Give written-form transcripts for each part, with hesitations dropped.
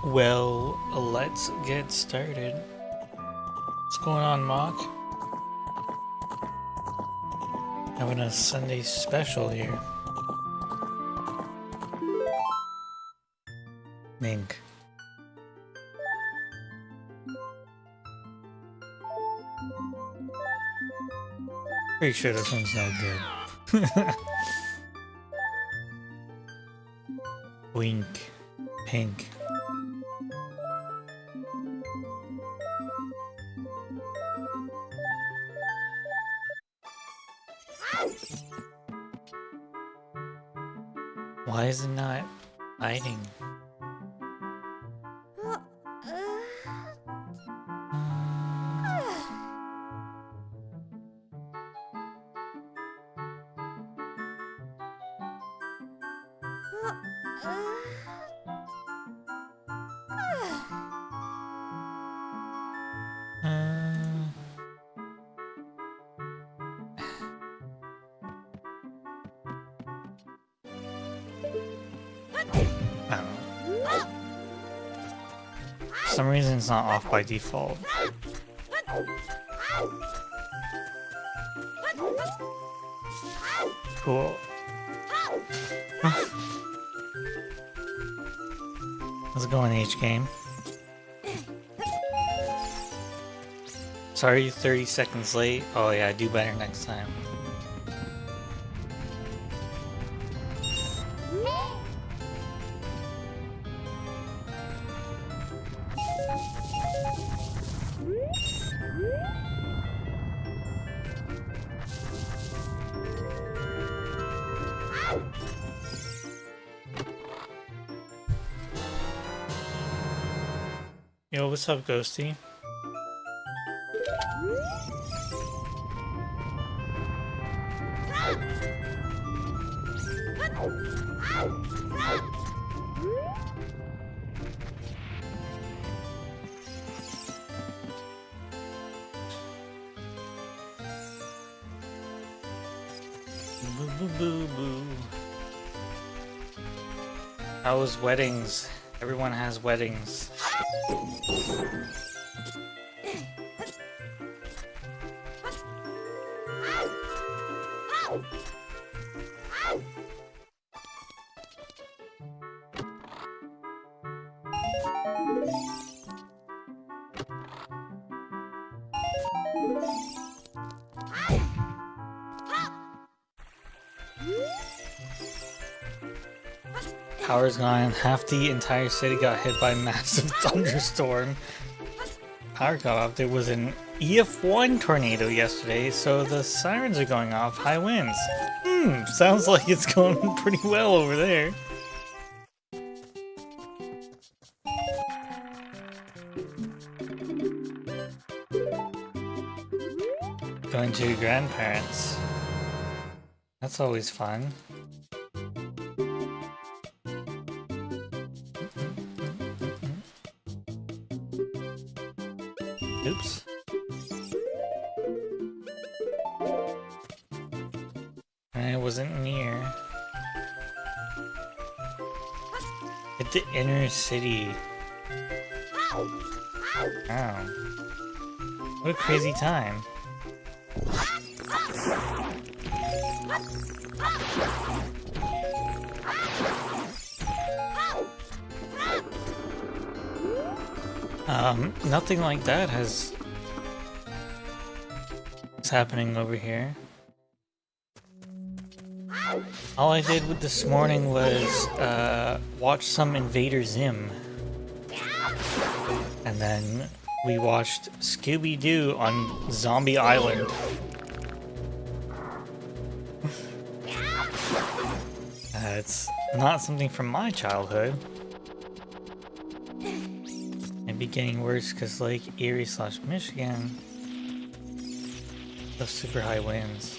Well, let's get started. What's going on, Mock? Having a Sunday special here. Mink. Pretty sure this one's no good. Wink. Pink. Why is it not hiding? I don't know. For some reason it's not off by default. Cool. How's it going, H game? Sorry, 30 seconds late. Oh yeah, do better next time. Yo, what's up, Ghosty? Boo boo boo boo. How was weddings? Everyone has weddings. Power's gone. Half the entire city got hit by a massive thunderstorm. Power got off. There was an EF1 tornado yesterday, so the sirens are going off. High winds. Sounds like it's going pretty well over there. Going to your grandparents. That's always fun. Oops. I wasn't near. Hit the inner city. Wow. What a crazy time. Nothing like that is happening over here. All I did with this morning was watch some Invader Zim. And then we watched Scooby-Doo on Zombie Island. It's not something from my childhood. It'd be getting worse because Lake Erie/Michigan, the super high winds.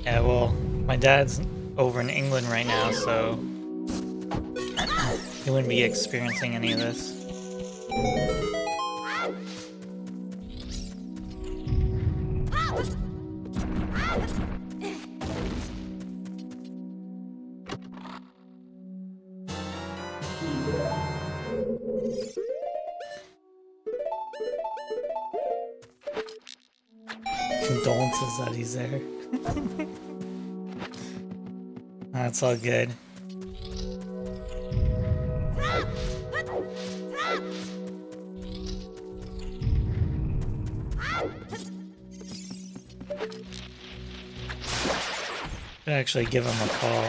Yeah, well, my dad's over in England right now, so he wouldn't be experiencing any of this. condolences that he's there. That's all good. Should actually give him a call.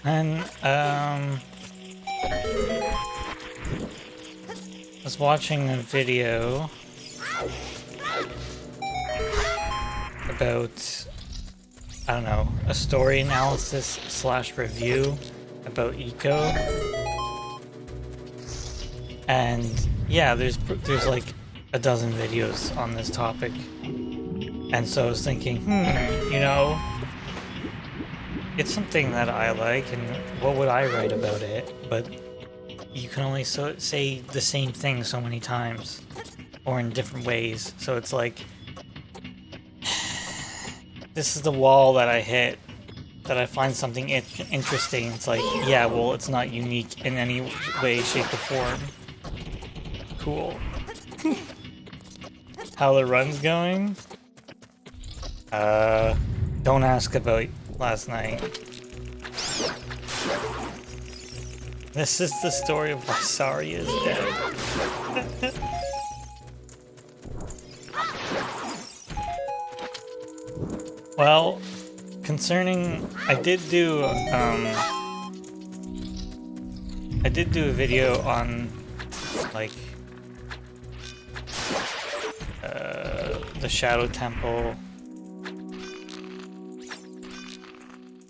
And I was watching a video about, I don't know, a story analysis slash review about Eco. And yeah, there's like a dozen videos on this topic. And so I was thinking, you know, it's something that I like, and what would I write about it? But you can only say the same thing so many times, or in different ways. So it's like, this is the wall that I hit, that I find something interesting. It's like, yeah, well, it's not unique in any way, shape, or form. Cool. How the run's going? Don't ask about last night. This is the story of why Sari is dead. Well, concerning, I did do a video on like the Shadow Temple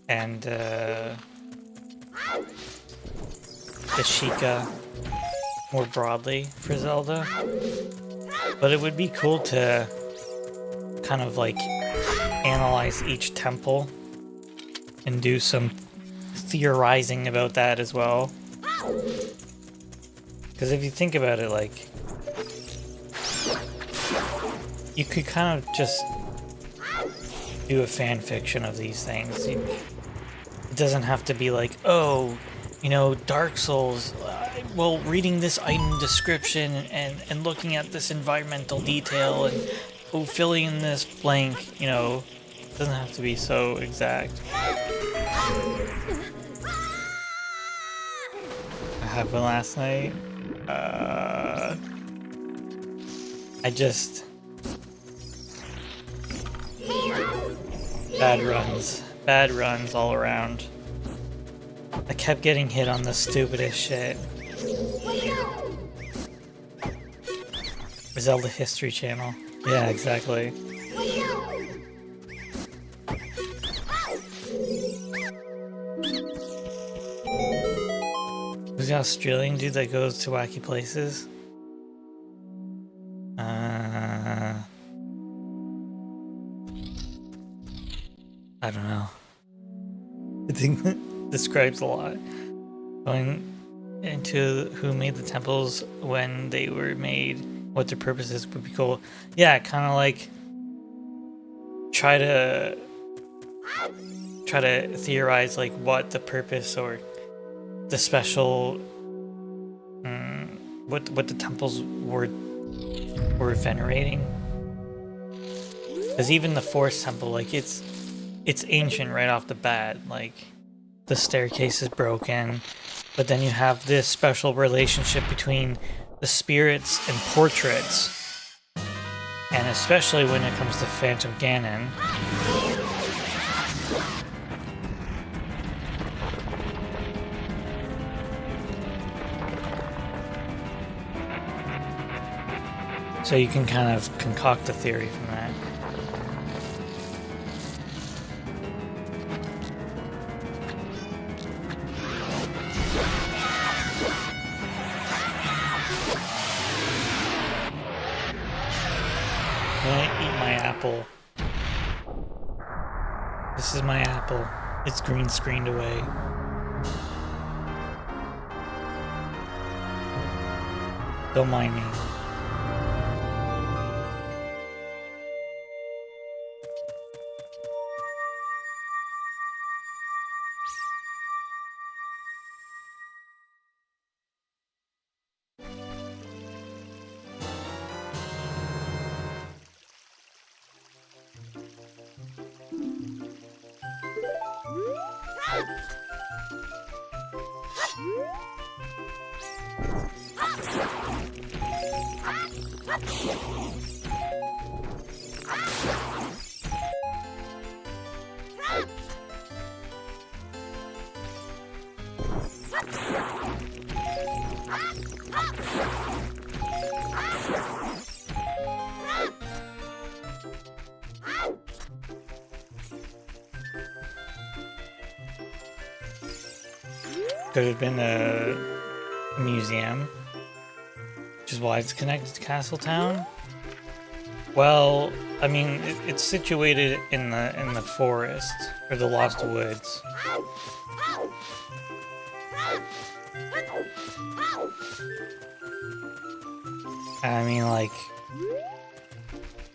and the Sheikah more broadly for Zelda, but it would be cool to kind of like analyze each temple and do some theorizing about that as well. Because if you think about it, like, you could kind of just do a fan fiction of these things. It doesn't have to be like, oh, you know, Dark Souls, well, reading this item description and looking at this environmental detail and filling in this blank, you know, it doesn't have to be so exact. What happened last night? I just... Bad runs all around. I kept getting hit on the stupidest shit. Zelda History Channel. Yeah, exactly. Who's the Australian dude that goes to wacky places? I don't know. I think that describes a lot. Going into who made the temples, when they were made, what their purposes would be cool. Yeah, kind of like try to theorize like what the purpose or the special what the temples were venerating. Because even the Forest Temple, like it's ancient right off the bat. Like the staircase is broken, but then you have this special relationship between the spirits and portraits, and especially when it comes to Phantom Ganon. So you can kind of concoct a theory from that. Apple. This is my apple. It's green screened away. Don't mind me. Could have been a museum, which is why it's connected to Castletown. Well, I mean, it's situated in the forest or the Lost Woods. I mean, like,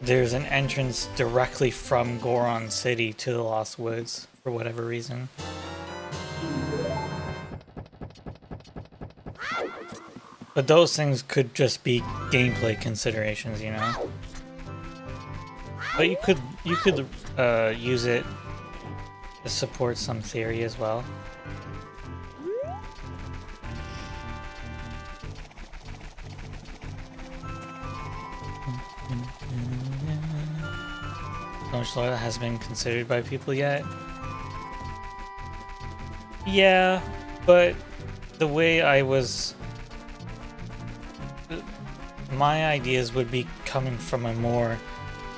there's an entrance directly from Goron City to the Lost Woods for whatever reason. But those things could just be gameplay considerations, you know? But you could use it to support some theory as well. So much lore that hasn't been considered by people yet. Yeah, but the way I was... my ideas would be coming from a more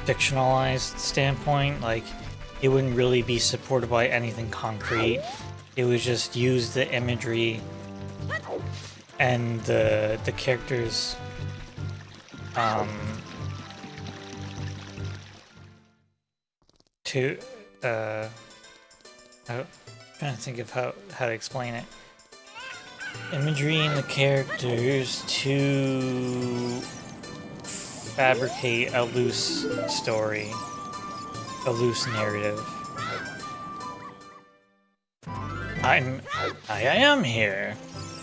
fictionalized standpoint. Like, it wouldn't really be supported by anything concrete. It would just use the imagery and the characters to I'm trying to think of how to explain it. Imagery and the characters to fabricate a loose story, a loose narrative. I am here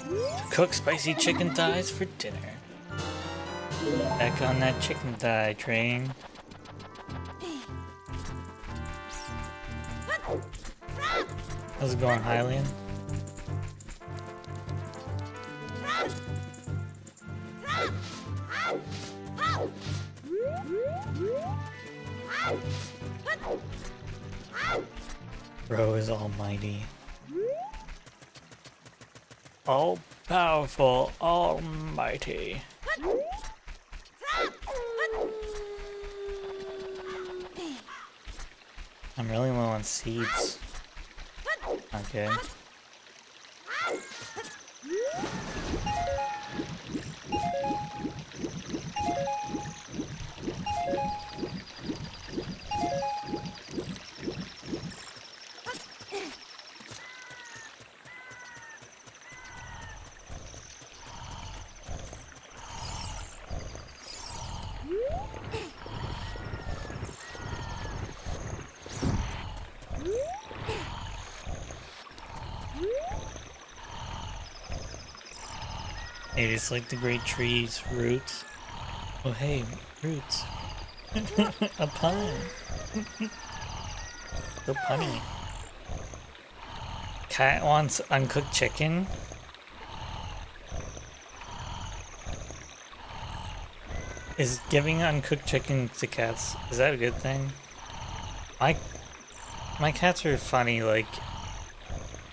to cook spicy chicken thighs for dinner. Back on that chicken thigh train. How's it going, Hylian? Bro is almighty. All powerful, almighty. I'm really low on seeds. Okay. Hey, it's like the great trees, roots. Oh hey, roots. A pun. So punny. Cat wants uncooked chicken. Is giving uncooked chicken to cats, is that a good thing? My cats are funny, like,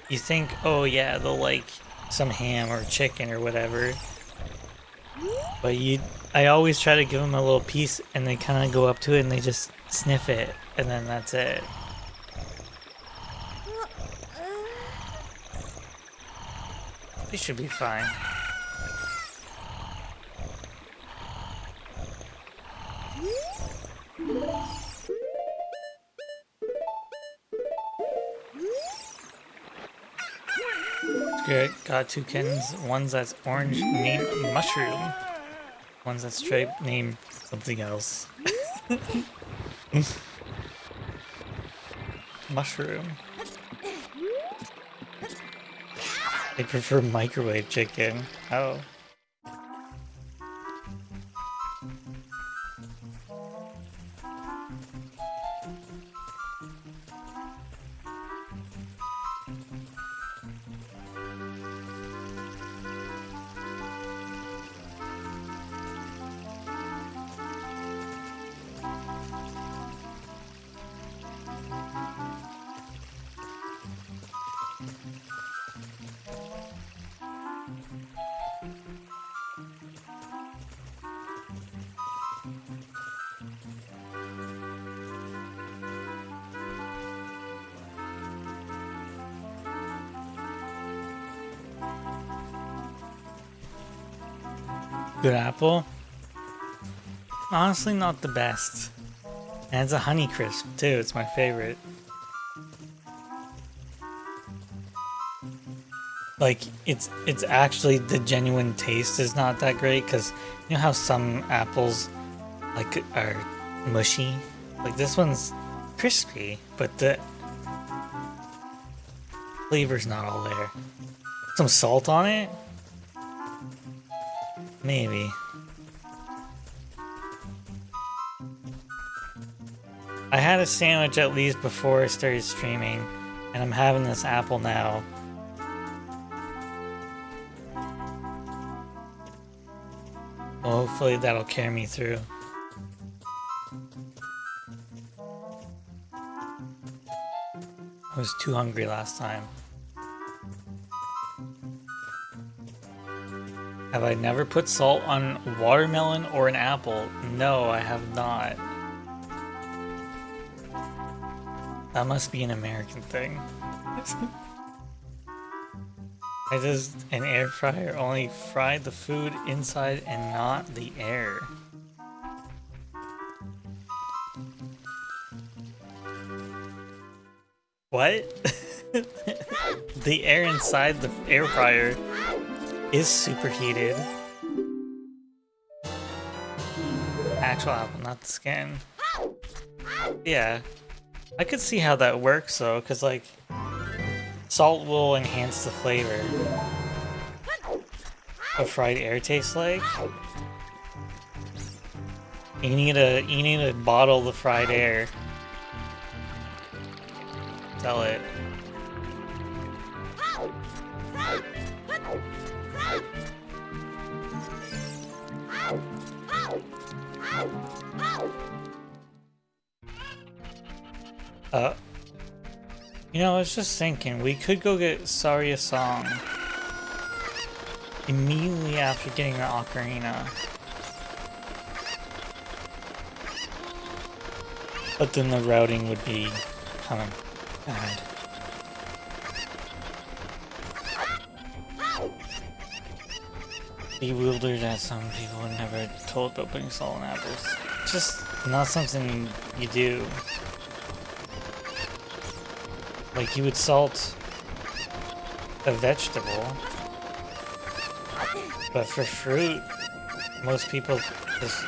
you think, oh yeah, they'll like some ham or chicken or whatever, but I always try to give them a little piece and they kind of go up to it and they just sniff it and then that's it. They should be fine. Good. Got two kittens. One's that's orange, named Mushroom. Ones that straight name something else. Mushroom. They prefer microwave chicken. Oh. Good apple? Honestly, not the best. And it's a honey crisp too, it's my favorite. Like, it's actually, the genuine taste is not that great, because you know how some apples, like, are mushy? Like, this one's crispy, but the flavor's not all there. Some salt on it? Maybe. I had a sandwich at least before I started streaming, and I'm having this apple now. Well, hopefully that'll carry me through. I was too hungry last time. Have I never put salt on watermelon or an apple? No, I have not. That must be an American thing. I just, an air fryer only fried the food inside and not the air. What? The air inside the air fryer is superheated. Actual apple, not the skin. Yeah. I could see how that works though, because like salt will enhance the flavor. What fried air tastes like? You need to bottle the fried air. Sell it. You know, I was just thinking, we could go get Saria Song immediately after getting the Ocarina. But then the routing would be kind of bad. Bewildered as some people were never told about putting salt on apples. It's just not something you do. Like, you would salt a vegetable, but for fruit, most people just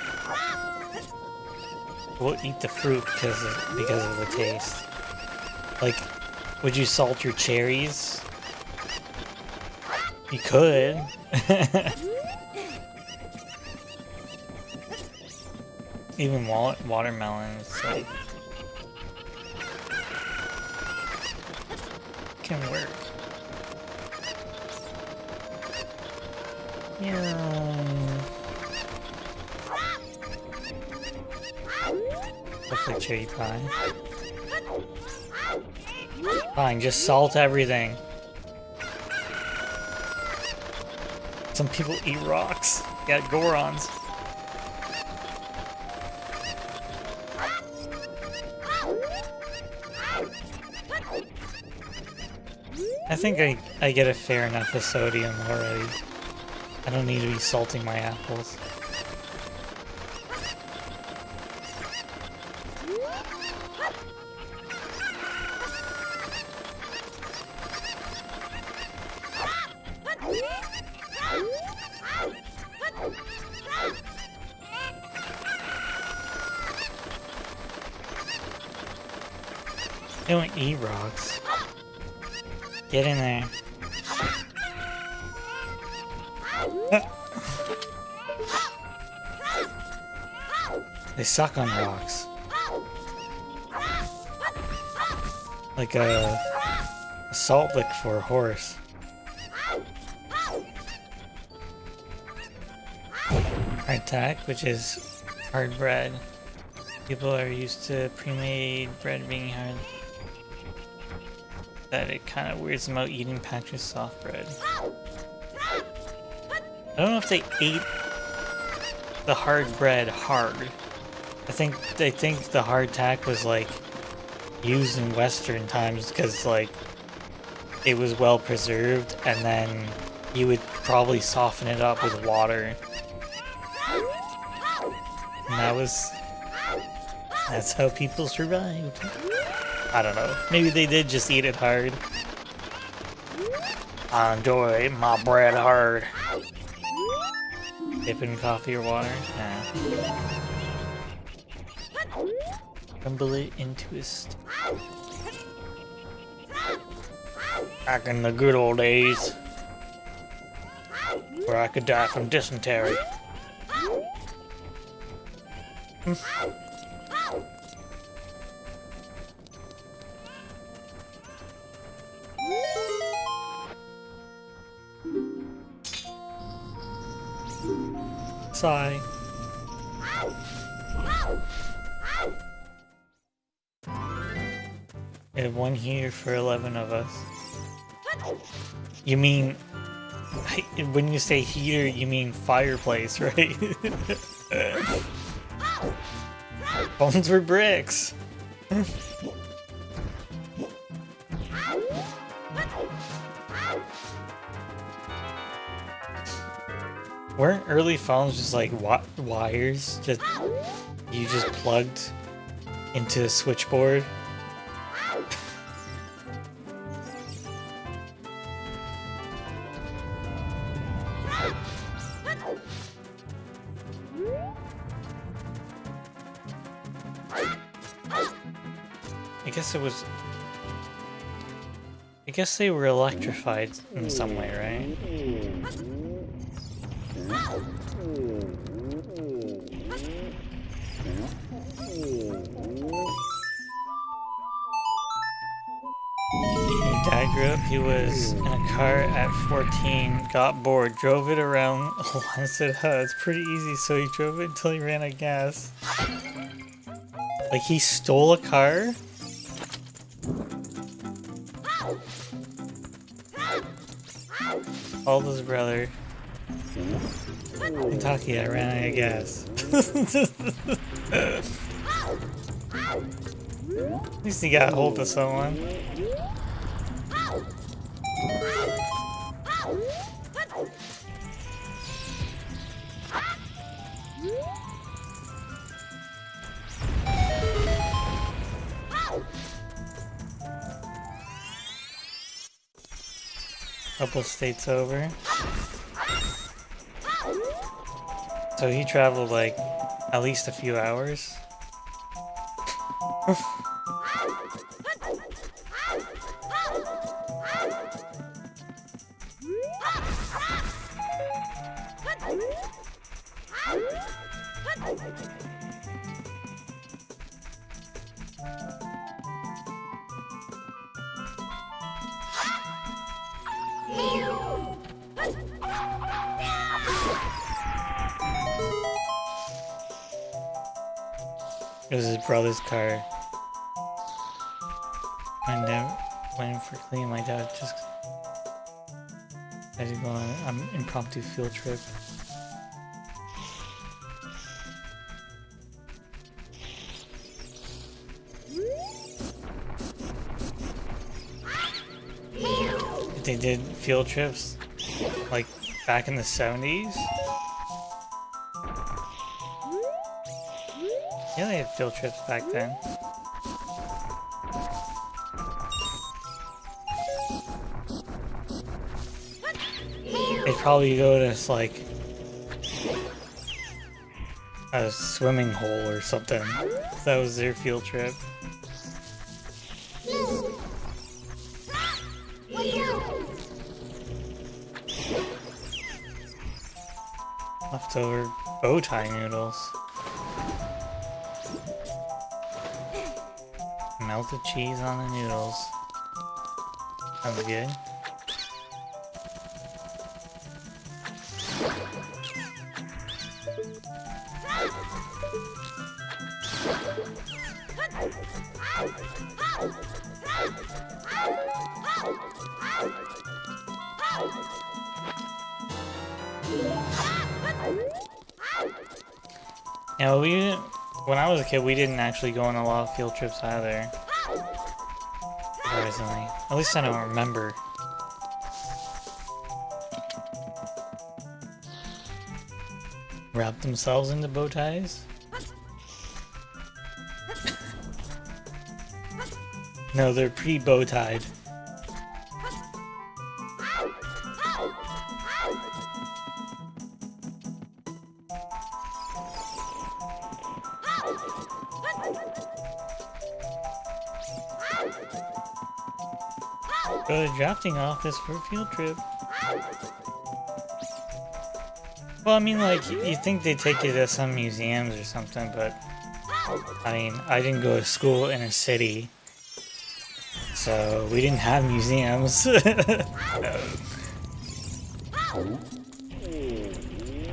will eat the fruit because of the taste. Like, would you salt your cherries? You could. Even watermelon, it's like, can work. Yeah. Hopefully cherry pie. Fine, just salt everything. Some people eat rocks. Yeah, Gorons. I think I get a fair enough of sodium already. I don't need to be salting my apples. They don't eat rocks. Get in there. They suck on rocks. Like a salt lick for a horse. Hard tack, which is hard bread. People are used to pre-made bread being hard. That it kind of weirds them out eating packaged soft bread. I don't know if they ate the hard bread hard. I think they think the hard tack was like used in Western times because like it was well preserved, and then you would probably soften it up with water. And that's how people survived. I don't know. Maybe they did just eat it hard. I enjoy my bread hard. Dip in coffee or water? Nah. Crumble it into a stick. Back in the good old days, where I could die from dysentery. Sigh. We have one here for 11 of us. You mean, when you say heater, you mean fireplace, right? Bones were bricks. Weren't early phones just like wires? You just plugged into a switchboard? I guess they were electrified in some way, right? When Dad grew up, he was in a car at 14, got bored, drove it around and said, it's pretty easy, so he drove it until he ran out of gas. Like, he stole a car? Called his brother. Kentucky, I ran out of gas. At least he got hold of someone. Couple states over. So he traveled like at least a few hours. It was his brother's car. And waiting for clean. My dad just had to go on an impromptu field trip. They did field trips like back in the 70s. Yeah, they had field trips back then. They'd probably go to like a swimming hole or something. That was their field trip. leftover bow tie noodles. Melted cheese on the noodles. Sounds good. You know, when I was a kid, we didn't actually go on a lot of field trips either. Surprisingly. At least I don't remember. Wrap themselves into bow ties? No, they're pre-bow tied. Go to the drafting office for a field trip. Well, I mean, like, you think they'd take you to some museums or something, but I mean, I didn't go to school in a city, so we didn't have museums. I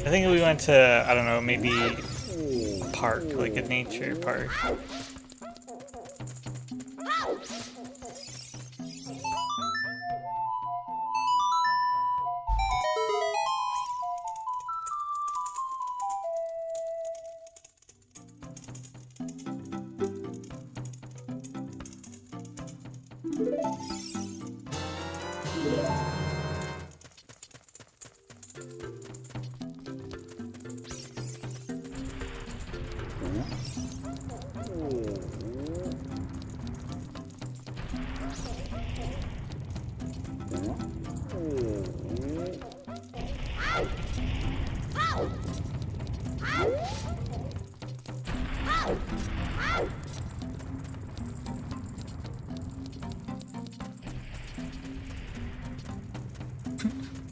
think we went to, I don't know, maybe a park, like a nature park.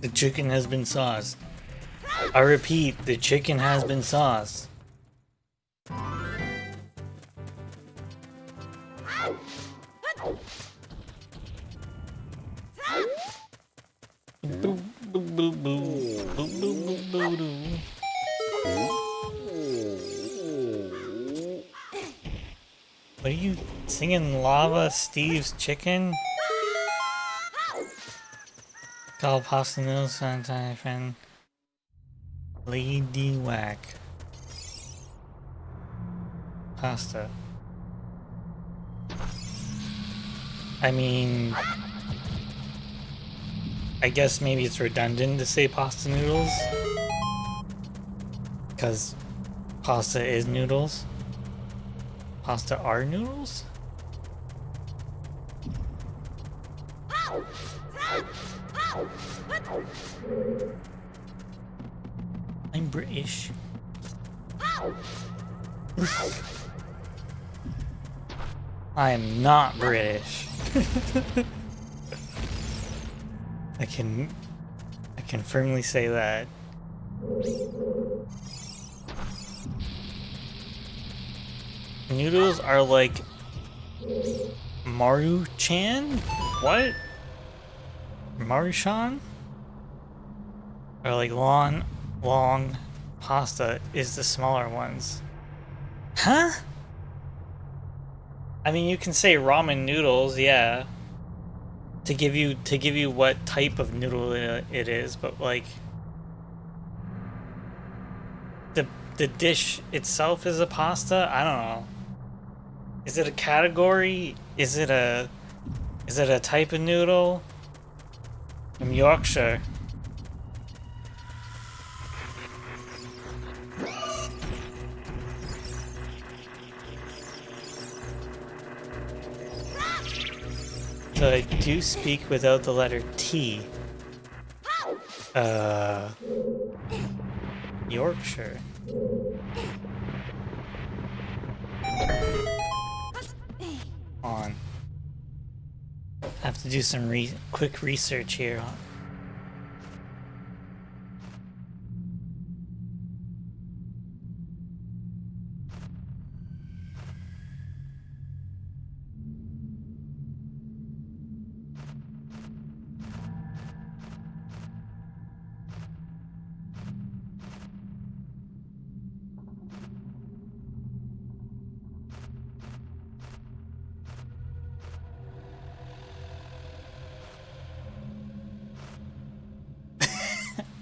The chicken has been sauced. I repeat, the chicken has been sauced. What are you singing, Lava Steve's Chicken? Call pasta noodles sometime, friend. Lady Whack. Pasta. I mean, I guess maybe it's redundant to say pasta noodles, because pasta is noodles. Pasta are noodles? I'm British. I am not British. I can firmly say that. Noodles are like Maruchan? What? Maruchan? Or like long pasta is the smaller ones. Huh? I mean, you can say ramen noodles, yeah. To give you what type of noodle it is, but like the dish itself is a pasta? I don't know. Is it a category? Is it a type of noodle? From Yorkshire. So I do speak without the letter T. Yorkshire. On. I have to do some quick research here.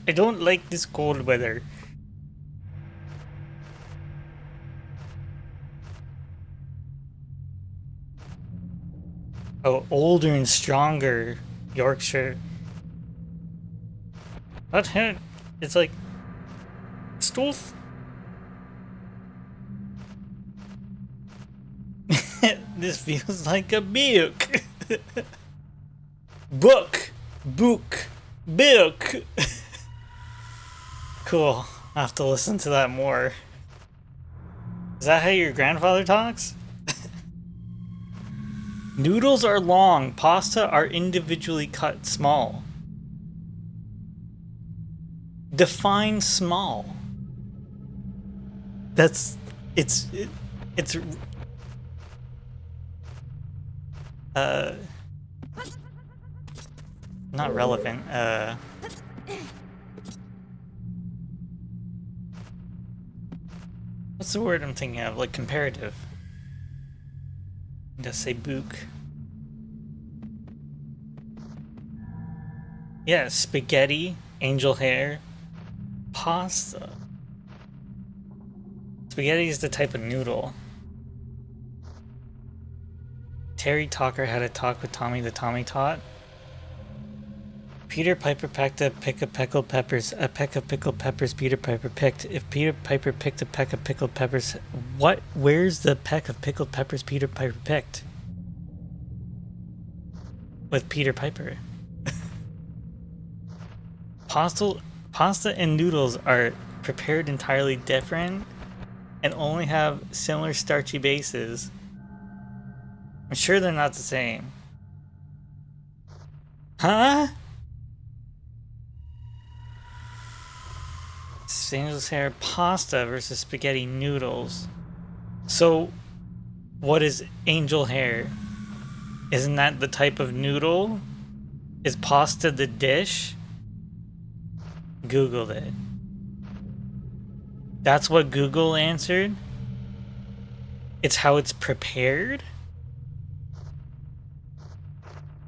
I don't like this cold weather. Oh, older and stronger Yorkshire. What? It's like stoof. This feels like a book. Book. Cool. I'll have to listen to that more. Is that how your grandfather talks? Noodles are long. Pasta are individually cut small. Define small. It's not relevant. What's the word I'm thinking of? Like comparative. Just say book. Yeah, spaghetti, angel hair, pasta. Spaghetti is the type of noodle. Terry Talker had a talk with Tommy the Tommy Tot. Peter Piper packed a peck of pickled peppers. A peck of pickled peppers Peter Piper picked. If Peter Piper picked a peck of pickled peppers, what? Where's the peck of pickled peppers Peter Piper picked? With Peter Piper. Pasta and noodles are prepared entirely different and only have similar starchy bases. I'm sure they're not the same. Huh? Angel's hair pasta versus spaghetti noodles. So, what is angel hair? Isn't that the type of noodle? Is pasta the dish? Googled it. That's what Google answered? It's how it's prepared?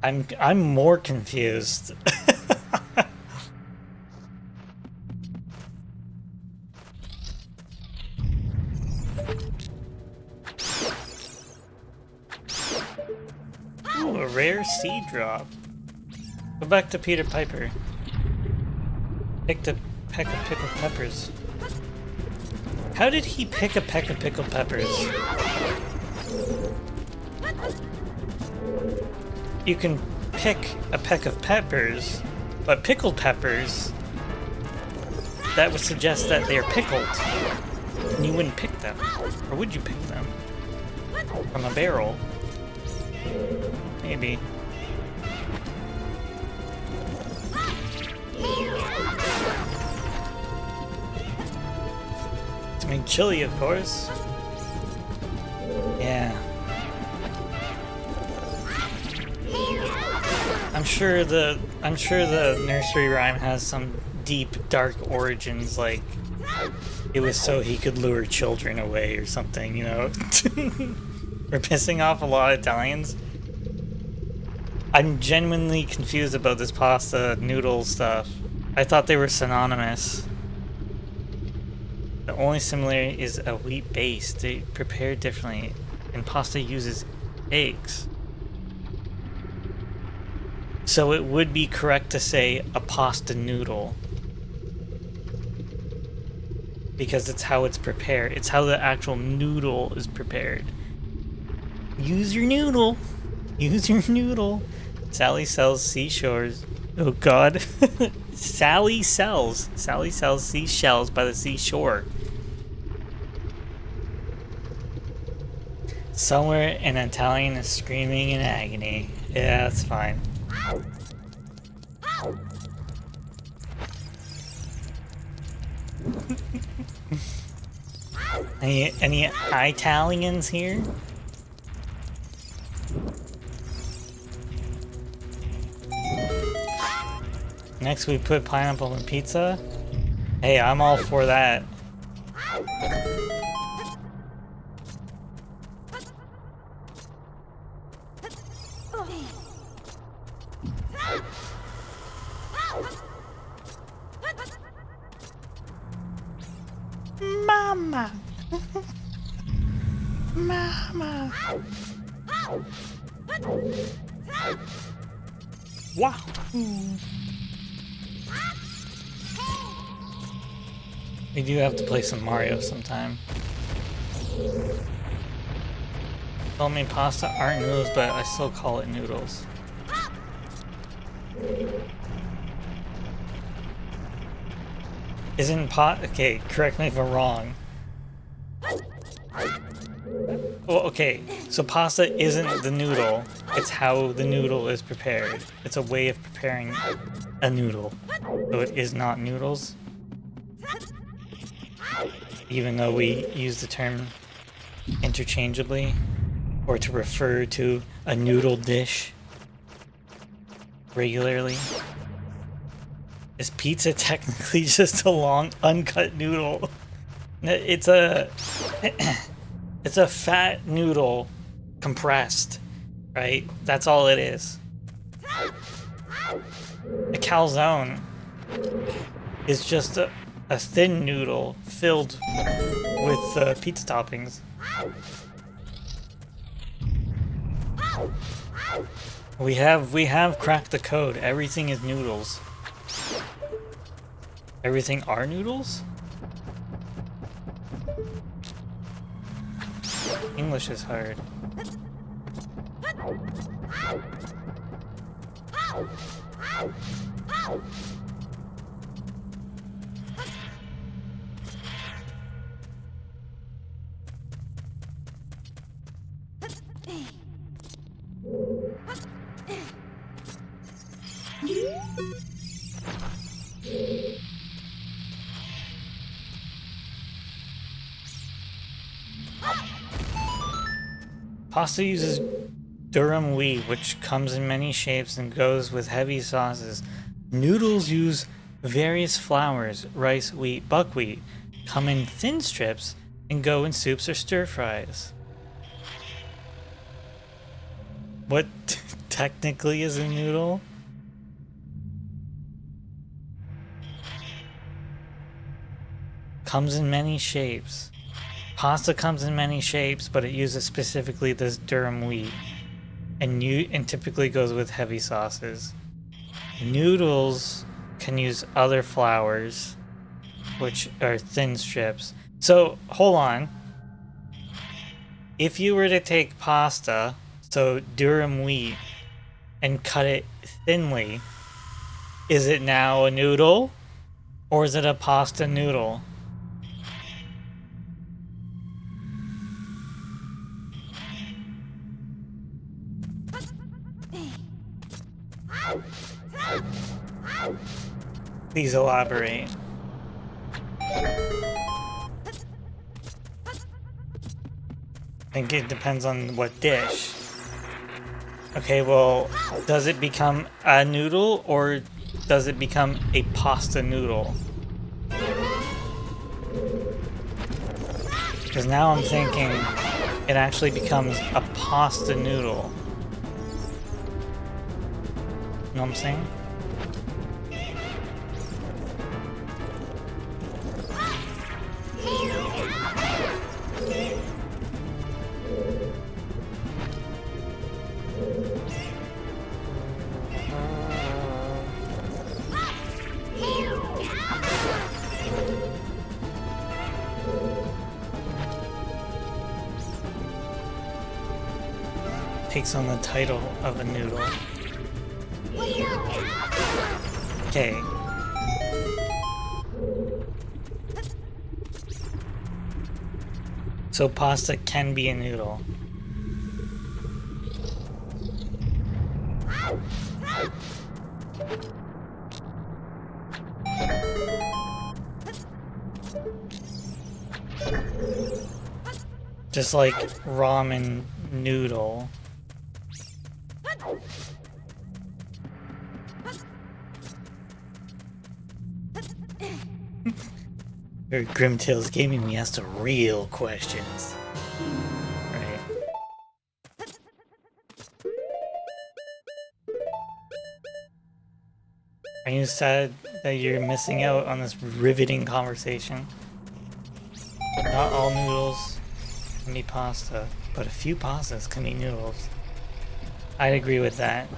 I'm more confused. Ooh, a rare seed drop. Go back to Peter Piper. Picked a peck of pickled peppers. How did he pick a peck of pickled peppers? You can pick a peck of peppers, but pickled peppers, that would suggest that they're pickled. And you wouldn't pick them. Or would you pick them? From a barrel? Maybe. To make chili, of course. Yeah. I'm sure the nursery rhyme has some deep, dark origins, like it was so he could lure children away or something, you know? We're pissing off a lot of Italians. I'm genuinely confused about this pasta noodle stuff. I thought they were synonymous. The only similarity is a wheat base. They prepare differently, and pasta uses eggs. So it would be correct to say a pasta noodle. Because it's how it's prepared. It's how the actual noodle is prepared. Use your noodle. Use your noodle. Sally sells seashores. Oh god. Sally sells seashells by the seashore. Somewhere an Italian is screaming in agony. Yeah, that's fine. Any Italians here? Next we put pineapple on pizza. Hey, I'm all for that. Mama! Wow! We do have to play some Mario sometime. Told me pasta aren't noodles, but I still call it noodles. Isn't pot? Okay, correct me if I'm wrong. Well, okay, so pasta isn't the noodle, it's how the noodle is prepared. It's a way of preparing a noodle. So it is not noodles. Even though we use the term interchangeably, or to refer to a noodle dish regularly. Is pizza technically just a long, uncut noodle? It's a fat noodle compressed, right? That's all it is. A calzone is just a thin noodle filled with pizza toppings. We have cracked the code. Everything is noodles. Everything are noodles? English is hard. Pasta uses durum wheat, which comes in many shapes and goes with heavy sauces. Noodles use various flours, rice, wheat, buckwheat, come in thin strips, and go in soups or stir-fries. What technically is a noodle? Comes in many shapes. Pasta comes in many shapes, but it uses specifically this durum wheat, and typically goes with heavy sauces. Noodles can use other flours, which are thin strips. So hold on. If you were to take pasta, so durum wheat, and cut it thinly, is it now a noodle, or is it a pasta noodle? Please elaborate. I think it depends on what dish. Okay, well, does it become a noodle or does it become a pasta noodle? Because now I'm thinking it actually becomes a pasta noodle. You know what I'm saying? Takes on the title of a noodle. Okay. So pasta can be a noodle. Just like ramen noodle. Very Grimtails Gaming, we asked the real questions. Right. Are you sad that you're missing out on this riveting conversation? Not all noodles can be pasta, but a few pastas can be noodles. I'd agree with that.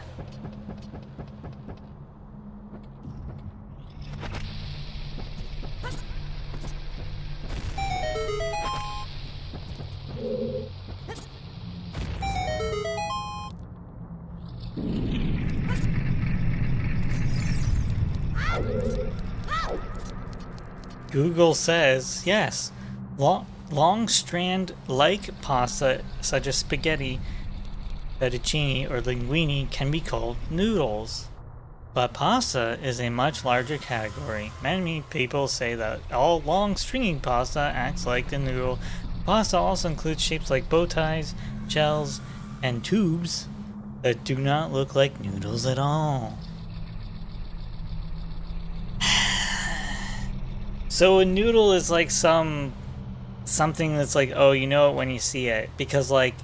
Google says, yes, long strand-like pasta such as spaghetti, fettuccine, or linguine can be called noodles. But pasta is a much larger category. Many people say that all long stringy pasta acts like the noodle. Pasta also includes shapes like bow ties, shells, and tubes that do not look like noodles at all. So a noodle is like something that's like, oh, you know it when you see it. Because like,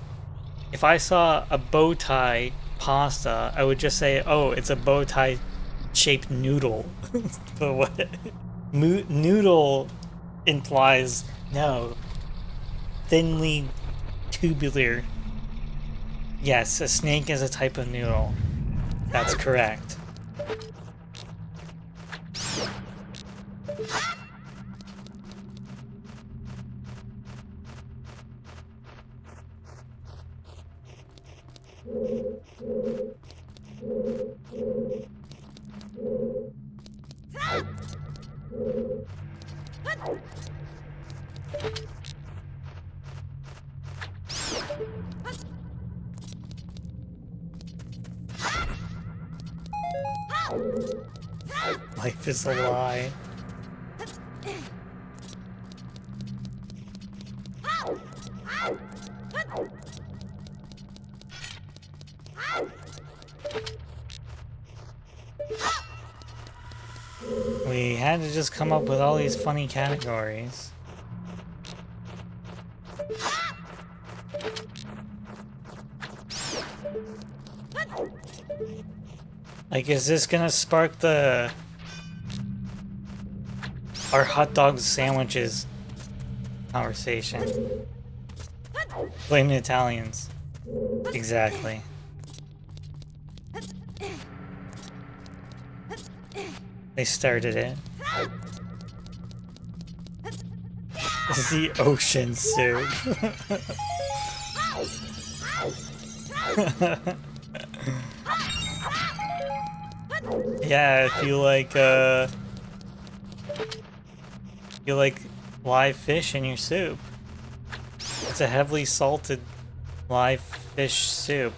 if I saw a bow tie pasta, I would just say, oh, it's a bow tie shaped noodle. But what? Noodle implies, no, thinly tubular. Yes, a snake is a type of noodle. That's correct. Life is a lie. We had to just come up with all these funny categories. Like, is this gonna spark our hot dog sandwiches conversation? Blame the Italians. Exactly. They started it. This is the ocean soup. Yeah, if you like live fish in your soup. It's a heavily salted live fish soup.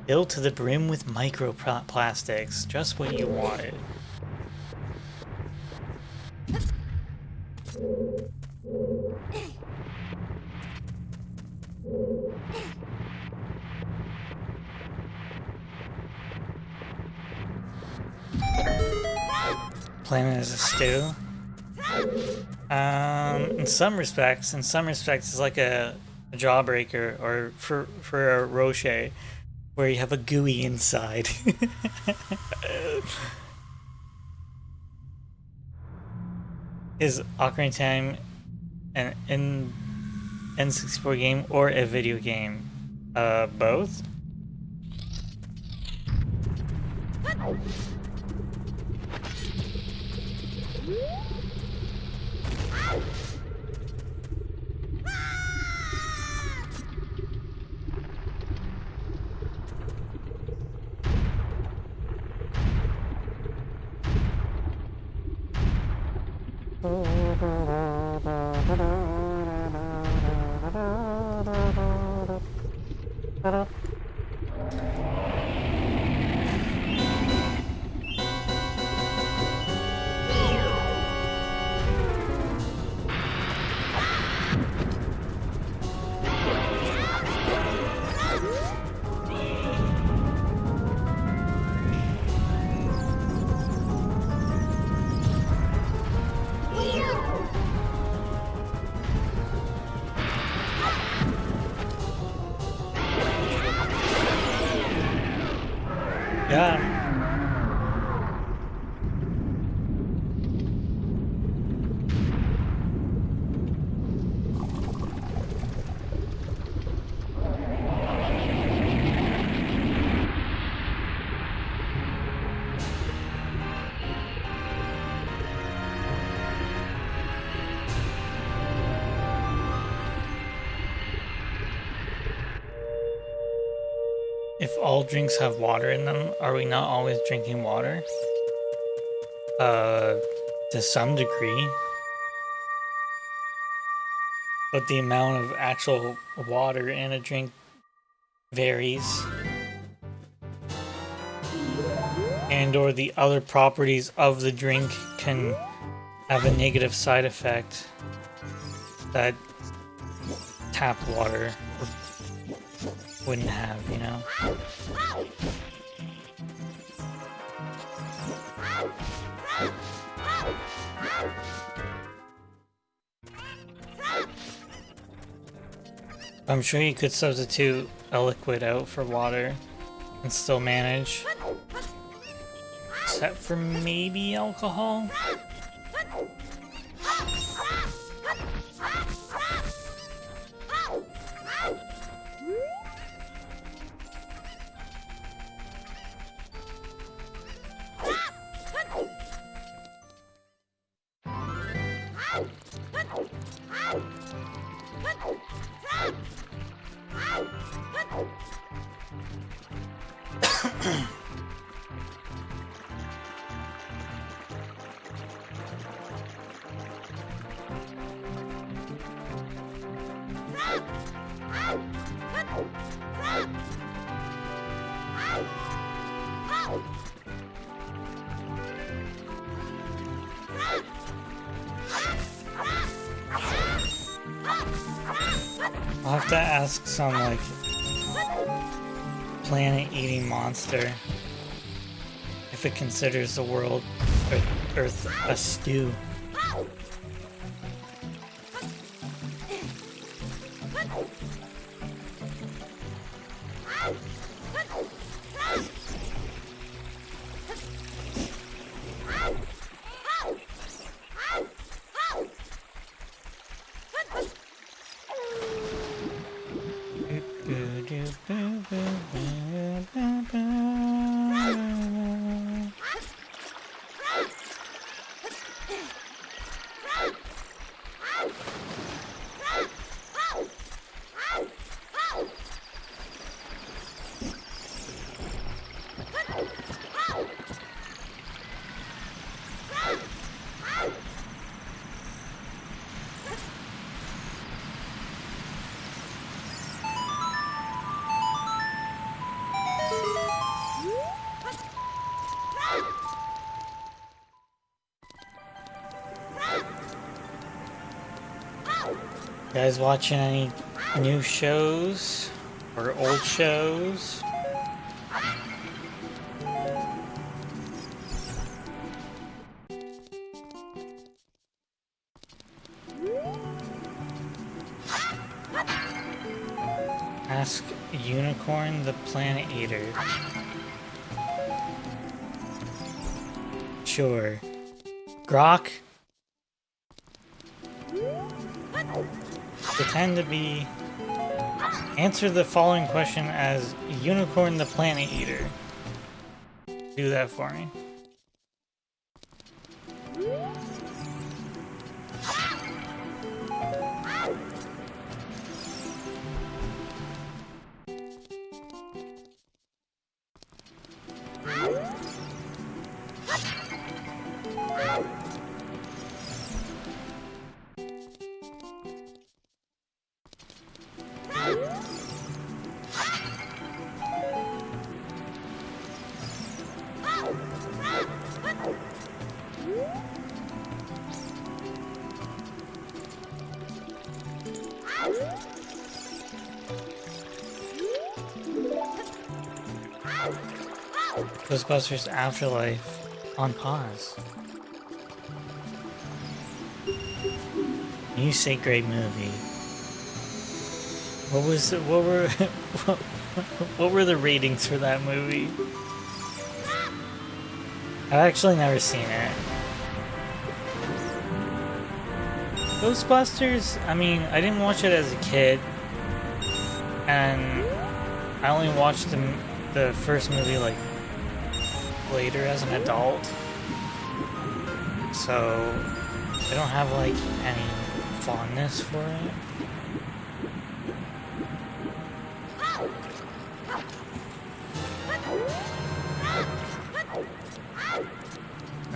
Filled to the brim with microplastics. Just what you wanted. Plain as a stew. In some respects, it's like a jawbreaker, or for a roche, where you have a gooey inside. Is Ocarina of Time an N64 game or a video game? Both? If all drinks have water in them, are we not always drinking water? To some degree. But the amount of actual water in a drink varies. And or the other properties of the drink can have a negative side effect that tap water wouldn't have, you know? I'm sure you could substitute a liquid out for water and still manage. Except for maybe alcohol? I'll have to ask some, like, planet-eating monster if it considers the world Earth a stew. You guys watching any new shows or old shows? Ask Unicorn the Planet Eater. Sure. Grok? Pretend to be... Answer the following question as Unicorn the Planet Eater. Do that for me. Ghostbusters Afterlife on pause. You say great movie. What were the ratings for that movie? I've actually never seen it. Ghostbusters, I mean, I didn't watch it as a kid, and I only watched the first movie like later as an adult, so I don't have like any fondness for it.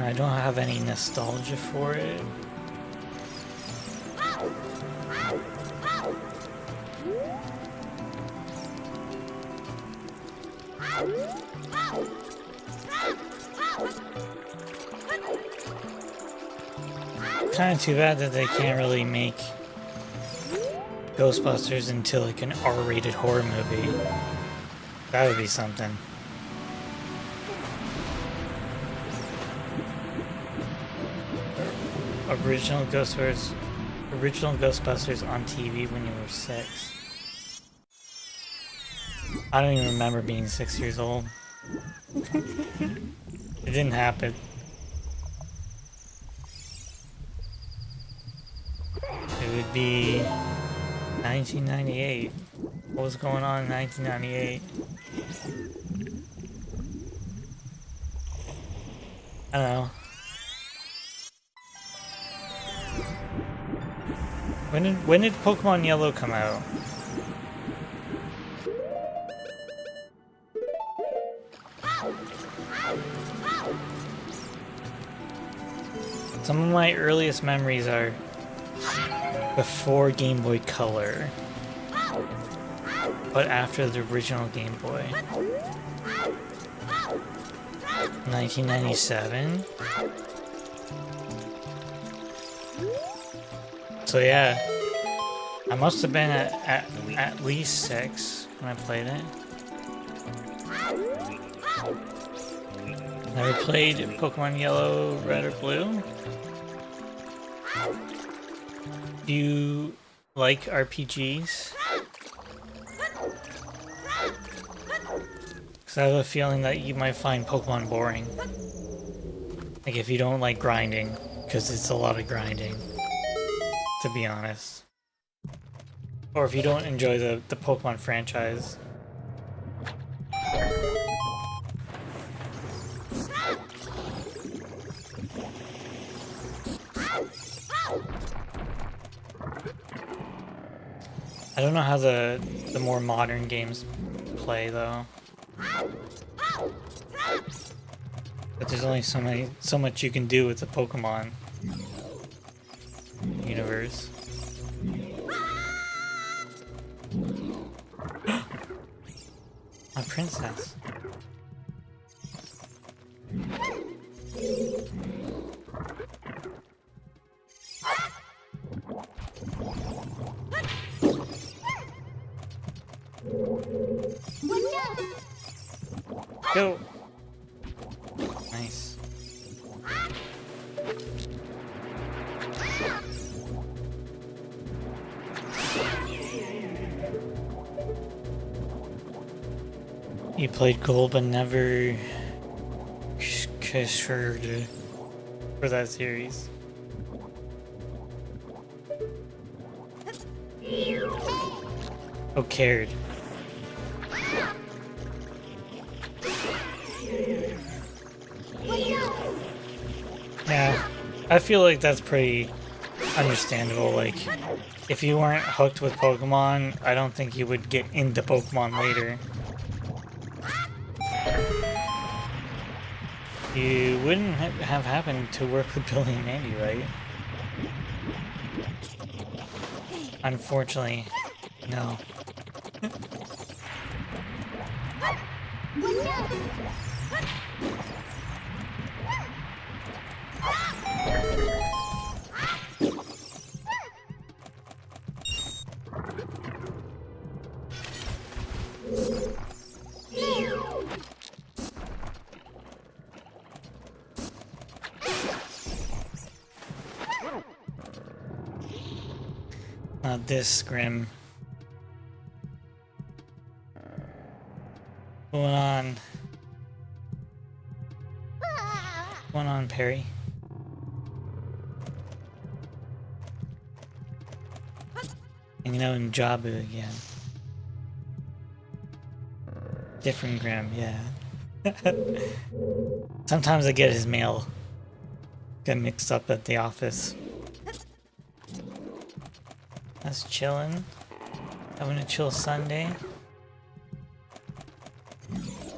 I don't have any nostalgia for it. Kind of too bad that they can't really make Ghostbusters into like an R-rated horror movie. That would be something. Original Ghostbusters on TV when you were 6. I don't even remember being 6 years old. It didn't happen. It would be 1998. What was going on in 1998? I don't know. When did Pokemon Yellow come out? Some of my earliest memories are before Game Boy Color, but after the original Game Boy. 1997. So yeah, I must have been at least 6 when I played it. Never played Pokemon Yellow, Red, or Blue. Do you like RPGs? Because I have a feeling that you might find Pokemon boring. Like if you don't like grinding, because it's a lot of grinding, to be honest. Or if you don't enjoy the Pokemon franchise. I don't know how the more modern games play though. But there's only so much you can do with the Pokemon universe. A princess. Go. Nice. You played Gold but never cared for that series. Oh, cared. Yeah, I feel like that's pretty understandable. Like, if you weren't hooked with Pokemon, I don't think you would get into Pokemon later. You wouldn't have happened to work with Billy and Mandy, right? Unfortunately, no. Not this grim. What's going on? What's going on, Perry? Hanging out in Jabu again. Different Grim, yeah. Sometimes I get his mail. Get mixed up at the office. That's chilling. Having a chill Sunday.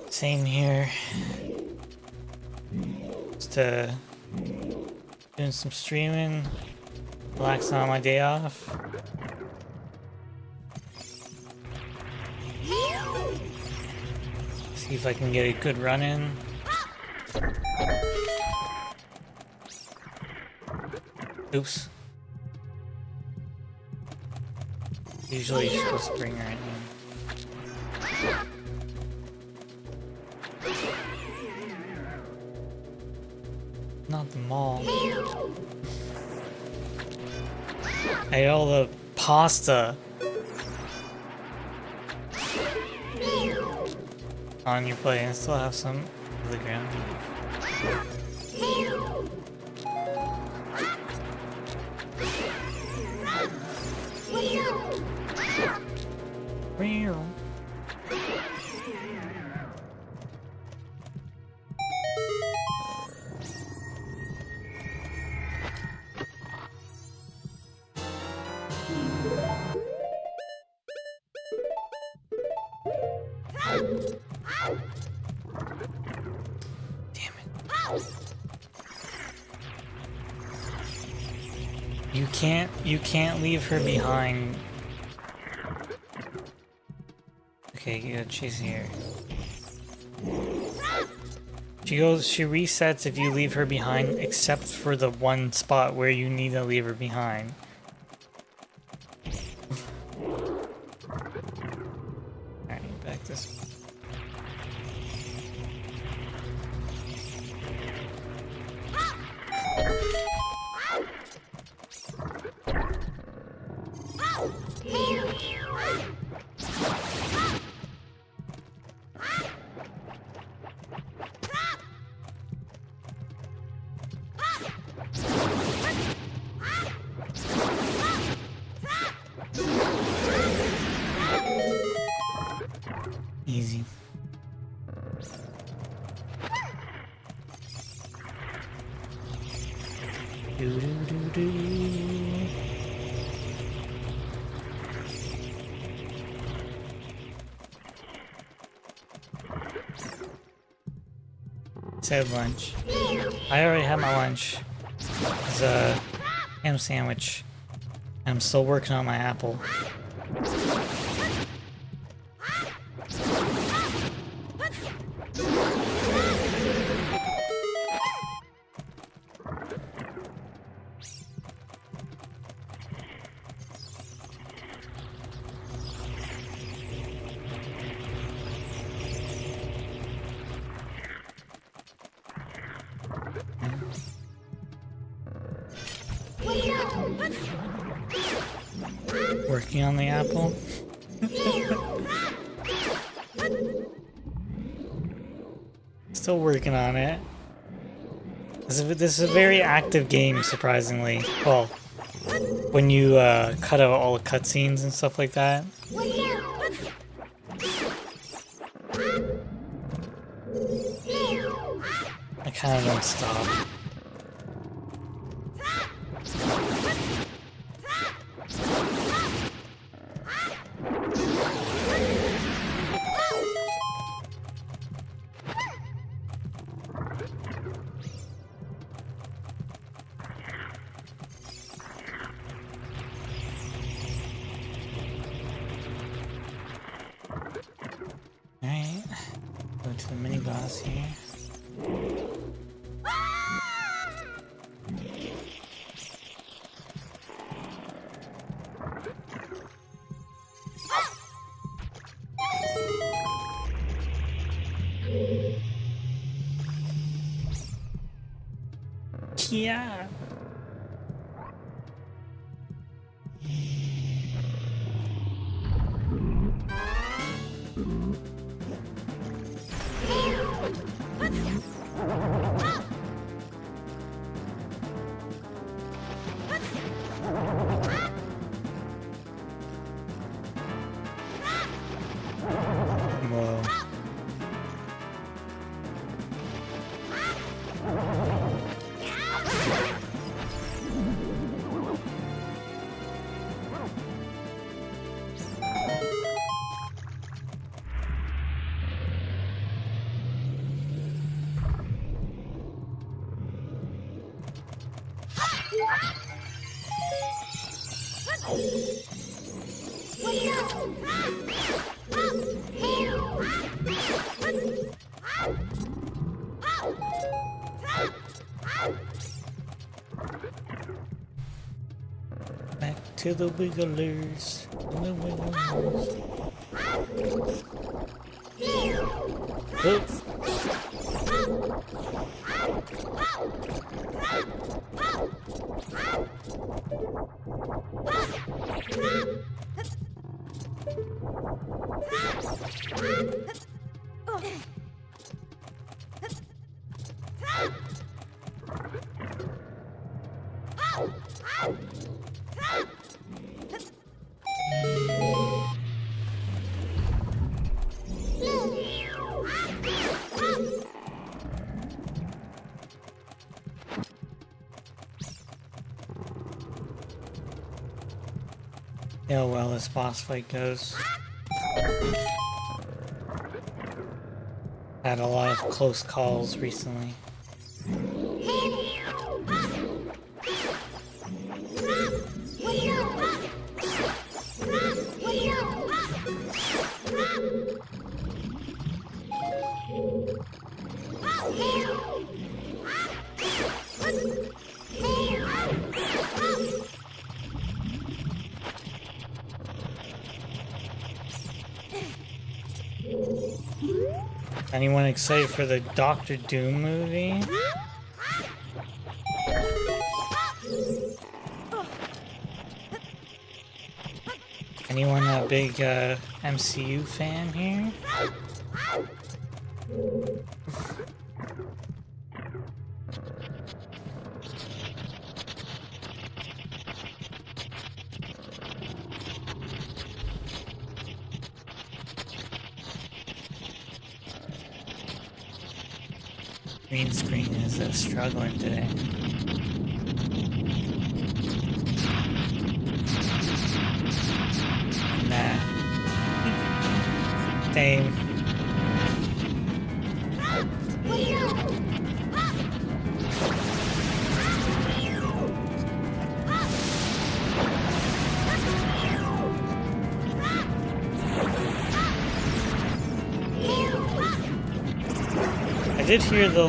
Same here. Just Doing some streaming, relaxing on my day off. See if I can get a good run in. Oops. Usually you're supposed to bring her in. Not the mall. I ate all the pasta on your plate and still have some of the ground beef. Real. Damn it. You can't leave her behind. Okay, good, she's here. She resets if you leave her behind, except for the one spot where you need to leave her behind. Alright, back this way. Easy. Do do do do. Said lunch. I already had my lunch. It's a ham sandwich. I'm still working on my apple. Working on the apple. Still working on it. This is a very active game, surprisingly. Well, when you cut out all the cutscenes and stuff like that. I kind of don't stop. Alright, go to the mini boss here. Yeah. Whoa. Back to the wigglers. The wigglers. Oops. Yeah, well, this boss fight goes. Had a lot of close calls recently. Anyone excited for the Doctor Doom movie? Anyone a big MCU fan here? Green screen is struggling today. Nah. Same. I did hear the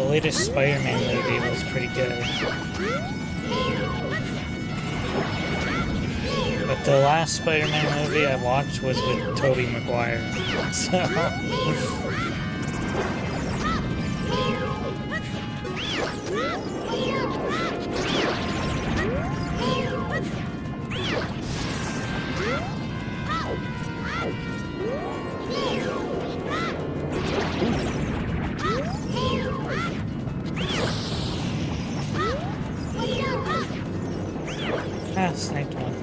latest Spider-Man movie was pretty good. But the last Spider-Man movie I watched was with Tobey Maguire. So sniped one.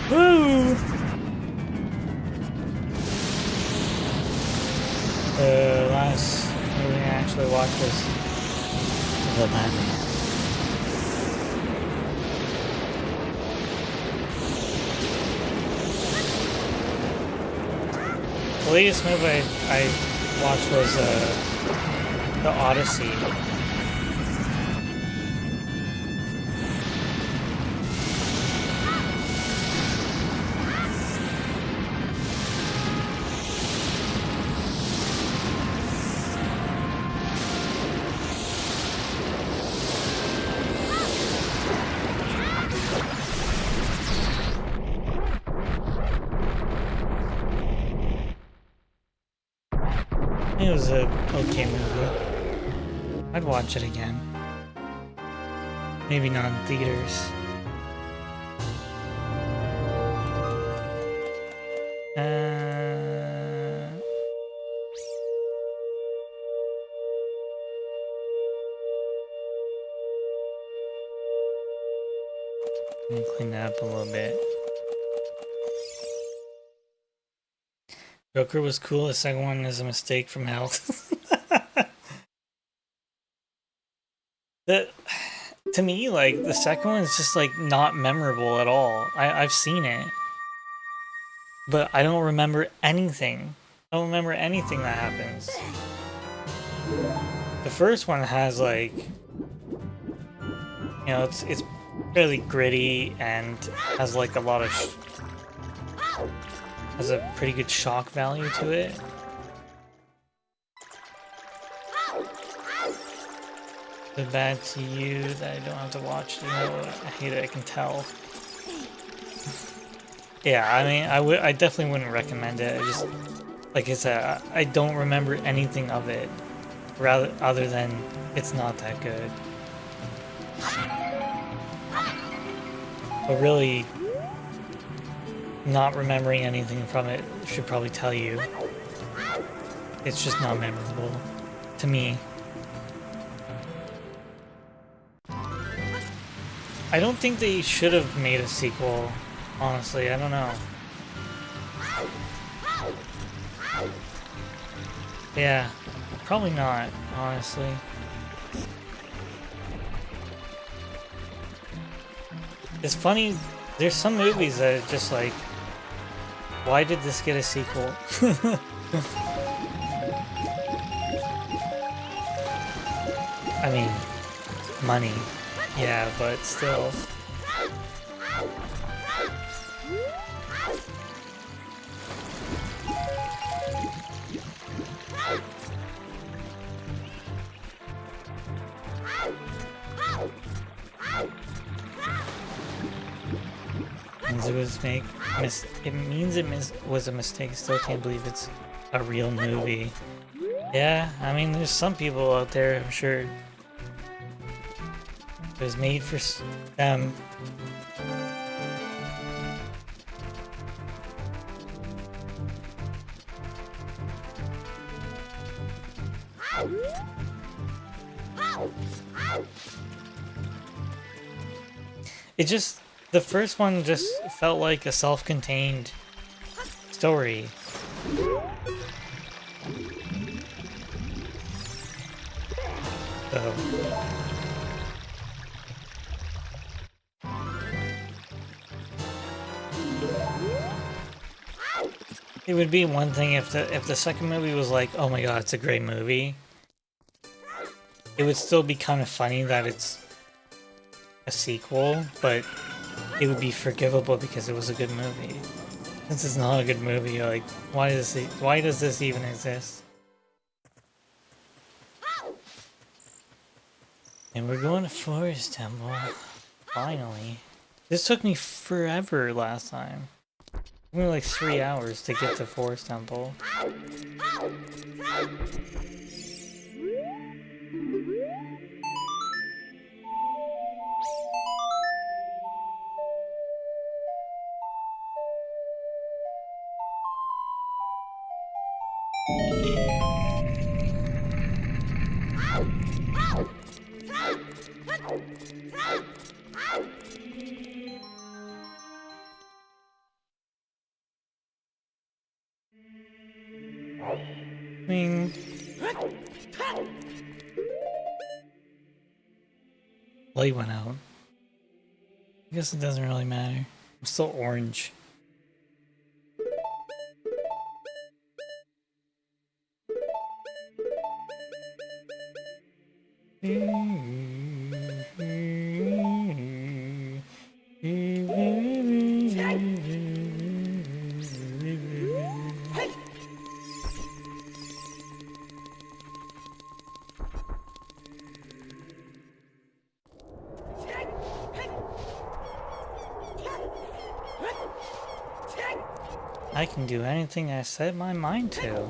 Woo! The last movie I actually watched was The Batman. The latest movie I watched was The Odyssey. It was a okay movie. I'd watch it again. Maybe not in theaters. Let me clean that up a little bit. Joker was cool. The second one is a mistake from hell. To me, like, the second one is just, like, not memorable at all. I've seen it, but I don't remember anything. I don't remember anything that happens. The first one has, like, you know, it's fairly gritty and has, like, a lot of has a pretty good shock value to it. The bad to you that I don't have to watch, you know, I hate it, I can tell. Yeah, I mean, I definitely wouldn't recommend it. I just, like I said, I don't remember anything of it, rather other than it's not that good. But really, not remembering anything from it should probably tell you it's just not memorable to me. I don't think they should have made a sequel, honestly. I don't know. Yeah, probably not, honestly. It's funny, there's some movies that are just like, why did this get a sequel? I mean, money. Yeah, but still. It means it was a mistake. Still can't believe it's a real movie. Yeah, I mean, there's some people out there, I'm sure. It was made for them. It just, the first one just felt like a self-contained story. So. It would be one thing if the second movie was like, oh my god, it's a great movie. It would still be kind of funny that it's a sequel, but it would be forgivable because it was a good movie. Since it's not a good movie, you're like, why does this even exist? And we're going to Forest Temple. Finally. This took me forever last time. It took me like 3 hours to get to Forest Temple. Light went out. I guess it doesn't really matter. I'm still orange. I can do anything I set my mind to.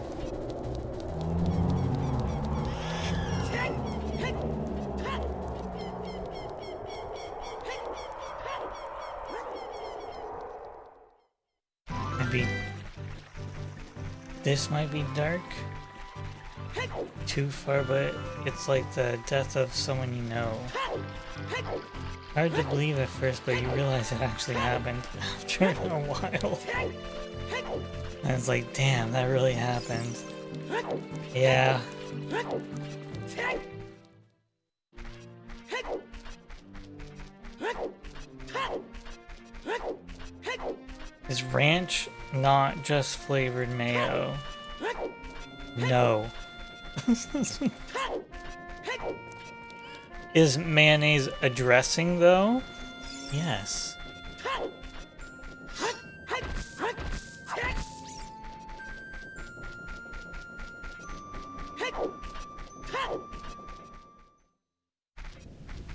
Maybe this might be dark. Too far, but it's like the death of someone you know. Hard to believe at first, but you realize it actually happened after a while. And it's like, damn, that really happened. Yeah. Is ranch not just flavored mayo? No. Is mayonnaise a dressing though? Yes.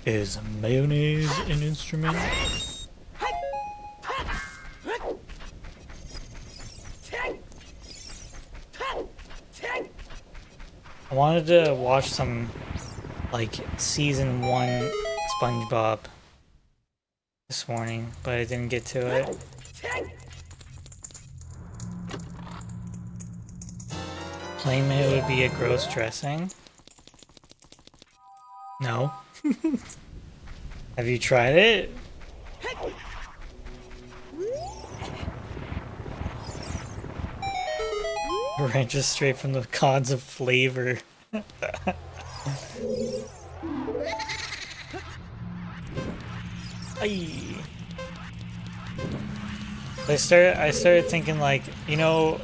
Is mayonnaise an instrument? I wanted to watch some, like, season 1 SpongeBob this morning, but I didn't get to it. Plain mayo would be a gross dressing? No. Have you tried it? Ranch is straight from the gods of flavor. Aye. I started thinking, like, you know,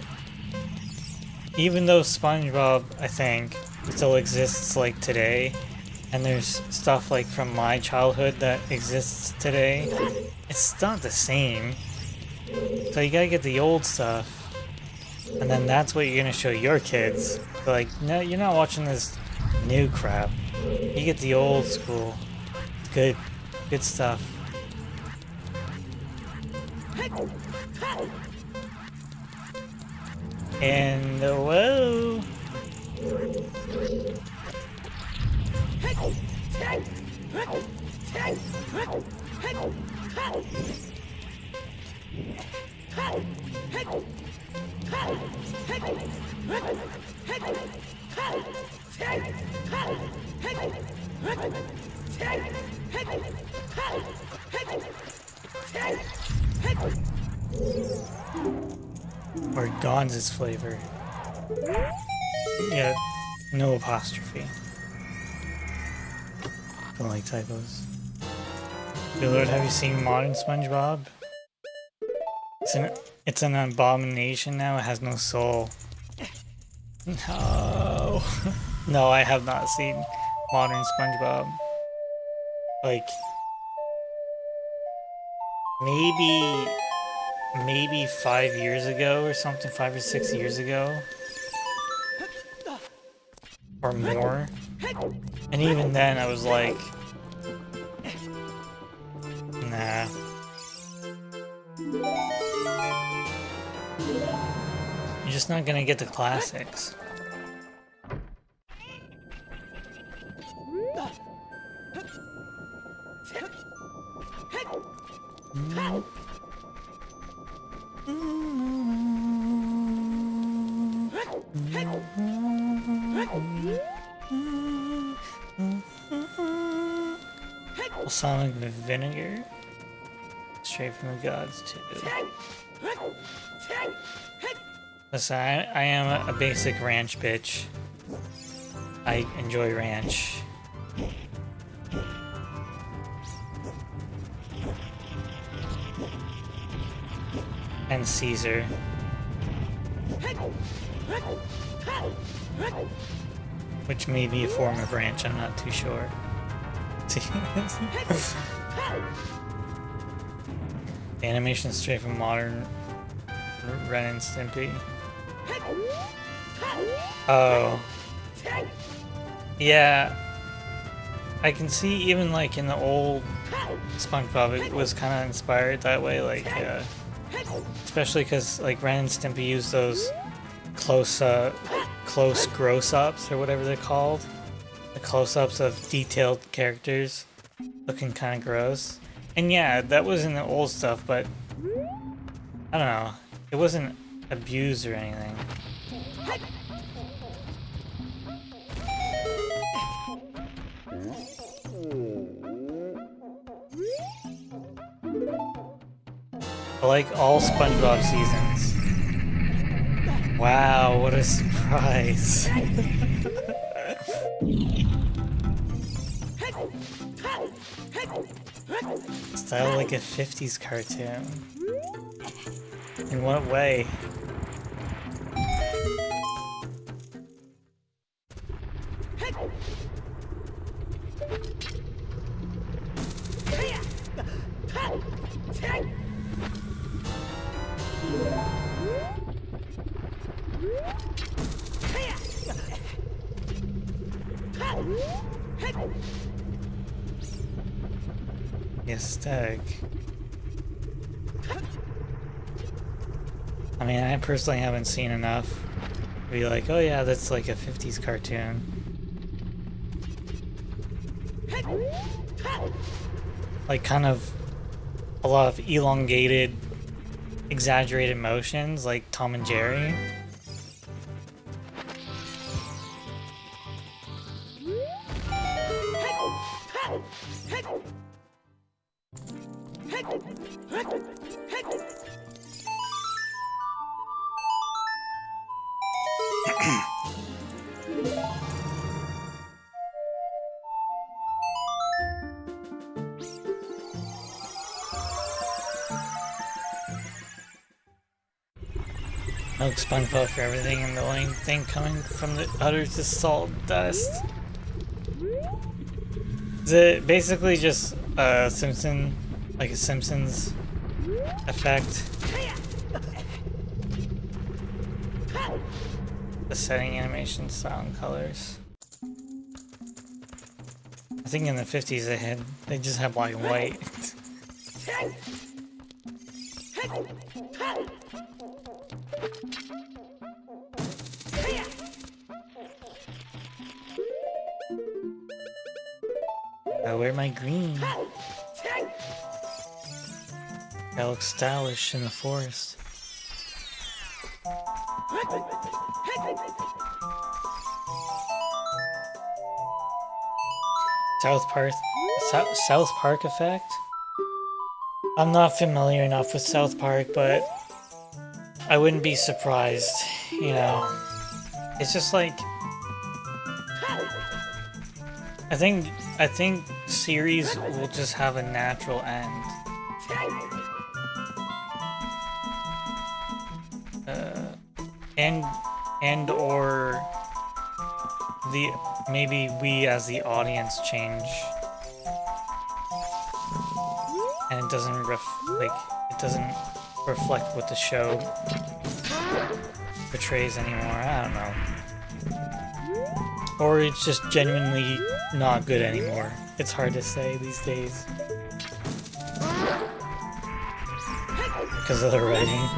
even though SpongeBob, I think, still exists like today, and there's stuff like from my childhood that exists today, it's not the same. So you gotta get the old stuff, and then that's what you're gonna show your kids. But like, no, you're not watching this new crap. You get the old school, good stuff. And whoa. Or Gonz's flavor. Yeah, no apostrophe. Don't like typos. Good Lord, have you seen modern SpongeBob? It's an abomination now. It has no soul. No. No, I have not seen modern SpongeBob. Like, maybe 5 years ago or something, 5 or 6 years ago. Or more. And even then I was like, nah. You're just not gonna get the classics. Balsamic vinegar, straight from the gods too. Listen, I am a basic ranch bitch. I enjoy ranch. And Caesar. Which may be a form of ranch, I'm not too sure. The animation is straight from modern Ren and Stimpy. Oh. Yeah. I can see even like in the old SpongeBob it was kind of inspired that way, like especially because like Ren and Stimpy used those close gross-ups or whatever they're called. The close-ups of detailed characters looking kind of gross. And yeah, that was in the old stuff, but I don't know. It wasn't abused or anything. I like all SpongeBob seasons. Wow, what a surprise. Style like a 50s cartoon. In what way? The aesthetic. I mean, I personally haven't seen enough to be like, oh yeah, that's like a 50s cartoon. Like kind of a lot of elongated, exaggerated motions like Tom and Jerry. No SpongeBob for everything, and the only thing coming from the others is salt dust. Is it basically just Simpson, like a Simpsons effect? The setting, animation, style, and colors. I think in the 50s they just had black and white. Gotta wear my green. That looks stylish in the forest. South Park effect? I'm not familiar enough with South Park, but I wouldn't be surprised, you know. It's just like I think series will just have a natural end. And or maybe we as the audience change, and it doesn't reflect what the show portrays anymore. I don't know. Or it's just genuinely not good anymore. It's hard to say these days because of the writing.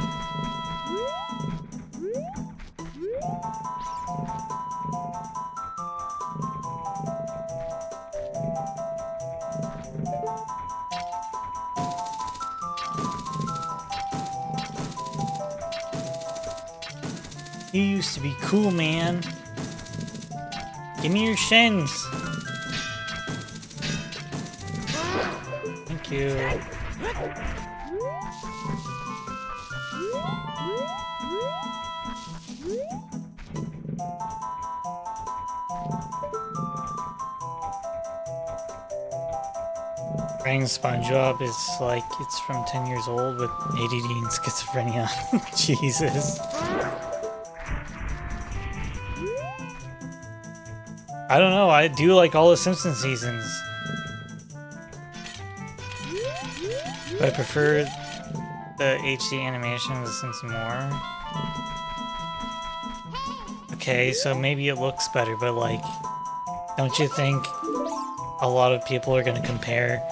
You used to be cool, man. Give me your shins. Thank you. Praying SpongeBob is like it's from 10 years old with ADD and schizophrenia. Jesus. I don't know, I do like all the Simpsons seasons. But I prefer the HD animation of the Simpsons more. Okay, so maybe it looks better, but like, don't you think a lot of people are gonna compare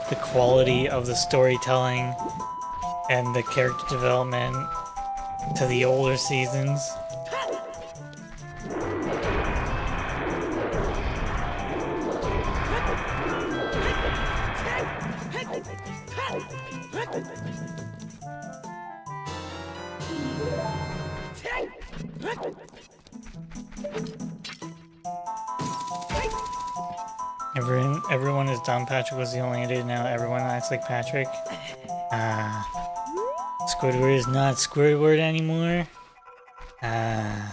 the quality of the storytelling and the character development to the older seasons? Everyone is dumb. Patrick was the only idiot. Now everyone acts like Patrick. Squidward is not Squidward anymore. I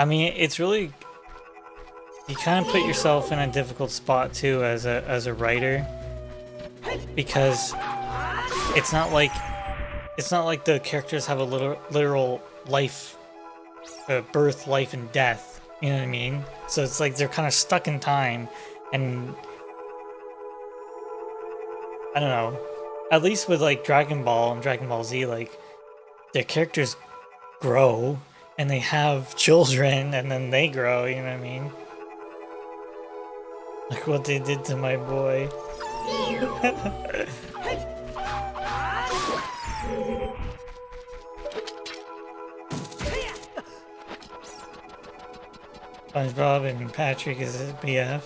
mean, it's really... you kind of put yourself in a difficult spot too as a writer, because it's not like the characters have a literal life, birth, life, and death. You know what I mean? So it's like they're kind of stuck in time, and I don't know. At least with like Dragon Ball and Dragon Ball Z, like their characters grow and they have children, and then they grow. You know what I mean? Like what they did to my boy. SpongeBob and Patrick is his BF.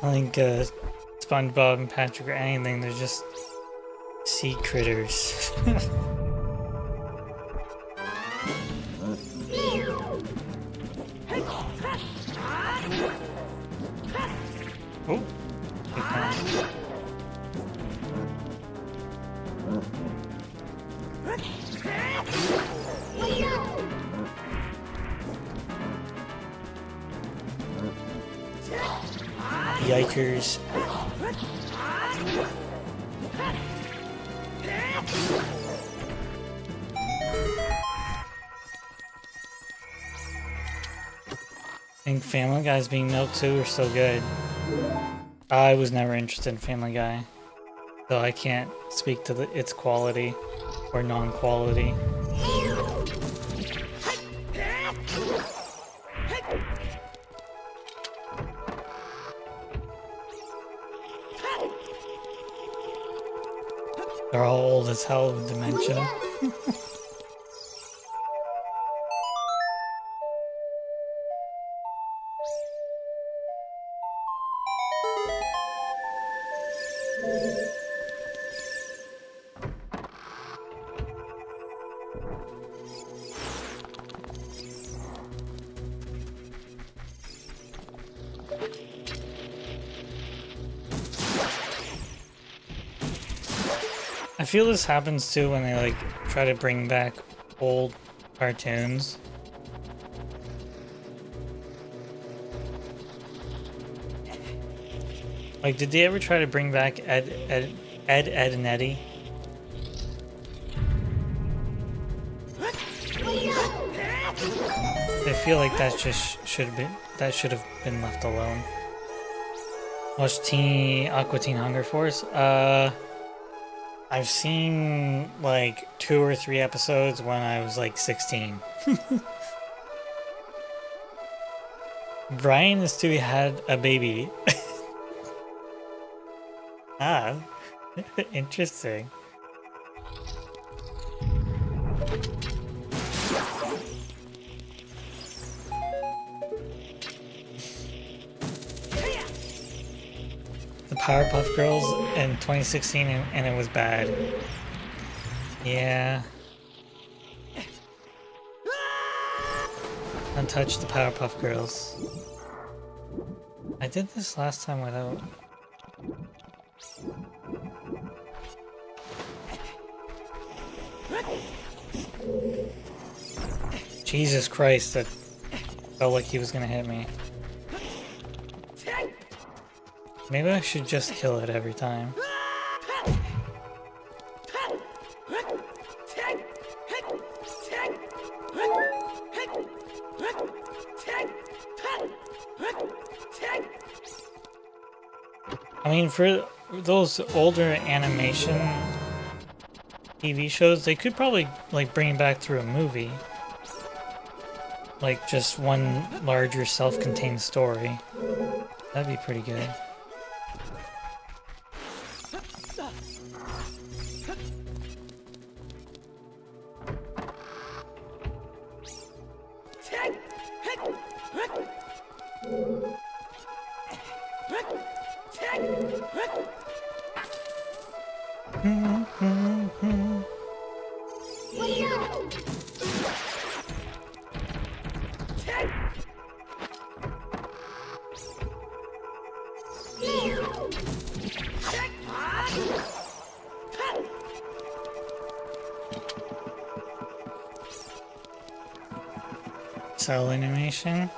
I think SpongeBob and Patrick are anything, they're just sea critters. Oh, yikers. I think Family Guy's being milked too are so good. I was never interested in Family Guy, so I can't speak to its quality or non-quality. They're all old as hell with dementia. I feel this happens too when they like try to bring back old cartoons. Like, did they ever try to bring back Ed, and Eddie? I feel like that just should have been left alone. Watch Aqua Teen Hunger Force. I've seen like 2 or 3 episodes when I was like 16. Brian and Stewie had a baby. Ah, interesting. The Powerpuff Girls in 2016 and it was bad. Yeah. Don't touch the Powerpuff Girls. I did this last time without... Jesus Christ, that felt like he was gonna hit me. Maybe I should just kill it every time. I mean, for those older animation TV shows, they could probably like bring it back through a movie. Like just one larger self-contained story. That'd be pretty good. Cell animation.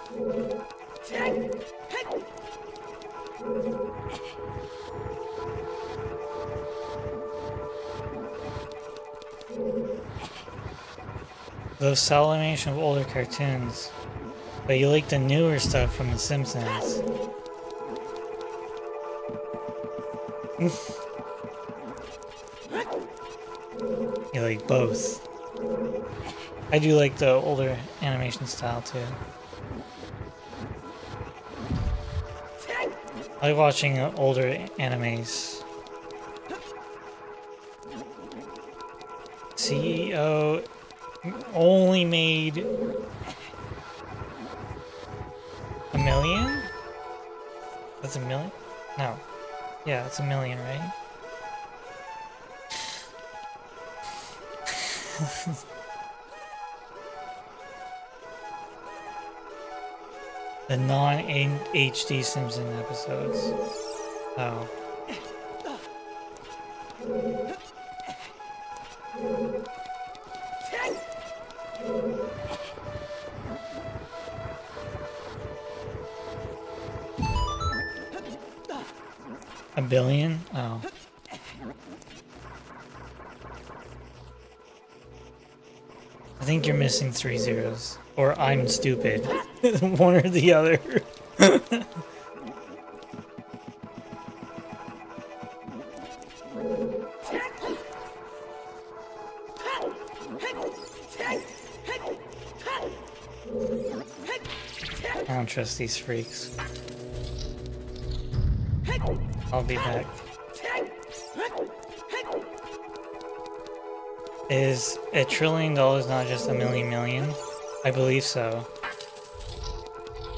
Those cell animation of older cartoons. But you like the newer stuff from The Simpsons. You like both. I do like the older animation style too. I like watching older animes. CEO only made $1 million? That's $1 million? No. Yeah, it's $1 million, right? The non-HD Simpson episodes. Oh. $1 billion? Oh. I think you're missing 3 zeros. Or I'm stupid. One or the other. I don't trust these freaks. I'll be back. Is $1 trillion not just a million? I believe so.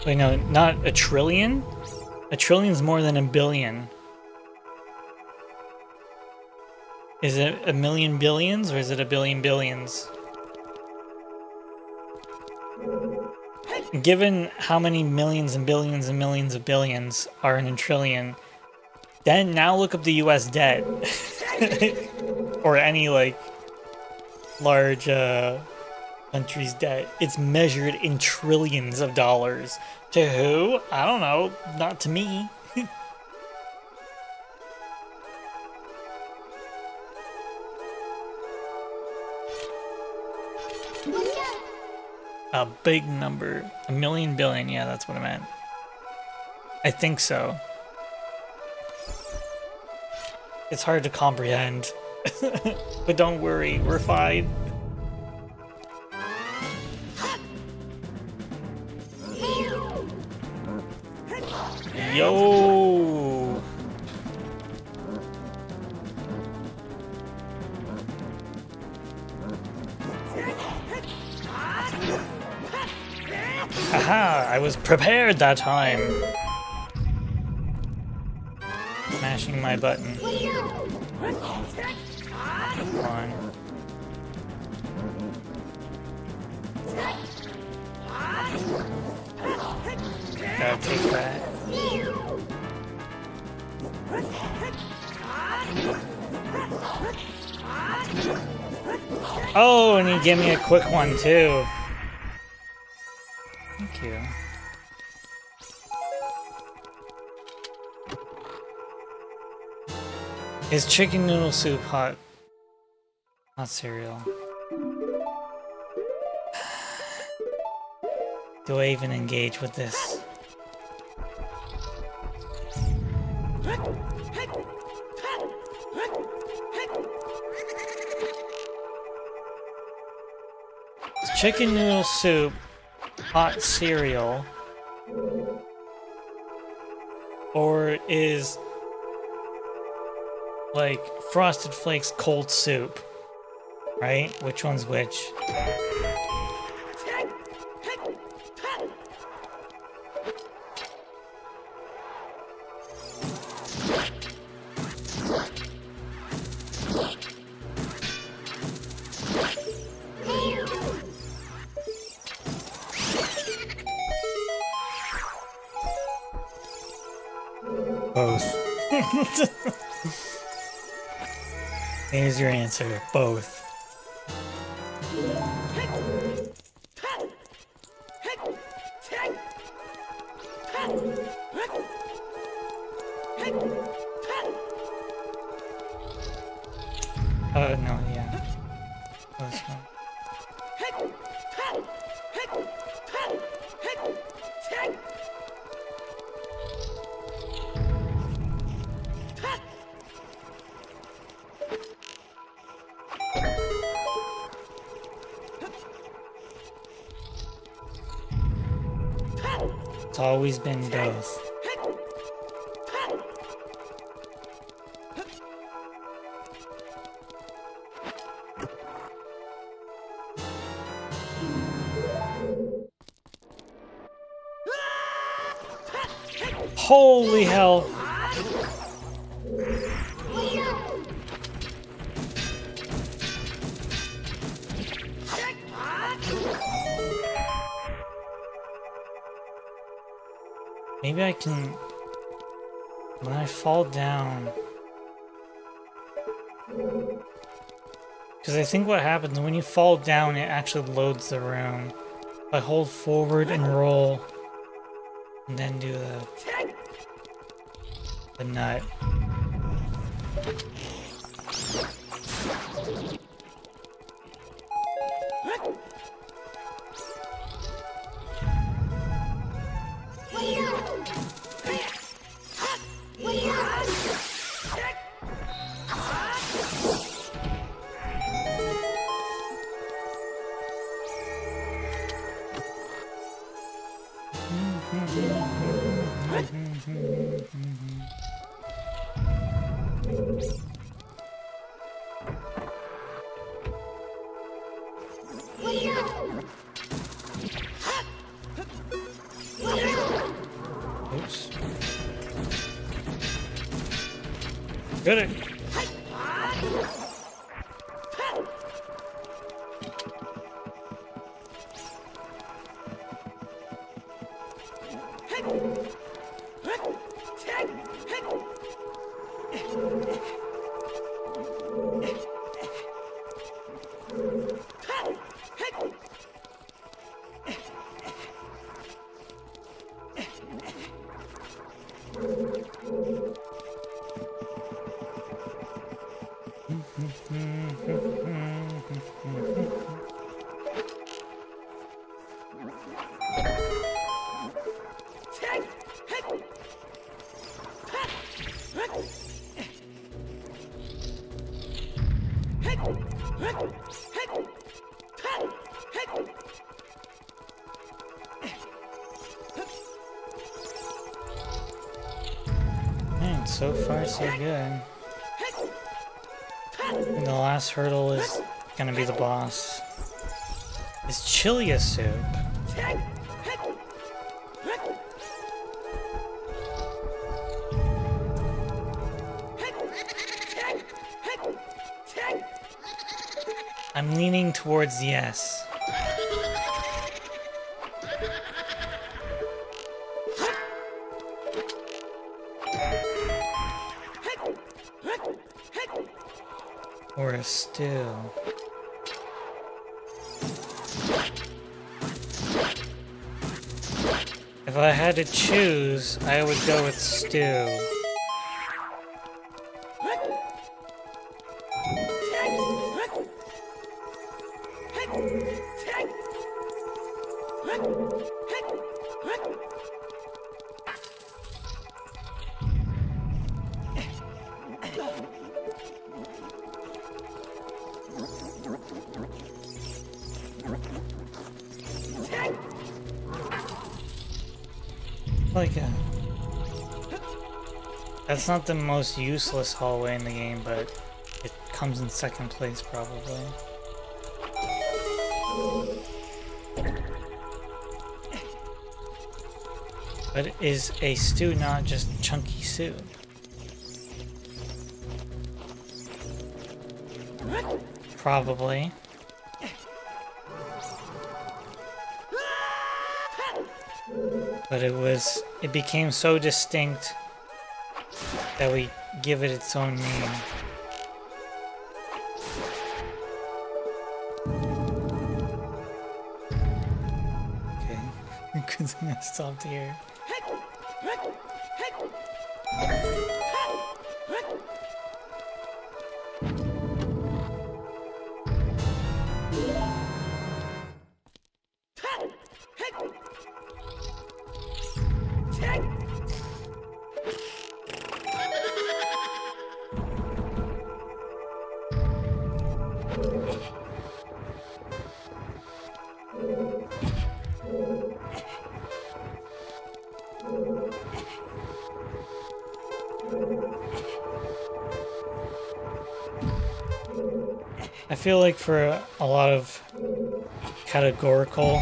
Wait, no, not $1 trillion? $1 trillion's more than $1 billion. Is it $1 million billions or is it $1 billion billions? Given how many millions and billions and millions of billions are in $1 trillion, then now look up the US debt. Or any, like, large, country's debt. It's measured in trillions of dollars. To who? I don't know. Not to me. A big number. $1 million billion. Yeah, that's what I meant. I think so. It's hard to comprehend. But don't worry, we're fine. Yo! Haha, I was prepared that time. Smashing my button. Come on. Gotta take that. Oh, and he gave me a quick one too. Thank you. Is chicken noodle soup hot? Hot cereal. Do I even engage with this? chicken noodle soup, hot cereal, or is like Frosted Flakes cold soup, right? Which one's which? Both. Here's your answer. Both. No, yeah. That's fine. It's always been both. Holy hell! Maybe I can... When I fall down... Because I think what happens when you fall down, it actually loads the room. I hold forward and roll, and then do the nut. Oops. Get it. Man, so far so good. And the last hurdle is gonna be the boss. Is Chilia soup. I'm leaning towards yes. Or a stew. If I had to choose, I would go with stew. Like, that's not the most useless hallway in the game, but it comes in second place probably. But is a stew not just chunky soup? Probably. But it became so distinct that we give it its own name. Okay, good thing I stopped here. I feel like for a lot of categorical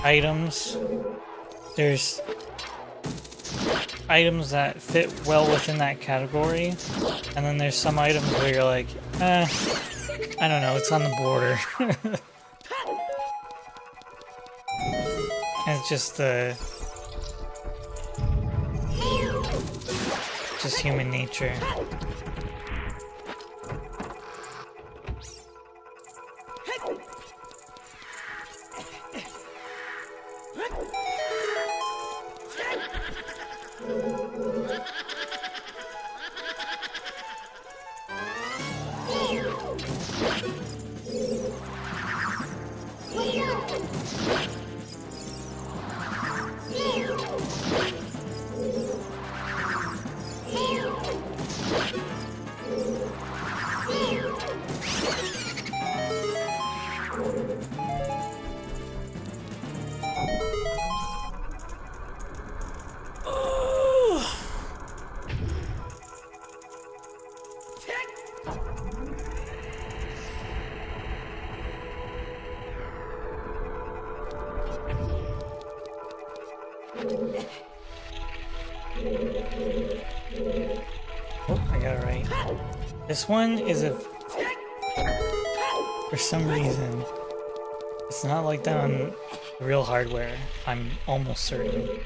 items, there's items that fit well within that category, and then there's some items where you're like, I don't know, it's on the border. And it's just human nature. Oh, I got it right. This one is for some reason, it's not like that on real hardware. I'm almost certain.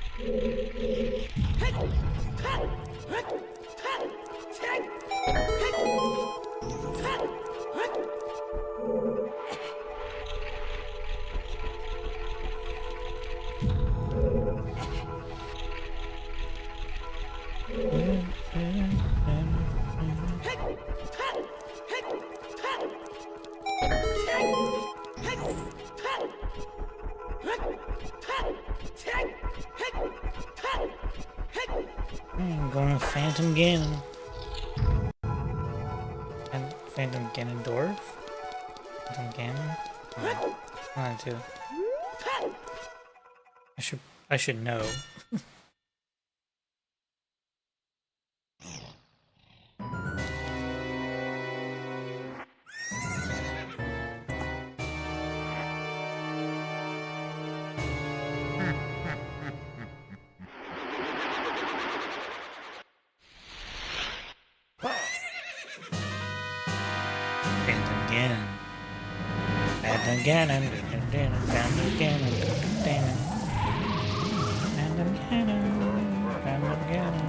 I'm going with Phantom Ganon. And Phantom Ganondorf? Phantom Ganon? Oh, one of the two. I should know. Phantom Ganon. Phantom Ganon. Phantom Ganon. Phantom Ganon. Phantom Ganon.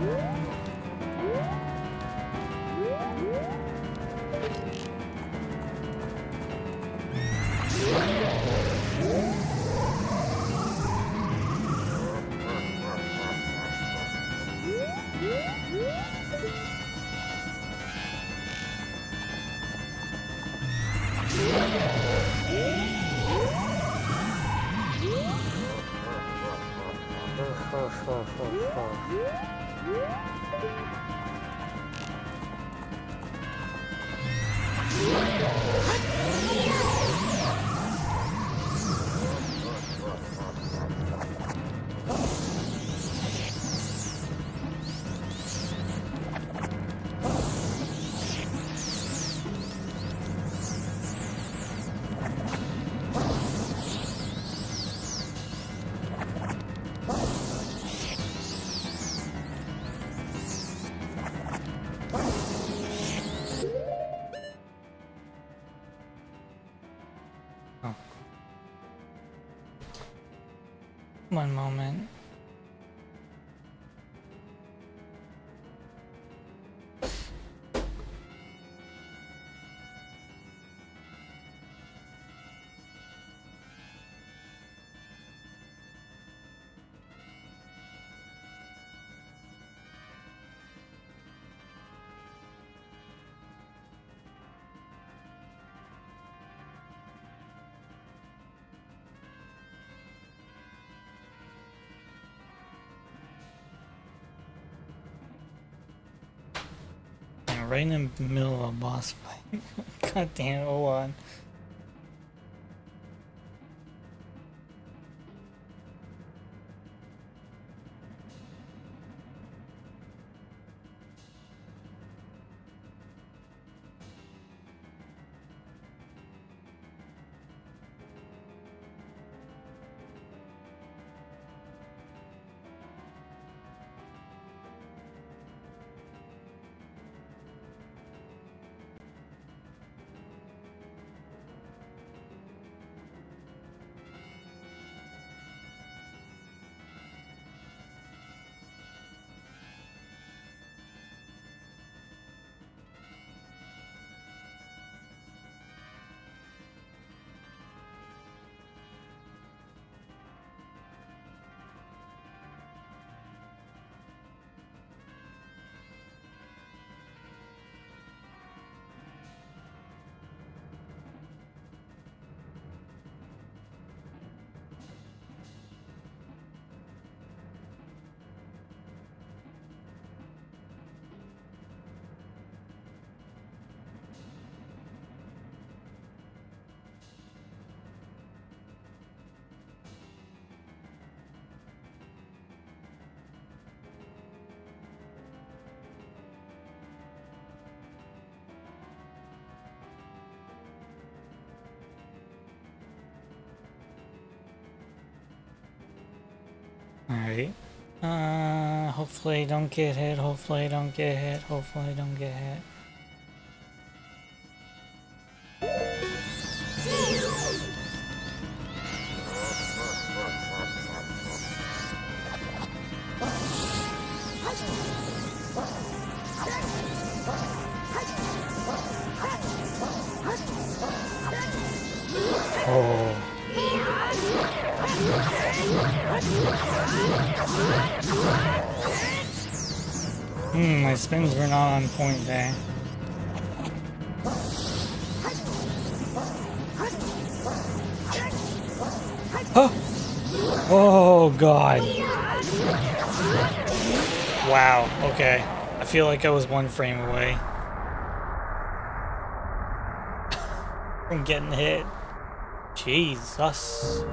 One moment. Right in the middle of a boss fight. God damn, hold on. Alright. Hopefully don't get hit, hopefully don't get hit, hopefully don't get hit. Oh. My spins were not on point there. Oh! Oh god. Wow, okay. I feel like I was one frame away from getting hit. Jesus.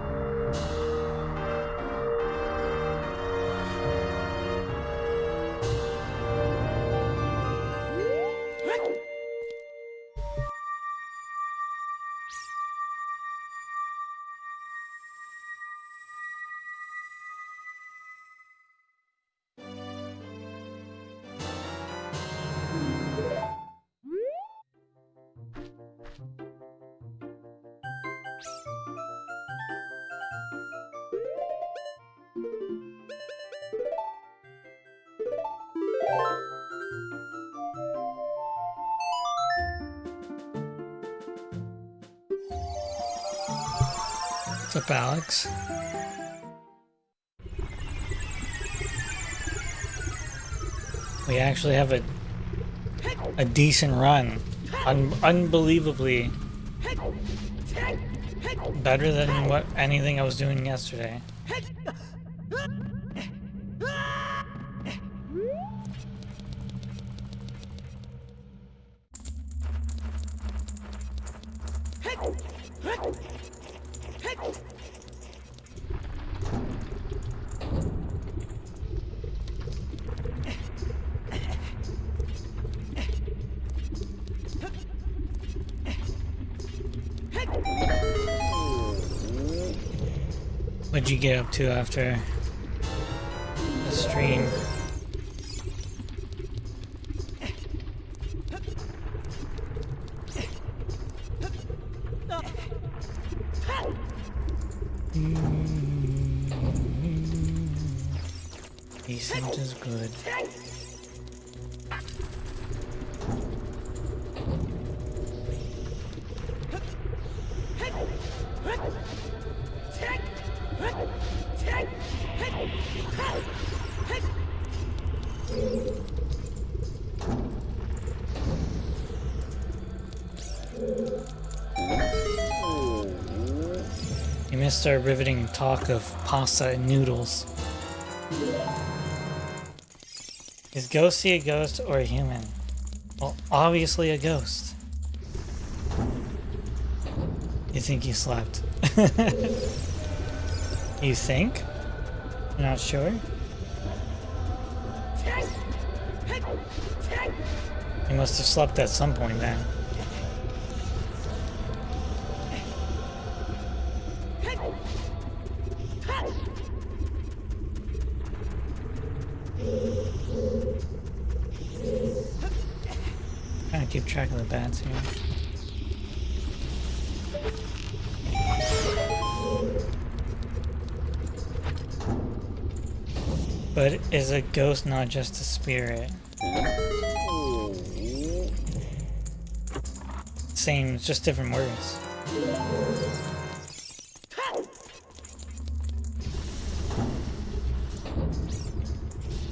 What's up, Alex? We actually have a decent run. Unbelievably better than what anything I was doing yesterday. What'd you get up to after the stream? Decent is good. You missed our riveting talk of pasta and noodles. Is Ghosty a ghost or a human? Well, obviously a ghost. You think you slept? You think? You're not sure? You must have slept at some point then. Trying to keep track of the bats here. But is a ghost not just a spirit? Same, it's just different words.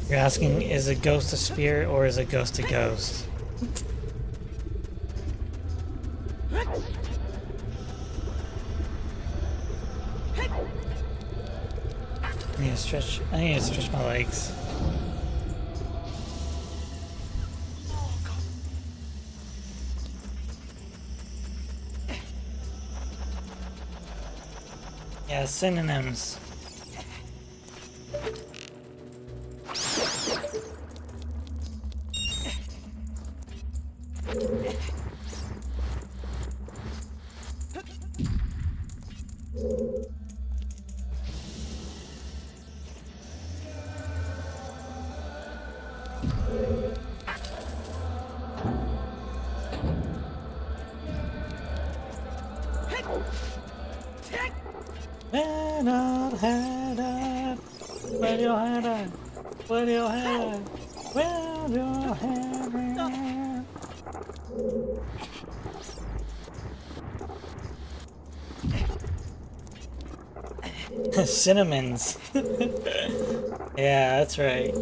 You're asking, is a ghost a spirit or is a ghost a ghost? I need to stretch my legs. Yeah, synonyms. Where your head at? Where your head at? Where your head at? Cinnamons. Yeah, that's right.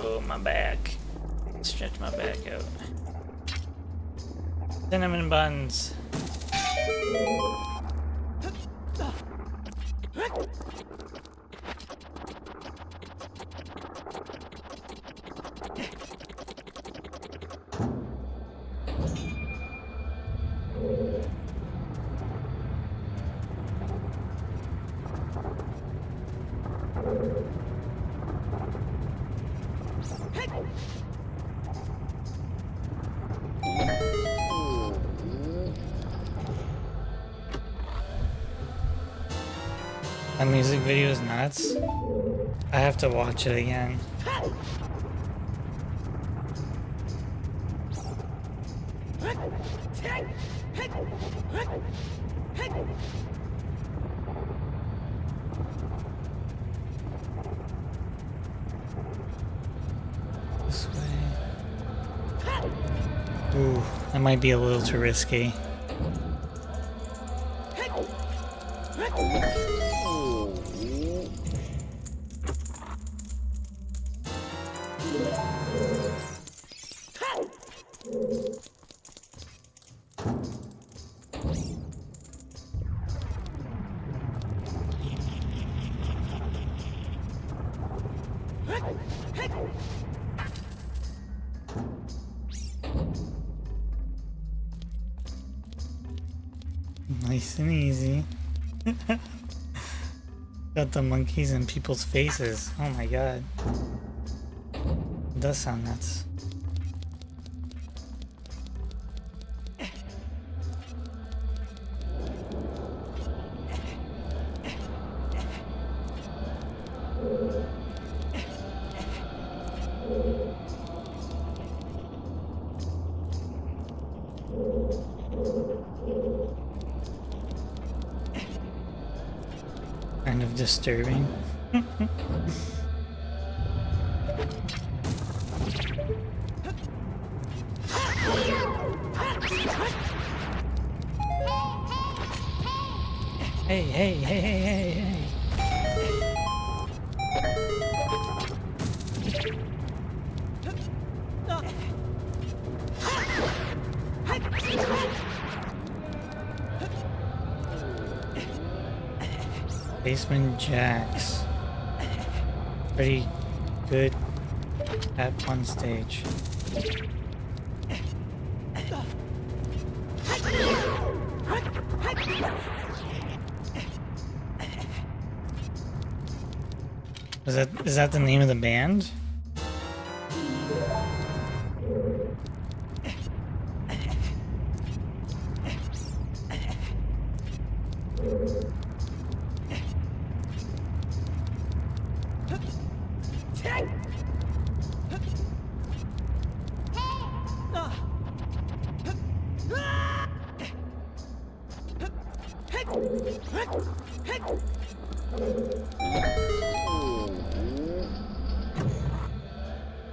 Oh, my back. Stretch my back out. Cinnamon buns. That music video is nuts. I have to watch it again. This way. Ooh, that might be a little too risky. Nice and easy. Got the monkeys in people's faces. Oh my god. It does sound nuts. kind of disturbing. Hey, hey, hey, hey, hey, hey. Basement Jacks. Pretty good at one stage. Is that the name of the band?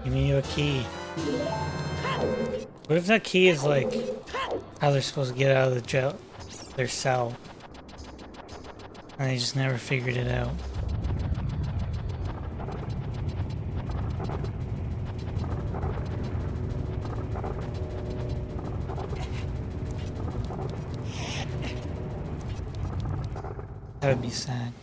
Give me your key. What if that key is like how they're supposed to get out of the jail, their cell, and they just never figured it out? That would be sad.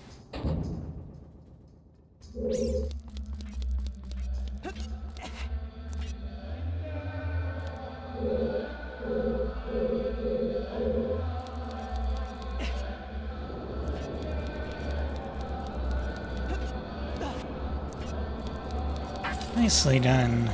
Nicely done.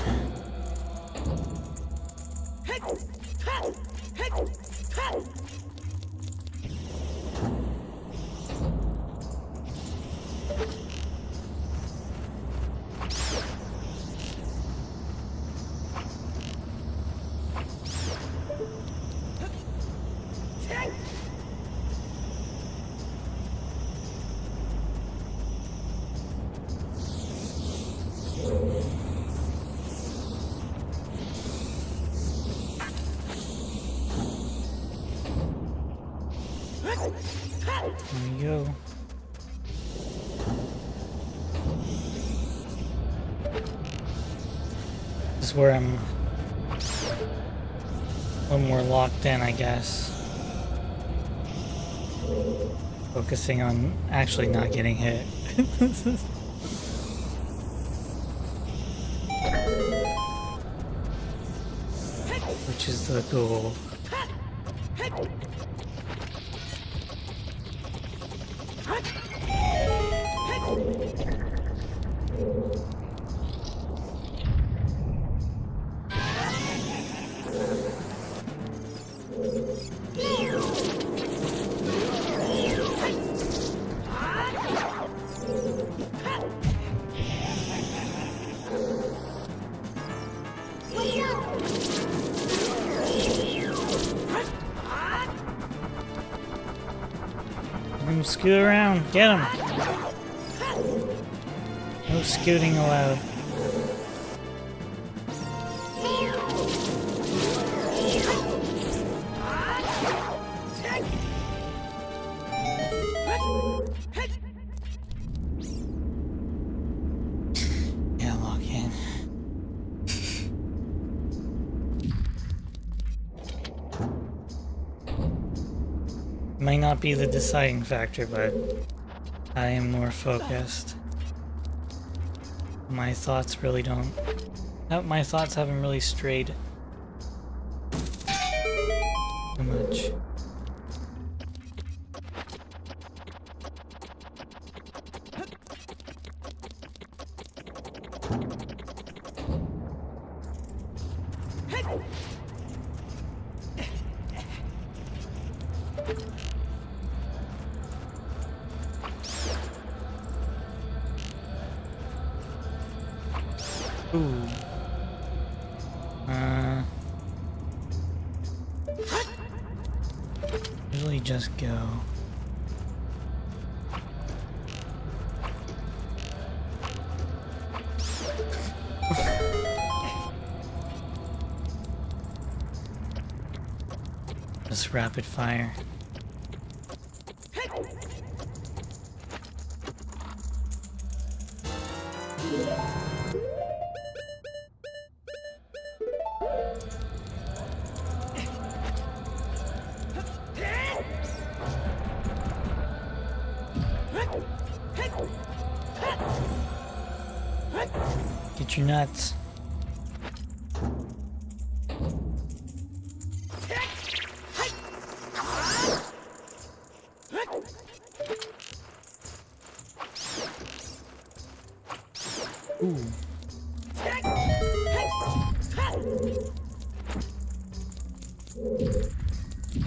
There we go. This is where I'm a little more locked in, I guess. Focusing on actually not getting hit. Which is the goal. Scoot around, get him! No scooting allowed. Yeah, lock in. Might not be the deciding factor, but I am more focused. My thoughts really don't... my thoughts haven't really strayed too much. Ooh. Usually just go. Just rapid fire. Get your nuts. Ooh.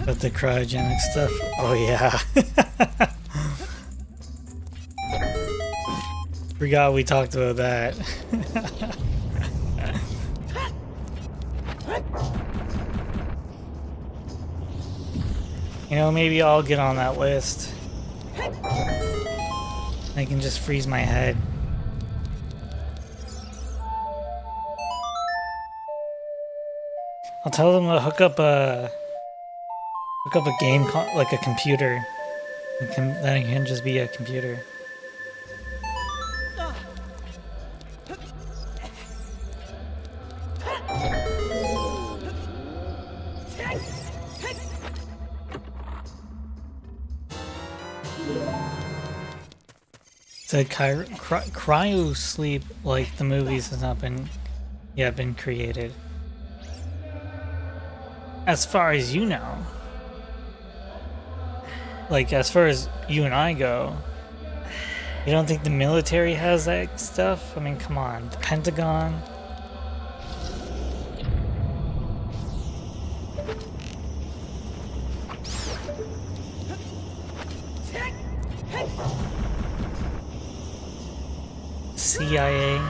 But the cryogenic stuff. Oh yeah. Forgot we talked about that. You know, maybe I'll get on that list. I can just freeze my head. I'll tell them to hook up a game like a computer. Then it can just be a computer. The cryo sleep, like the movies, has not been created. As far as you know. Like, as far as you and I go, you don't think the military has that stuff? I mean, come on. The Pentagon. CIA.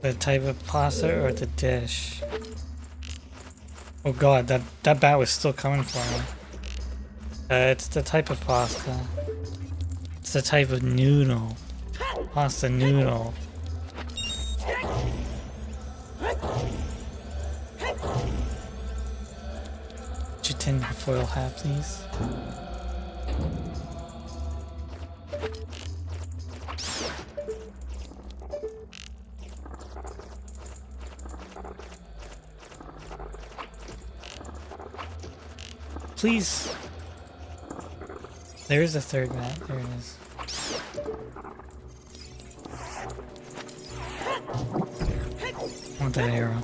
The type of pasta or the dish? Oh god, that bat was still coming for me. It's the type of pasta. It's the type of noodle. Pasta noodle. Would you tin foil hat, please? Please. There is a third mat. There it is. I want that arrow.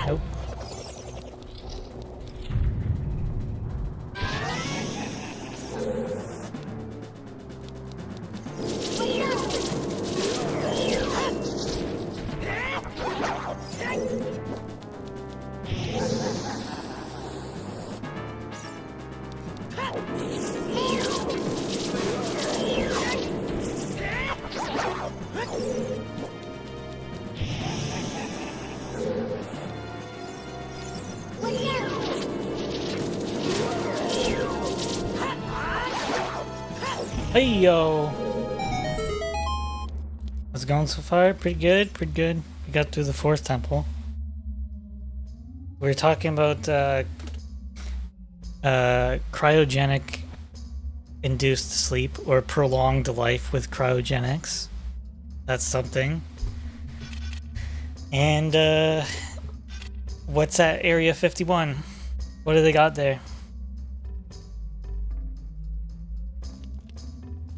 Nope. Hey yo! How's it going so far? Pretty good, pretty good. We got through the fourth temple. We were talking about cryogenic induced sleep or prolonged life with cryogenics. That's something. And what's that Area 51? What do they got there?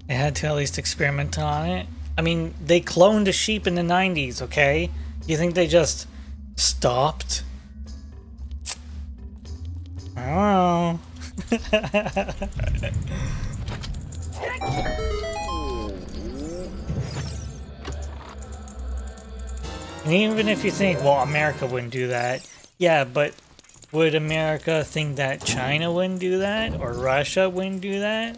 They had to at least experiment on it. I mean, they cloned a sheep in the 90s, okay? You think they just stopped? I don't know. And even if you think, well, America wouldn't do that, Yeah, but would America think that China wouldn't do that? Or Russia wouldn't do that?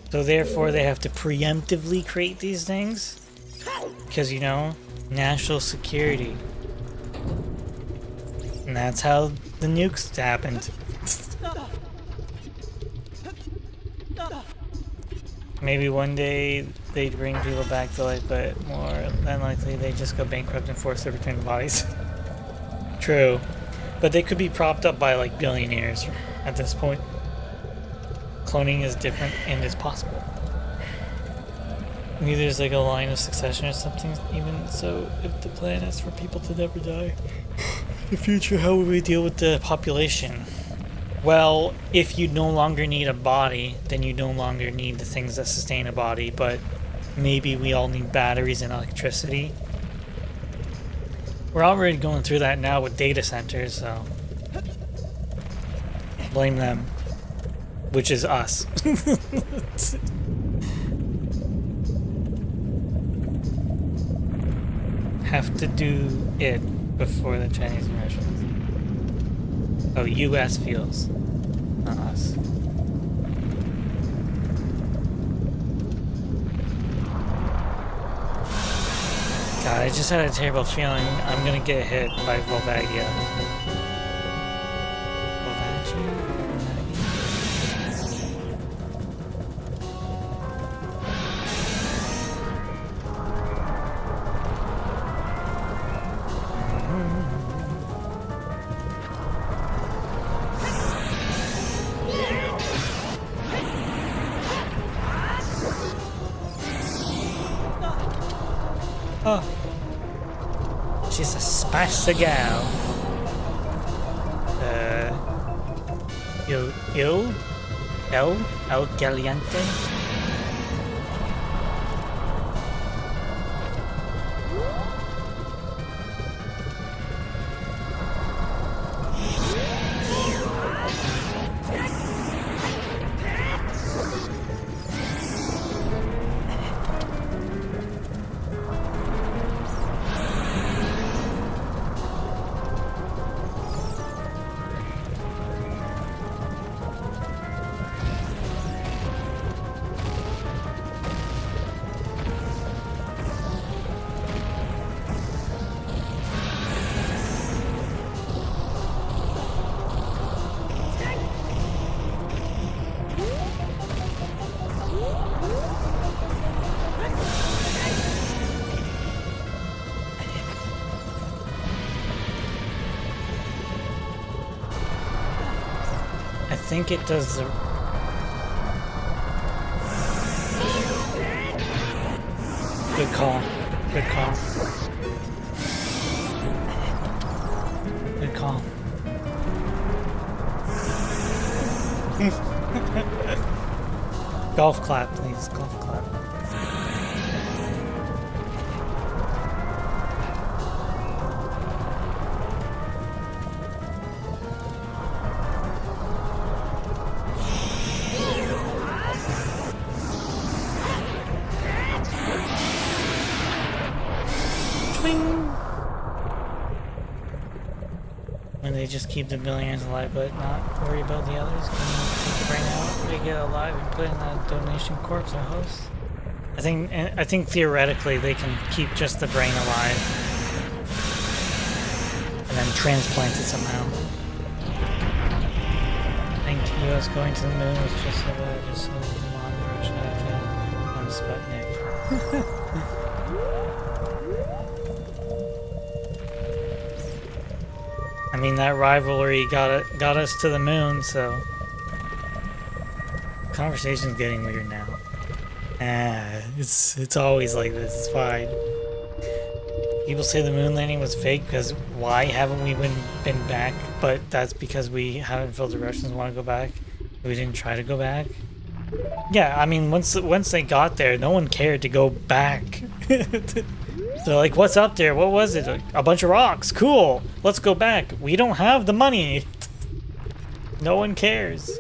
So therefore they have to preemptively create these things? Because, you know, national security. And that's how the nukes happened. Maybe one day they'd bring people back to life, but more than likely they just go bankrupt and force to return bodies. True. But they could be propped up by like billionaires at this point. Cloning is different and it's possible. Maybe there's like a line of succession or something, even so if the plan is for people to never die. In the future, how would we deal with the population? Well, if you no longer need a body, then you no longer need the things that sustain a body, but maybe we all need batteries and electricity. We're already going through that now with data centers, so blame them, which is us. Have to do it before the Chinese and Russians. Oh, US fuels, not us. God, I just had a terrible feeling I'm gonna get hit by Volvagia. Oh, she's a spicy gal. El Caliente. I think it does the... Good call. Good call. Good call. Golf clap, please. Golf clap. When they just keep the billionaires alive but not worry about the others, can you take the brain out, make it alive, and put it in a donation corpse or host? I think theoretically they can keep just the brain alive and then transplant it somehow. I think US going to the moon was just so come on, Russia on Sputnik. I mean, that rivalry got us to the moon, so conversation's getting weird now. It's always like this. It's fine. People say the moon landing was fake because why haven't we been back? But that's because we haven't felt the Russians want to go back. We didn't try to go back. Yeah, I mean, once they got there, no one cared to go back. They're like, what's up there? What was it? A bunch of rocks. Cool. Let's go back. We don't have the money. No one cares.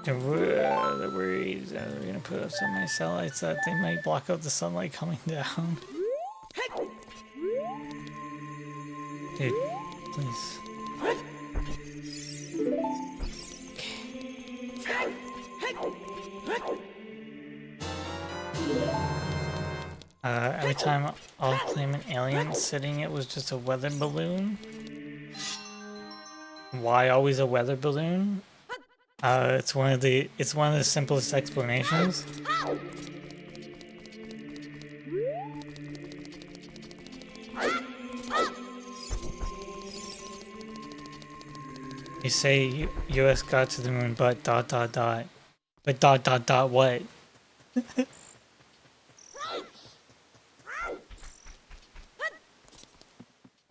They're worried that they're gonna put up so many satellites that they might block out the sunlight coming down. Dude, please. Every time I'll claim an alien sitting, it was just a weather balloon. Why always a weather balloon? It's one of the simplest explanations. You say US got to the moon, but ... But ... what?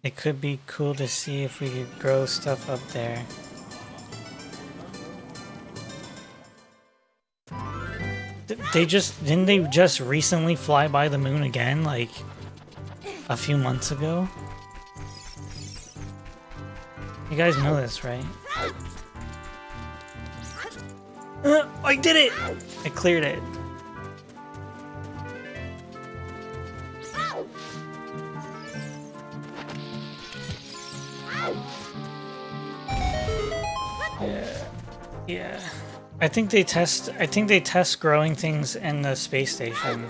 It could be cool to see if we could grow stuff up there. Didn't they just recently fly by the moon again, like a few months ago? You guys know this, right? I did it! I cleared it. Yeah. I think they test growing things in the space station.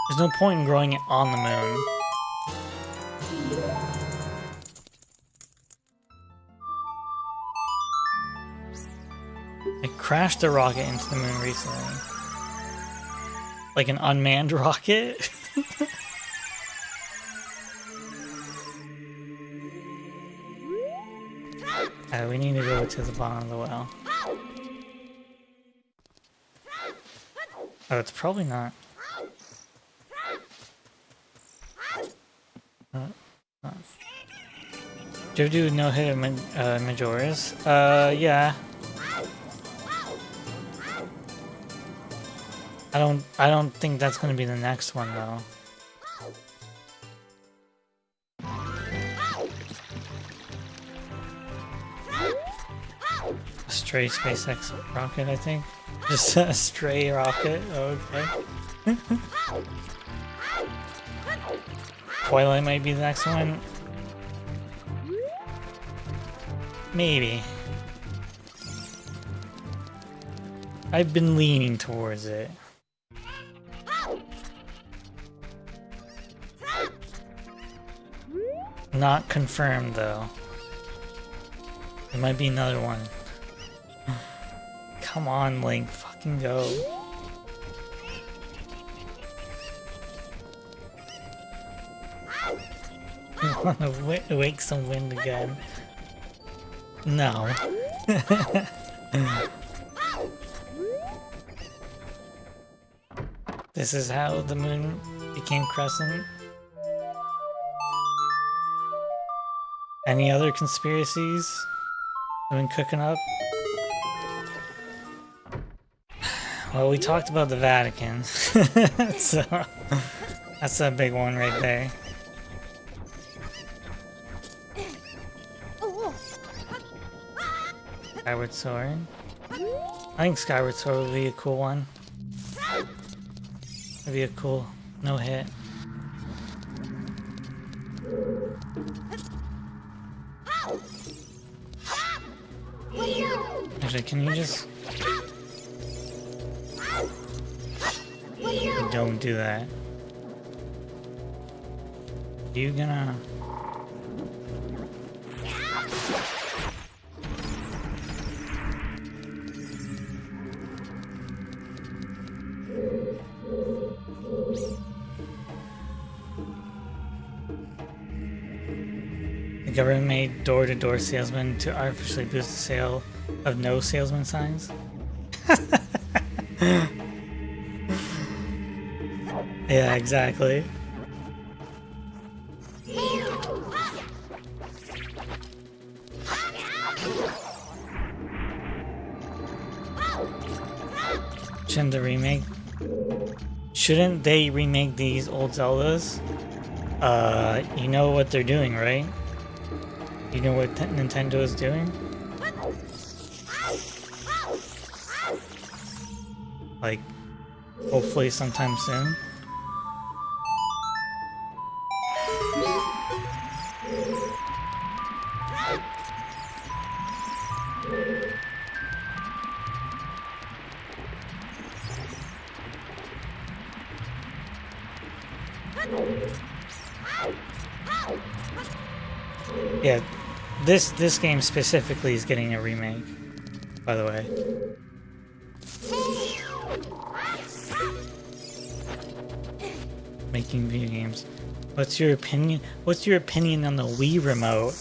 There's no point in growing it on the moon. I crashed a rocket into the moon recently. Like an unmanned rocket. We need to go to the bottom of the well. Oh, it's probably not. Do you do no-hit at Majora's? Yeah. I don't think that's gonna be the next one though. A stray SpaceX rocket, I think. Just a stray rocket. Oh, okay. Twilight might be the next one. Maybe. I've been leaning towards it. Not confirmed though. There might be another one. Come on, Link, fucking go. I want to wake some wind again. No. This is how the moon became crescent. Any other conspiracies I've been cooking up? Well, we talked about the Vatican, so that's a big one right there. Skyward Sword. I think Skyward Sword would be a cool one. That'd be a cool no-hit. Actually, can you just... Don't do that. You gonna... The government made door-to-door salesmen to artificially boost the sale of no salesman signs. Yeah, exactly. Shouldn't they remake these old Zeldas? You know what they're doing, right? You know what Nintendo is doing? Like, hopefully sometime soon. Yeah, this game specifically is getting a remake, by the way. Making video games. What's your opinion? What's your opinion on the Wii remote?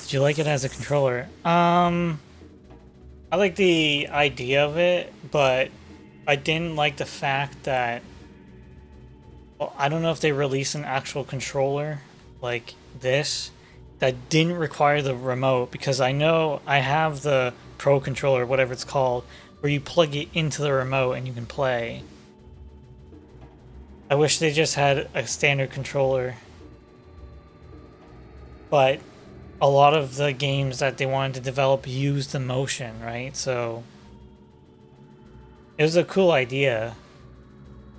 Did you like it as a controller? I like the idea of it, but I didn't like the fact that, well, I don't know if they released an actual controller like this that didn't require the remote, because I know I have the Pro controller, whatever it's called, where you plug it into the remote and you can play. I wish they just had a standard controller. But a lot of the games that they wanted to develop used the motion, right? So it was a cool idea.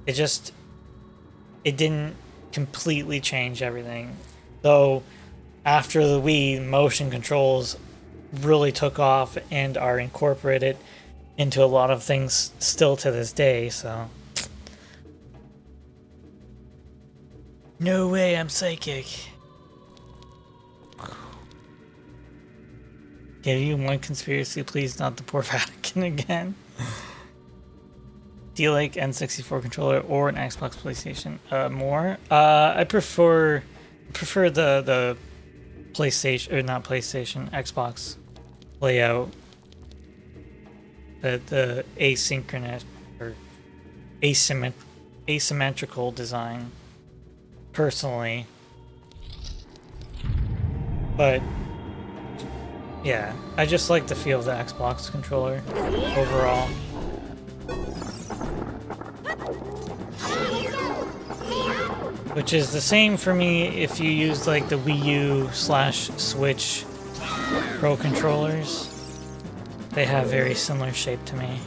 It didn't completely change everything. Though after the Wii, motion controls really took off and are incorporated into a lot of things still to this day, so. No way, I'm psychic. Give you one conspiracy, please, not the poor Vatican again. Do you like N64 controller or an Xbox PlayStation more? I prefer the PlayStation, or not PlayStation, Xbox layout. The asynchronous or asymmetrical design, personally. But yeah, I just like the feel of the Xbox controller overall. Which is the same for me if you use like the Wii U / Switch Pro controllers. They have very similar shape to me.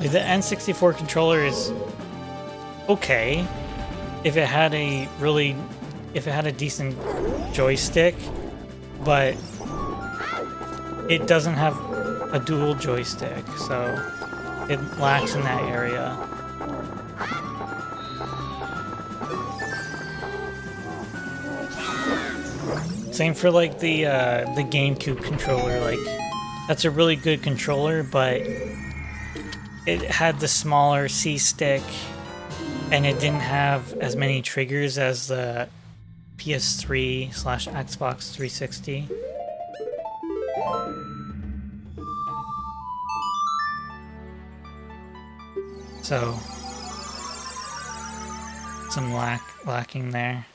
Like the N64 controller is okay if it had a decent joystick, but it doesn't have a dual joystick, so it lacks in that area. Same for like the GameCube controller. Like, that's a really good controller, but it had the smaller C stick, and it didn't have as many triggers as the PS3 / Xbox 360. So, some lacking there.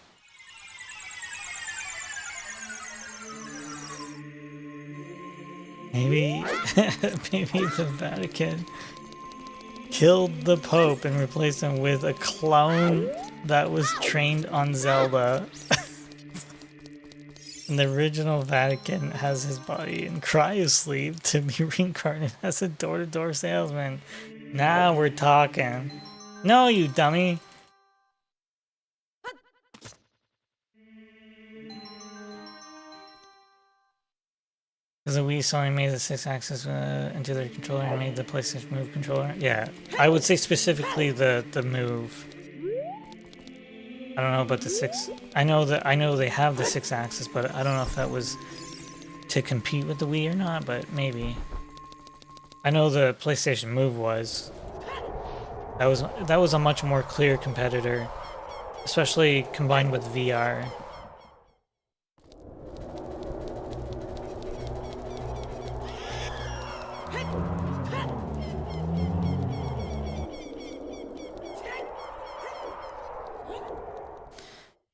Maybe the Vatican killed the Pope and replaced him with a clone that was trained on Zelda. And the original Vatican has his body in cryosleep to be reincarnated as a door-to-door salesman. Now we're talking. No, you dummy. Because the Wii, Sony made the 6-axis into their controller and made the PlayStation Move controller. Yeah, I would say specifically the Move. I don't know about the 6. I know they have the 6-axis, but I don't know if that was to compete with the Wii or not. But maybe. I know the PlayStation Move was. That was a much more clear competitor, especially combined with VR.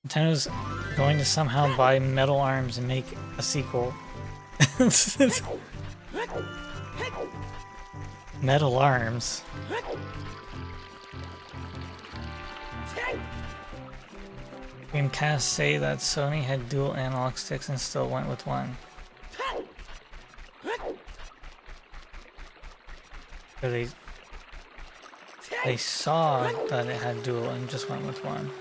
Nintendo's going to somehow buy metal arms and make a sequel. Metal arms. Dreamcast say that Sony had dual analog sticks and still went with one. So they saw that it had dual and just went with one.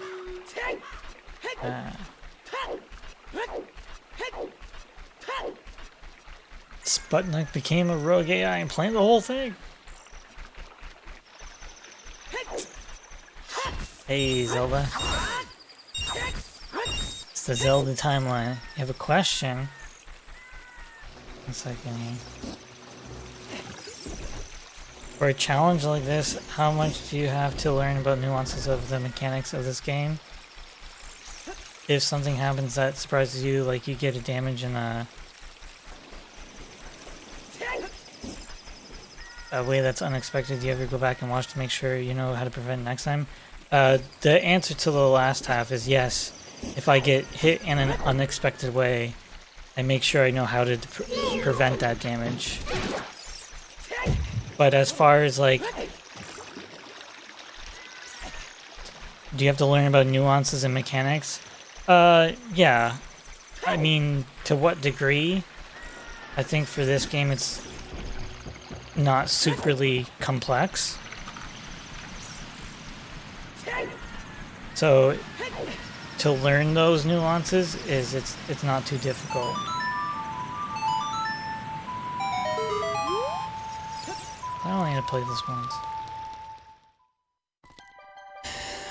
Sputnik became a rogue AI and planned the whole thing. Hey, Zelda. It's the Zelda timeline. You have a question? 1 second here. For a challenge like this, how much do you have to learn about nuances of the mechanics of this game? If something happens that surprises you, like you get a damage in a way that's unexpected, do you ever go back and watch to make sure you know how to prevent it next time? The answer to the last half is yes. If I get hit in an unexpected way, I make sure I know how to prevent that damage. But as far as like, do you have to learn about nuances and mechanics? Yeah. I mean, to what degree? I think for this game it's not superly complex. So to learn those nuances it's not too difficult. I only had to play this once.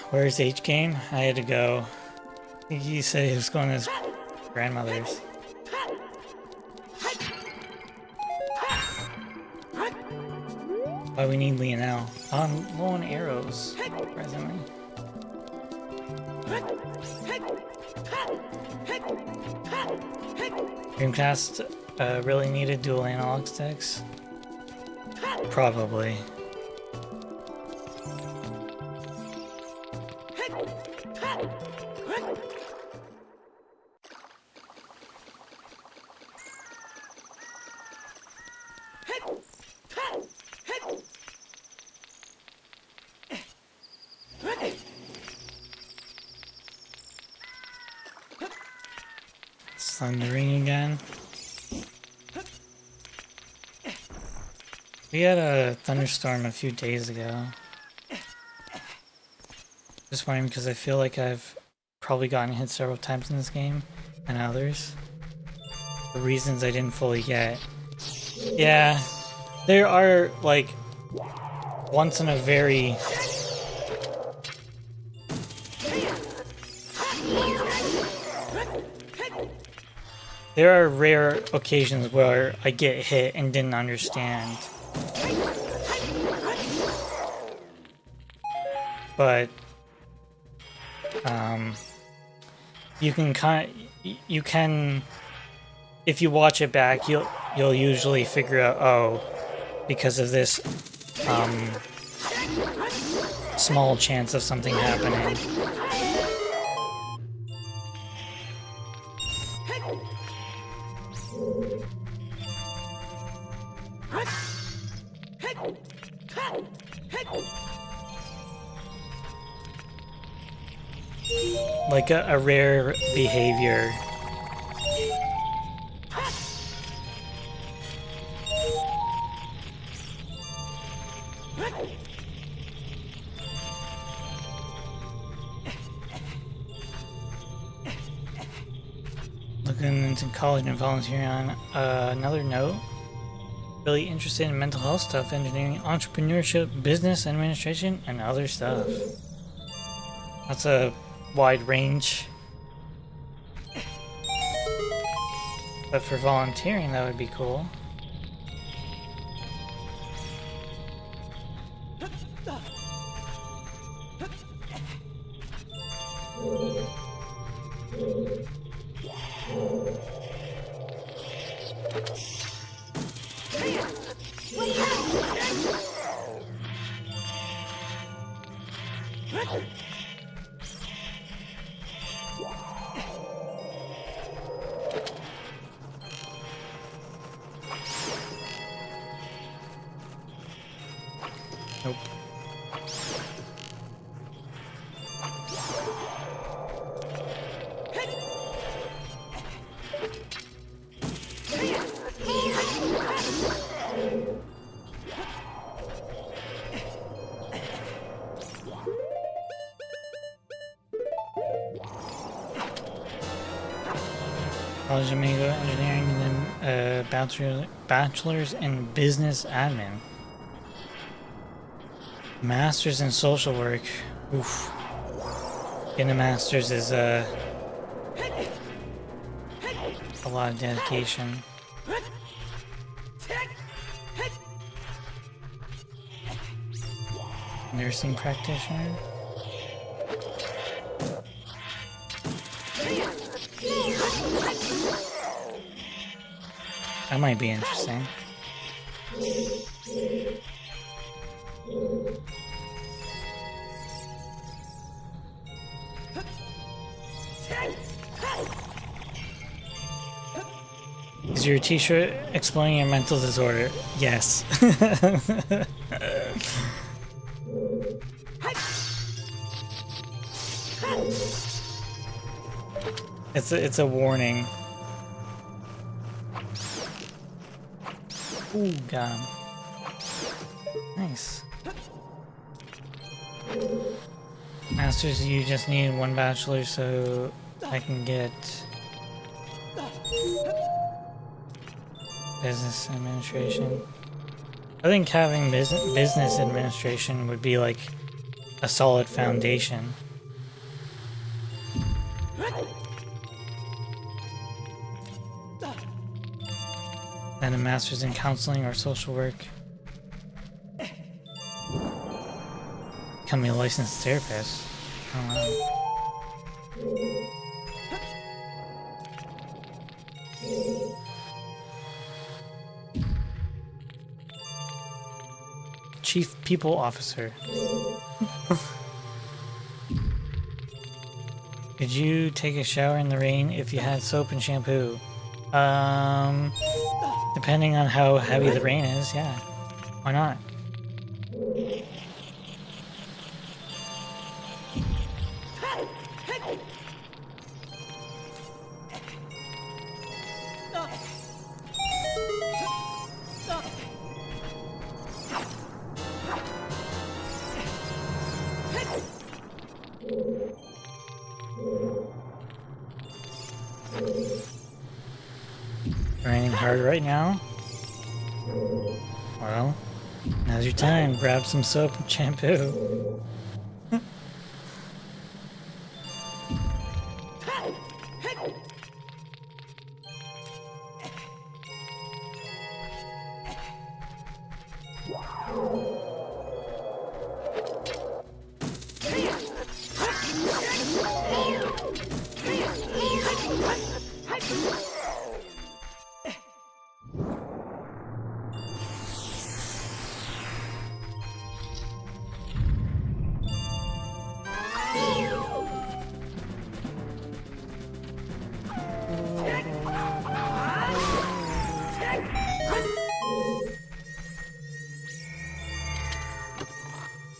Where's H game? I had to go. He said he was going to his grandmother's. Why we need Lionel? I'm low on arrows, presently. Dreamcast really needed dual analog sticks? Probably. It's thundering again. We had a thunderstorm a few days ago. Just wondering because I feel like I've probably gotten hit several times in this game and others. For reasons I didn't fully get. Yeah, there are like once in a very there are rare occasions where I get hit and didn't understand. But you can if you watch it back, you'll usually figure out, oh, because of this small chance of something happening. Like a rare behavior. Looking into college and volunteering on another note. Really interested in mental health stuff, engineering, entrepreneurship, business administration, and other stuff. That's a wide range. But for volunteering, that would be cool. Nope. College of Engineering and then bachelor's in business admin. Master's in social work. Oof. Getting a master's is a lot of dedication. Nursing practitioner. That might be interesting. Is your t-shirt explaining your mental disorder? Yes. It's a warning. Ooh, got him. Nice. Masters, you just need one bachelor, so I can get business administration. I think having business administration would be like a solid foundation. And a master's in counseling or social work. Become a licensed therapist. Oh wow. Chief People Officer. Could you take a shower in the rain if you had soap and shampoo? Depending on how heavy the rain is, yeah. Why not? Raining hard right now? Well, now's your time. Grab some soap and shampoo.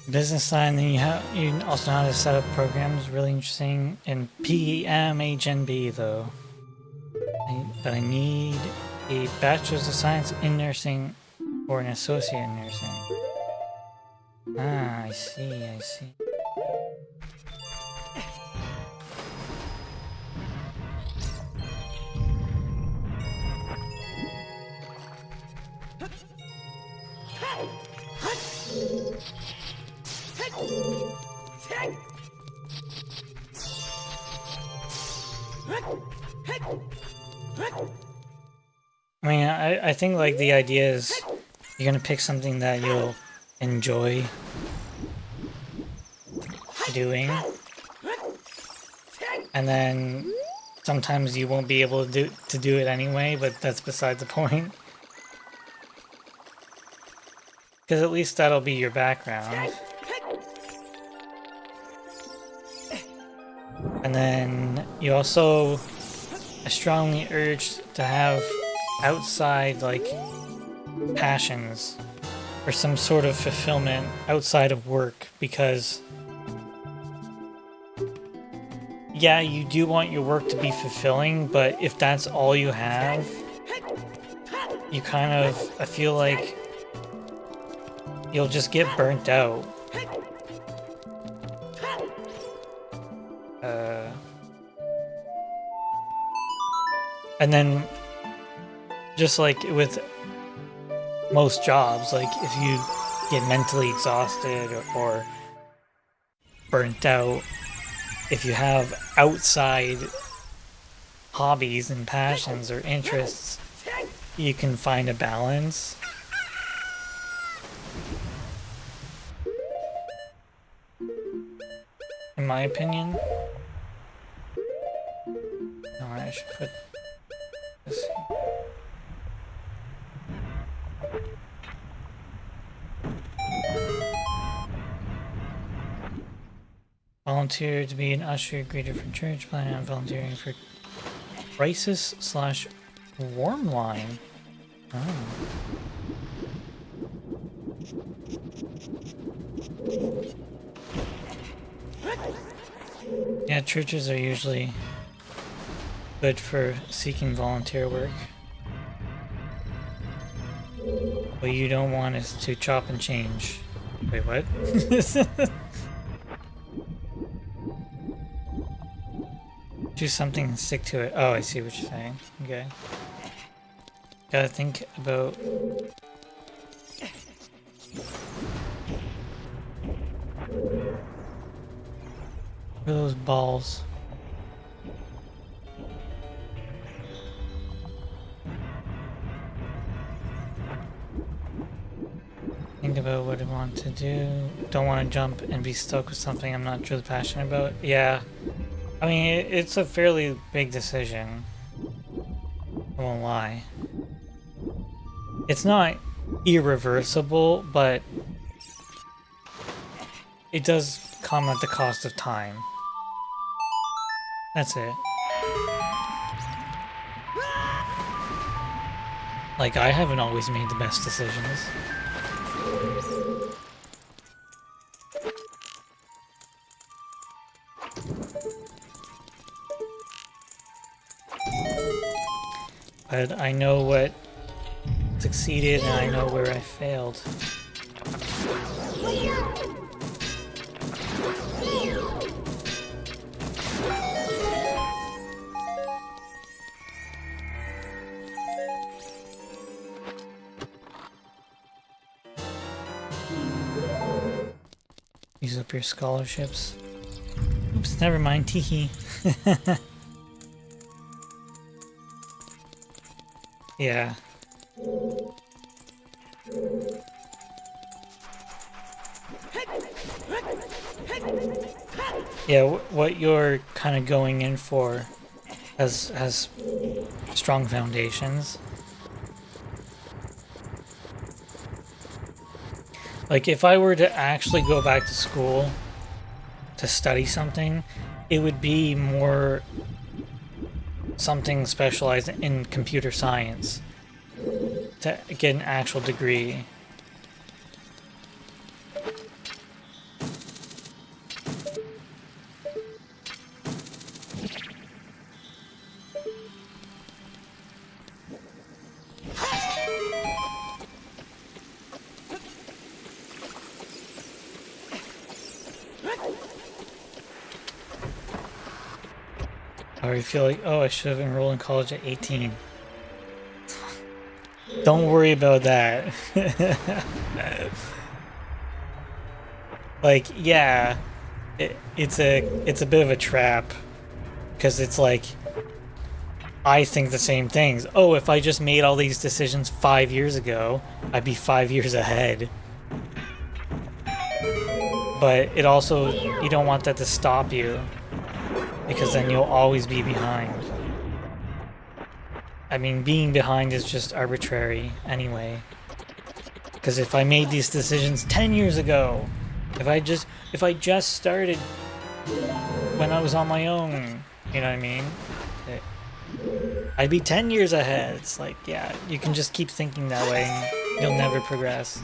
Business side, and then you also know how to set up programs. Really interesting in PMHNB though. But I need a bachelor's of science in nursing or an associate in nursing. Ah, I see. I mean, I think like the idea is you're gonna pick something that you'll enjoy doing, and then sometimes you won't be able to do it anyway, but that's beside the point. Because at least that'll be your background. And then you also strongly urge to have outside like passions or some sort of fulfillment outside of work, because yeah, you do want your work to be fulfilling, but if that's all you have, you kind of, I feel like you'll just get burnt out. And then, just like with most jobs, like if you get mentally exhausted or burnt out, if you have outside hobbies and passions or interests, you can find a balance. In my opinion. No, I should put this here. Volunteer to be an usher, greeter for church, planning on volunteering for crisis/warm line. Oh. Yeah, churches are usually good for seeking volunteer work. What you don't want is to chop and change. Wait, what? Do something and stick to it. Oh, I see what you're saying. Okay. Gotta think about... Where are those balls? Think about what I want to do. Don't want to jump and be stuck with something I'm not truly passionate about. Yeah. I mean, it's a fairly big decision. I won't lie. It's not irreversible, but it does come at the cost of time. That's it. Like, I haven't always made the best decisions. But I know what succeeded and I know where I failed. Use up your scholarships. Oops, never mind, teehee. Yeah. Yeah, what you're kind of going in for has strong foundations. Like, if I were to actually go back to school to study something, it would be more something specialized in computer science to get an actual degree. Or you feel like, oh, I should have enrolled in college at 18. Don't worry about that. Like, yeah, it's a bit of a trap, because it's like, I think the same things. Oh, if I just made all these decisions 5 years ago, I'd be 5 years ahead. But it also, you don't want that to stop you, because then you'll always be behind. I mean, being behind is just arbitrary anyway. Because if I made these decisions 10 years ago, if I just started when I was on my own, you know what I mean? I'd be 10 years ahead. It's like, yeah, you can just keep thinking that way and you'll never progress.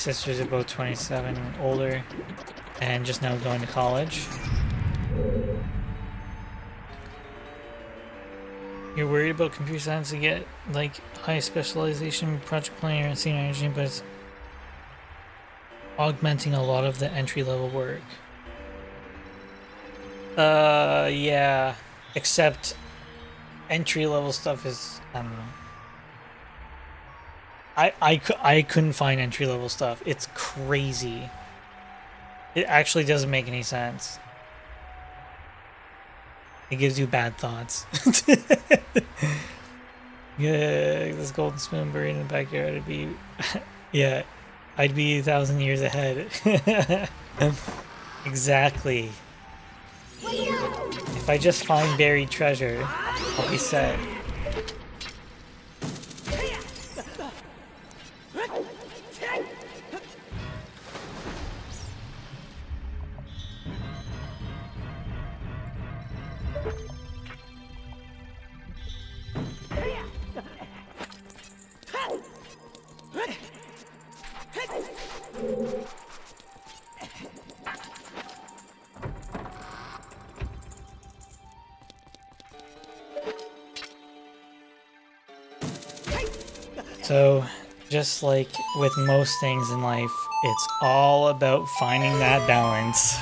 Sisters are both 27 and older, and just now going to college. You're worried about computer science to get like high specialization, project planning, and senior engineering, but it's augmenting a lot of the entry-level work. Yeah. Except entry-level stuff is, I don't know. I couldn't find entry-level stuff. It's crazy. It actually doesn't make any sense. It gives you bad thoughts. Yeah, this golden spoon buried in the backyard would be... Yeah, I'd be 1,000 years ahead. Exactly. If I just find buried treasure, I'll be set. So, just like with most things in life, it's all about finding that balance.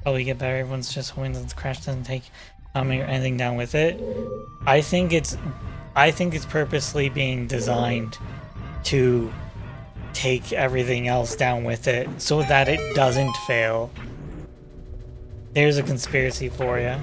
Oh, we get better. Everyone's just hoping that the crash doesn't take or anything down with it. I think it's purposely being designed to take everything else down with it so that it doesn't fail. There's a conspiracy for you.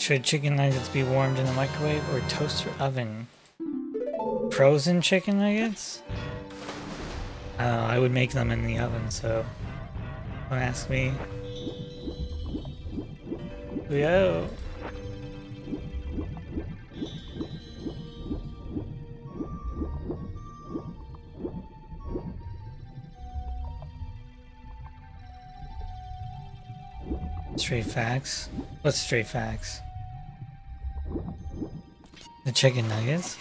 Should chicken nuggets be warmed in the microwave or toaster oven? Frozen chicken nuggets? I would make them in the oven, so don't ask me. Yo. Straight facts? What's straight facts? The chicken nuggets?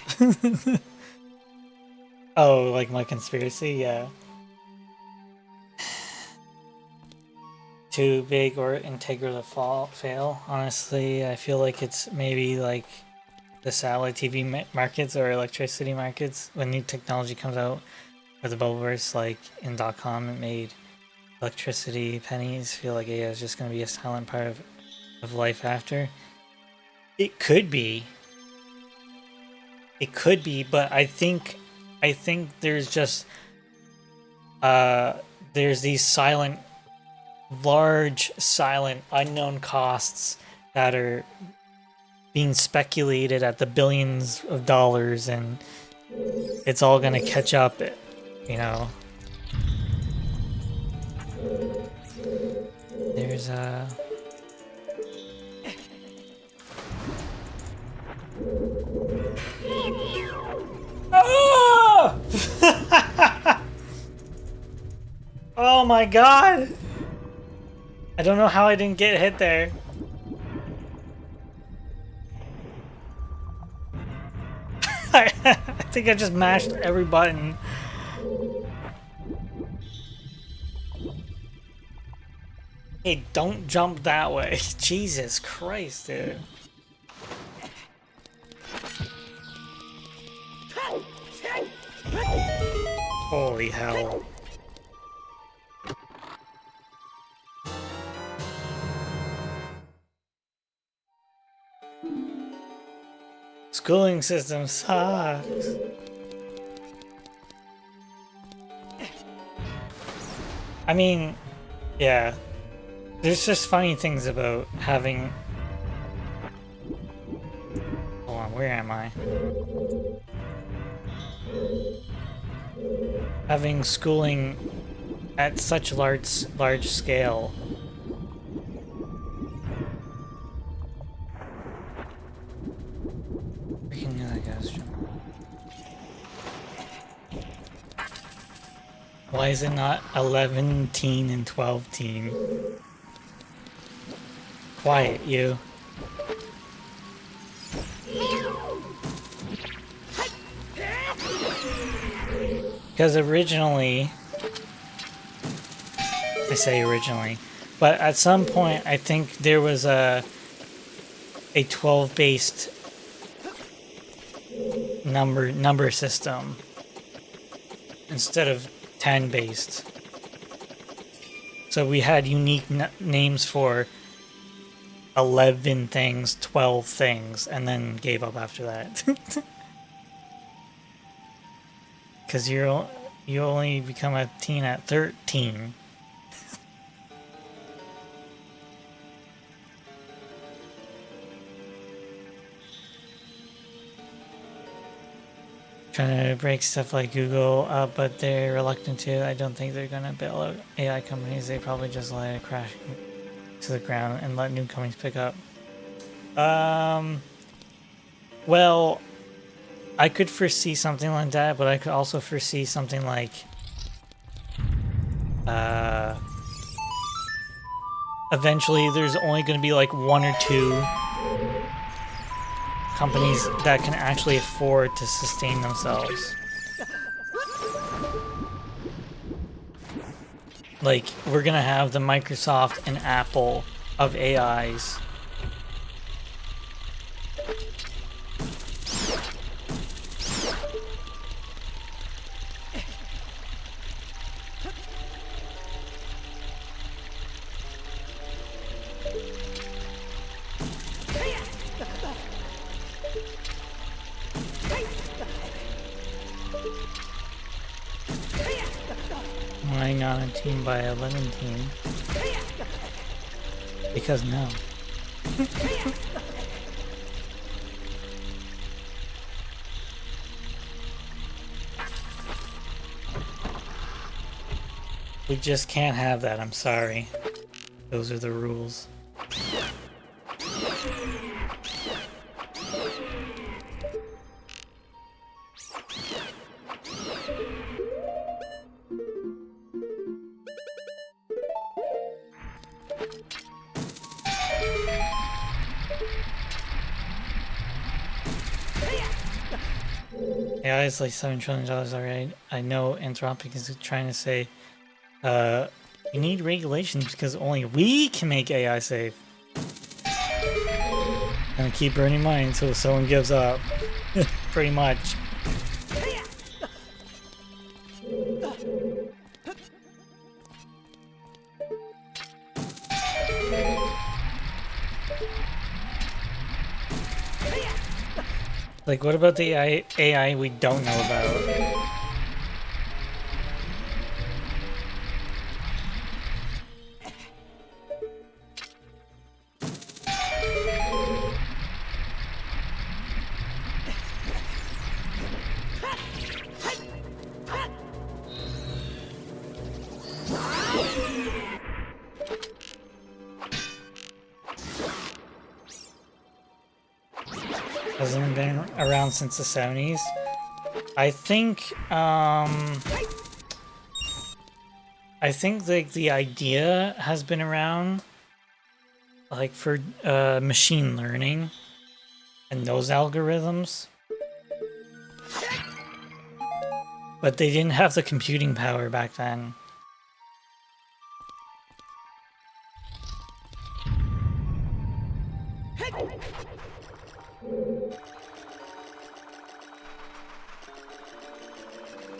Oh, like my conspiracy? Yeah. Too big or integral to fail? Honestly, I feel like it's maybe like the satellite TV markets or electricity markets. When new technology comes out, or the bubbleverse, like in .com, it made electricity pennies feel like AI is just going to be a silent part of life after. It could be. It could be, but I think there's just there's these silent, large, silent, unknown costs that are being speculated at the billions of dollars, and it's all gonna catch up, you know. There's Oh! Oh my god! I don't know how I didn't get hit there. I think I just mashed every button. Hey, don't jump that way. Jesus Christ, dude. Holy hell. Schooling system sucks. I mean, yeah. There's just funny things about having... Hold where am I? Having schooling at such large scale. Freaking knew that guy was jumping. Why is it not 11 teen and 12 teen? Quiet, you. Because originally, I say originally, but at some point I think there was a 12 based number system instead of 10 based. So we had unique names for 11 things, 12 things, and then gave up after that. Because you only become a teen at 13. Trying to break stuff like Google up, but they're reluctant to. I don't think they're gonna bail out AI companies. They probably just let it crash to the ground and let new companies pick up. Well, I could foresee something like that, but I could also foresee something like eventually there's only going to be like one or two companies that can actually afford to sustain themselves. Like, we're gonna have the Microsoft and Apple of AIs. Lying on a team by 11 team. Because no. We just can't have that, I'm sorry. Those are the rules. AI is like $7 trillion already. I know Anthropic is trying to say, we need regulations because only we can make AI safe. Gonna keep burning mine until someone gives up. Pretty much. Like, what about the AI we don't know about? Hasn't been around since the 70s. I think like the idea has been around, like for machine learning and those algorithms, but they didn't have the computing power back then.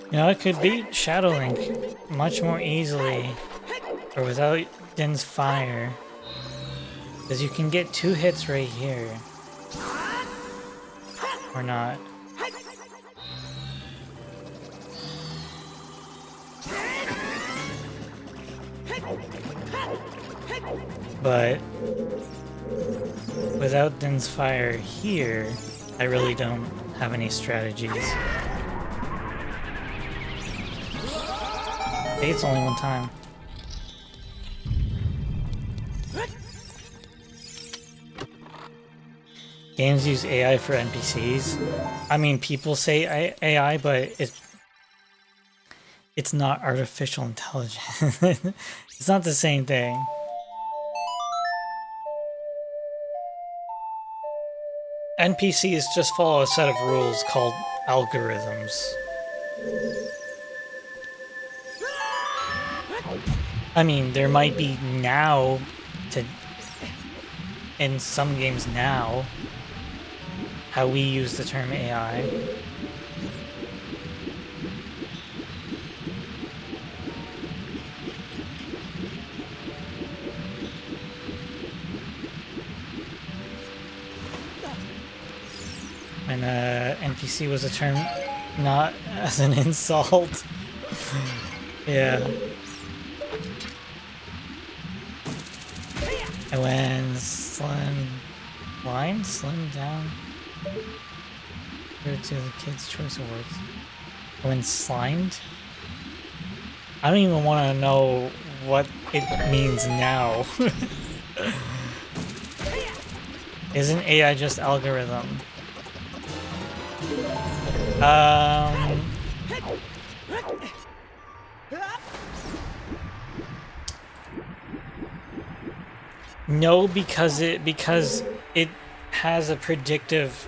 You know, it could beat Shadow Link much more easily, or without Din's fire, because you can get 2 hits right here, or not. But without Din's fire here, I really don't have any strategies. Hey, it's only one time. Games use AI for NPCs. I mean, people say AI, but it's not artificial intelligence. It's not the same thing. NPCs just follow a set of rules called algorithms. I mean, there might be now in some games now how we use the term AI. And NPC was a term not as an insult. Yeah. And when slim down. Here to the Kids' Choice Awards. When slimed? I don't even want to know what it means now. Isn't AI just algorithm? No, because it has a predictive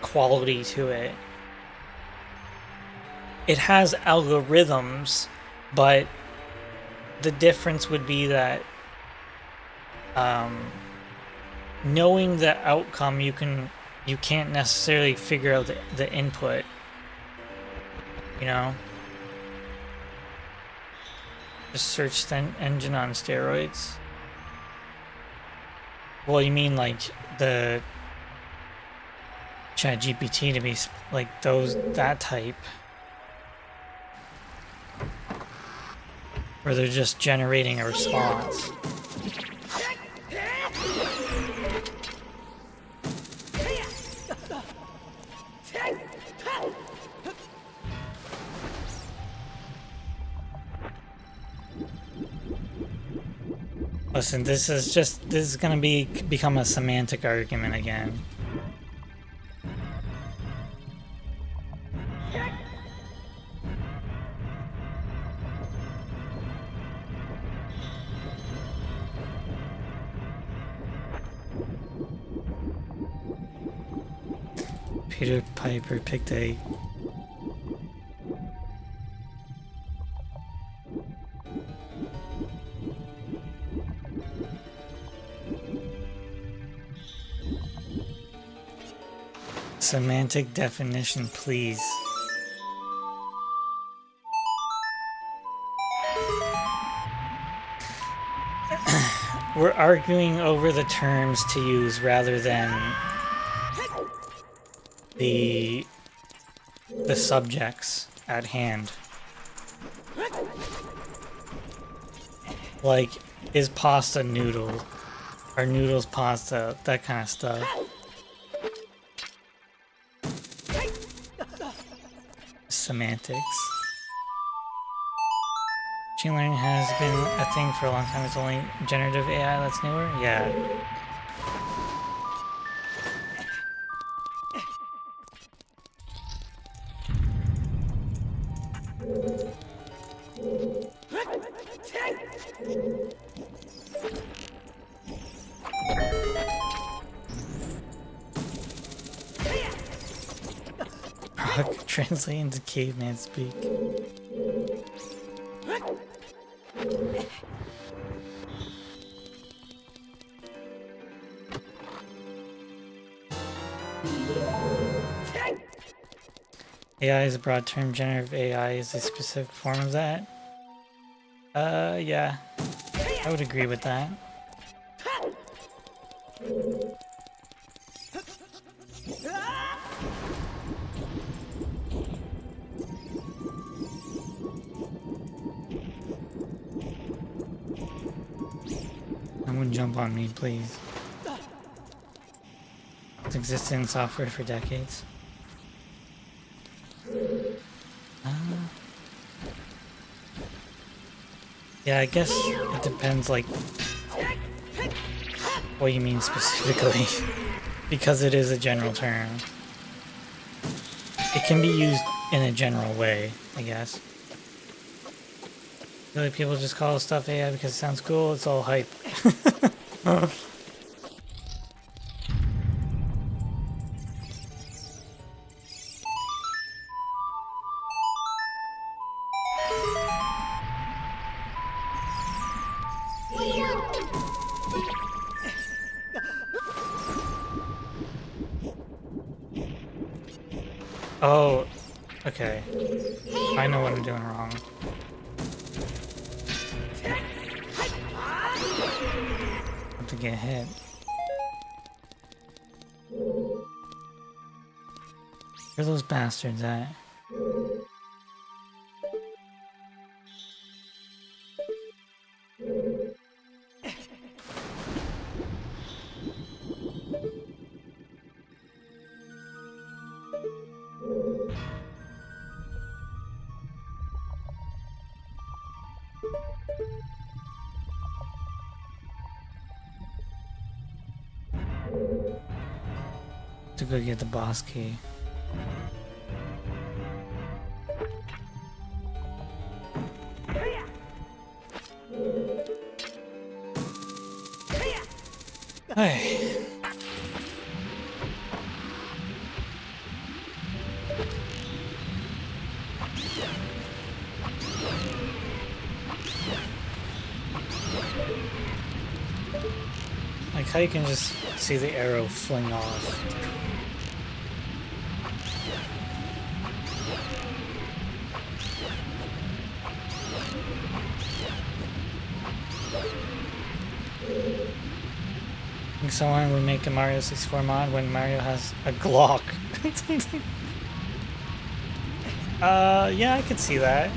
quality to it. It has algorithms, but the difference would be that knowing the outcome, you can't necessarily figure out the input. You know? Just search engine on steroids. Well, you mean like the ChatGPT to be like that type, where they're just generating a response. Listen, this is gonna become a semantic argument again. Peter Piper picked a semantic definition, please. We're arguing over the terms to use rather than the subjects at hand. Like, is pasta noodle? Are noodles pasta? That kind of stuff. Semantics. Machine learning has been a thing for a long time. It's only generative AI that's newer? Yeah. Translate into caveman speak. AI is a broad term. Generative AI is a specific form of that. Yeah. I would agree with that. Someone jump on me, please. It's existed in software for decades. Yeah, I guess it depends, like, what you mean specifically. Because it is a general term. It can be used in a general way, I guess. Really, people just call stuff AI because it sounds cool. It's all hype. Oh, okay. I know what I'm doing wrong. Have to get hit. Where are those bastards at? To go get the boss key. Hey. Like how you can just see the arrow fling off. I think someone would make a Mario 64 mod when Mario has a Glock. Yeah, I could see that.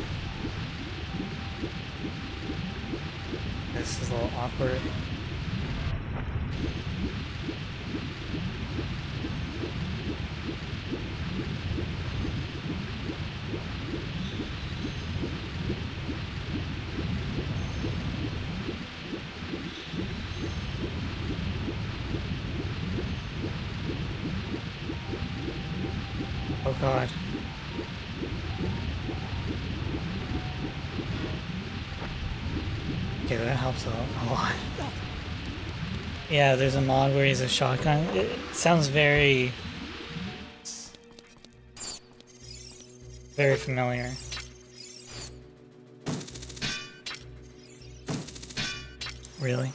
This is a little awkward. Oh god. Okay, that helps out a lot. Yeah, there's a mod where he's a shotgun. It sounds very familiar. Really?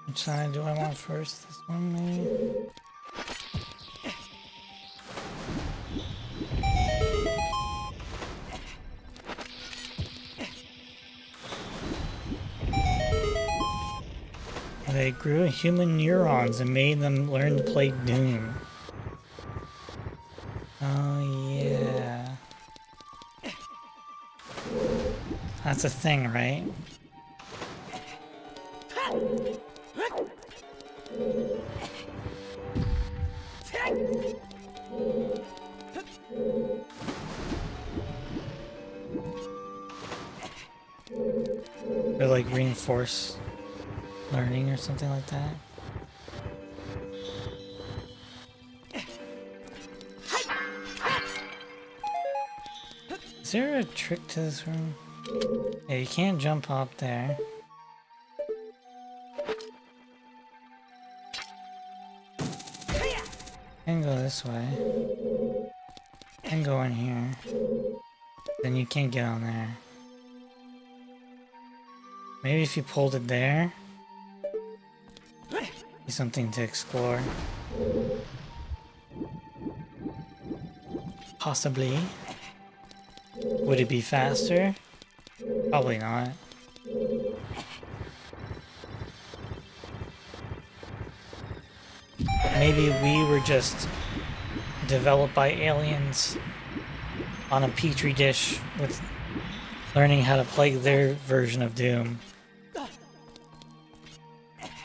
Which side do I want first? This one, maybe? They grew human neurons and made them learn to play Doom. Oh, yeah. That's a thing, right? Or like reinforce learning or something like that. Is there a trick to this room? Yeah, you can't jump up there. And go this way. And go in here. Then you can't get on there. Maybe if you pulled it there, be something to explore. Possibly. Would it be faster? Probably not. Maybe we were just developed by aliens on a petri dish with learning how to play their version of Doom.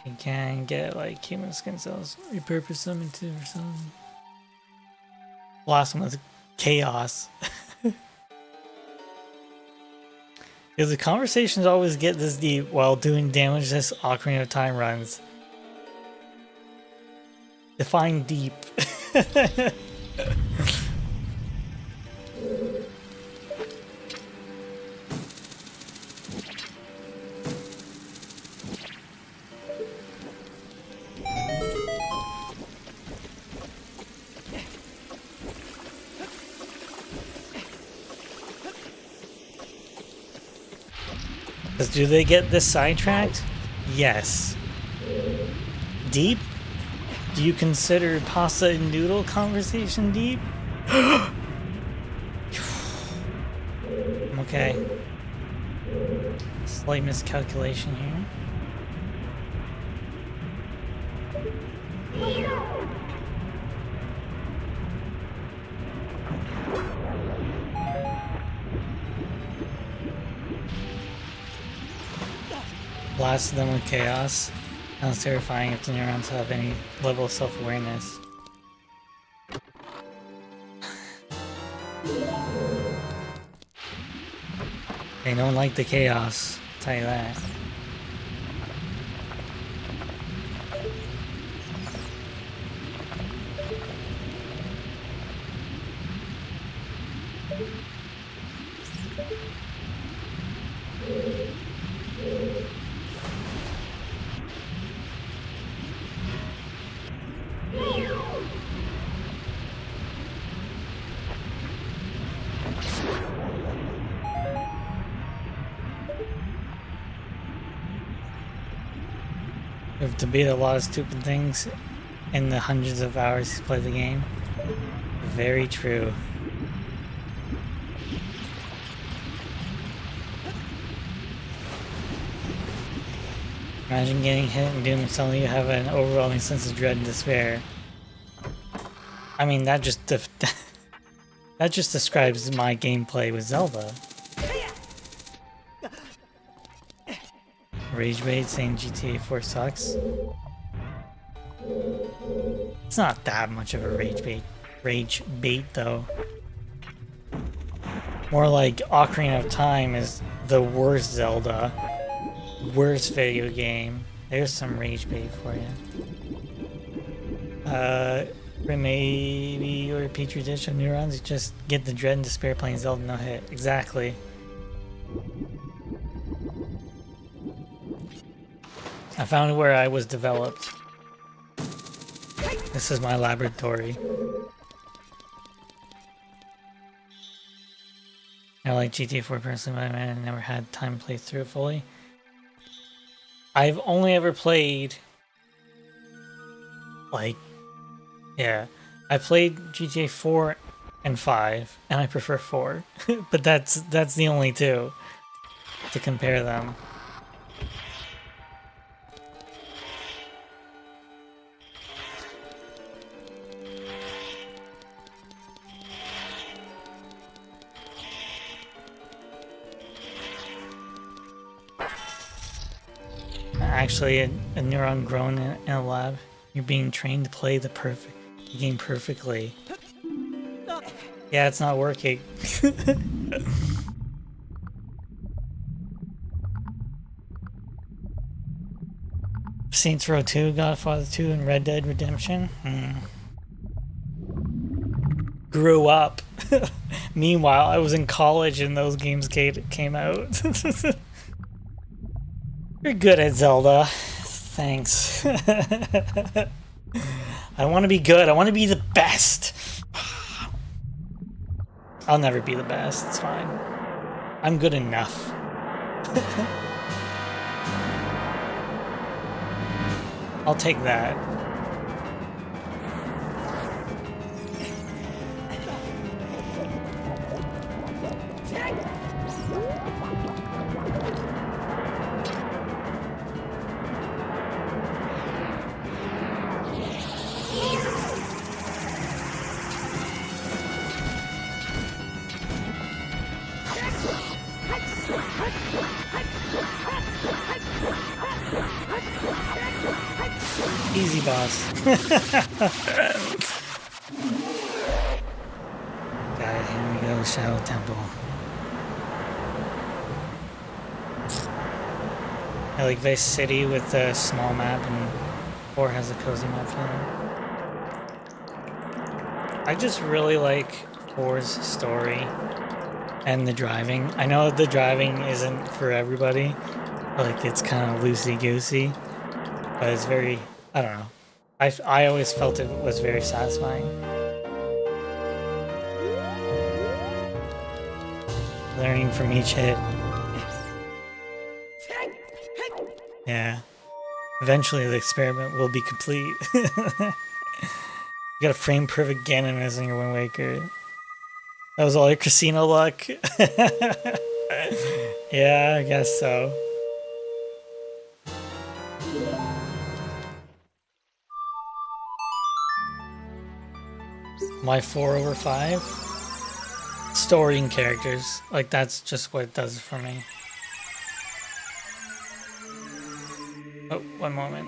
You can get like human skin cells, repurpose them into something. Blossom with chaos. Because the conversations always get this deep while doing damage as Ocarina of Time runs. Define deep. Because do they get this sidetracked? Yes. Deep? Do you consider pasta and noodle conversation deep? Okay. Slight miscalculation here. Blast them with chaos. Sounds terrifying if the neurons have any level of self-awareness. They don't like the chaos, I'll tell you that. We've debated a lot of stupid things in the hundreds of hours he's played the game. Very true. Imagine getting hit and doing something you have an overwhelming sense of dread and despair. I mean, that just describes my gameplay with Zelda. Rage bait saying GTA 4 sucks. It's not that much of a rage bait though. More like Ocarina of Time is the worst Zelda, worst video game. There's some rage bait for you. Maybe your petri dish of neurons, you just get the dread and despair playing Zelda no hit. Exactly. I found where I was developed. This is my laboratory. I like GTA 4 personally, but I never had time to play through it fully. I've only ever played like, yeah, I played GTA 4 and 5, and I prefer 4. But that's the only two to compare them. Actually, a neuron grown in a lab. You're being trained to play the game perfectly. Yeah, it's not working. Saints Row 2, Godfather 2, and Red Dead Redemption. Grew up. Meanwhile, I was in college and those games came out. You're good at Zelda. Thanks. I want to be good. I want to be the best. I'll never be the best. It's fine. I'm good enough. I'll take that. Easy boss. God, here we go, Shadow Temple. I like Vice City with a small map, and 4 has a cozy map feeling. I just really like 4's story and the driving. I know the driving isn't for everybody. Like, it's kind of loosey-goosey, but it's very, I don't know. I always felt it was very satisfying. Learning from each hit. Yeah. Eventually the experiment will be complete. You gotta frame perfect Ganon as in your Wind Waker. That was all your casino luck? Yeah, I guess so. My 4/5? Story and characters. Like, that's just what it does for me. Oh, one moment.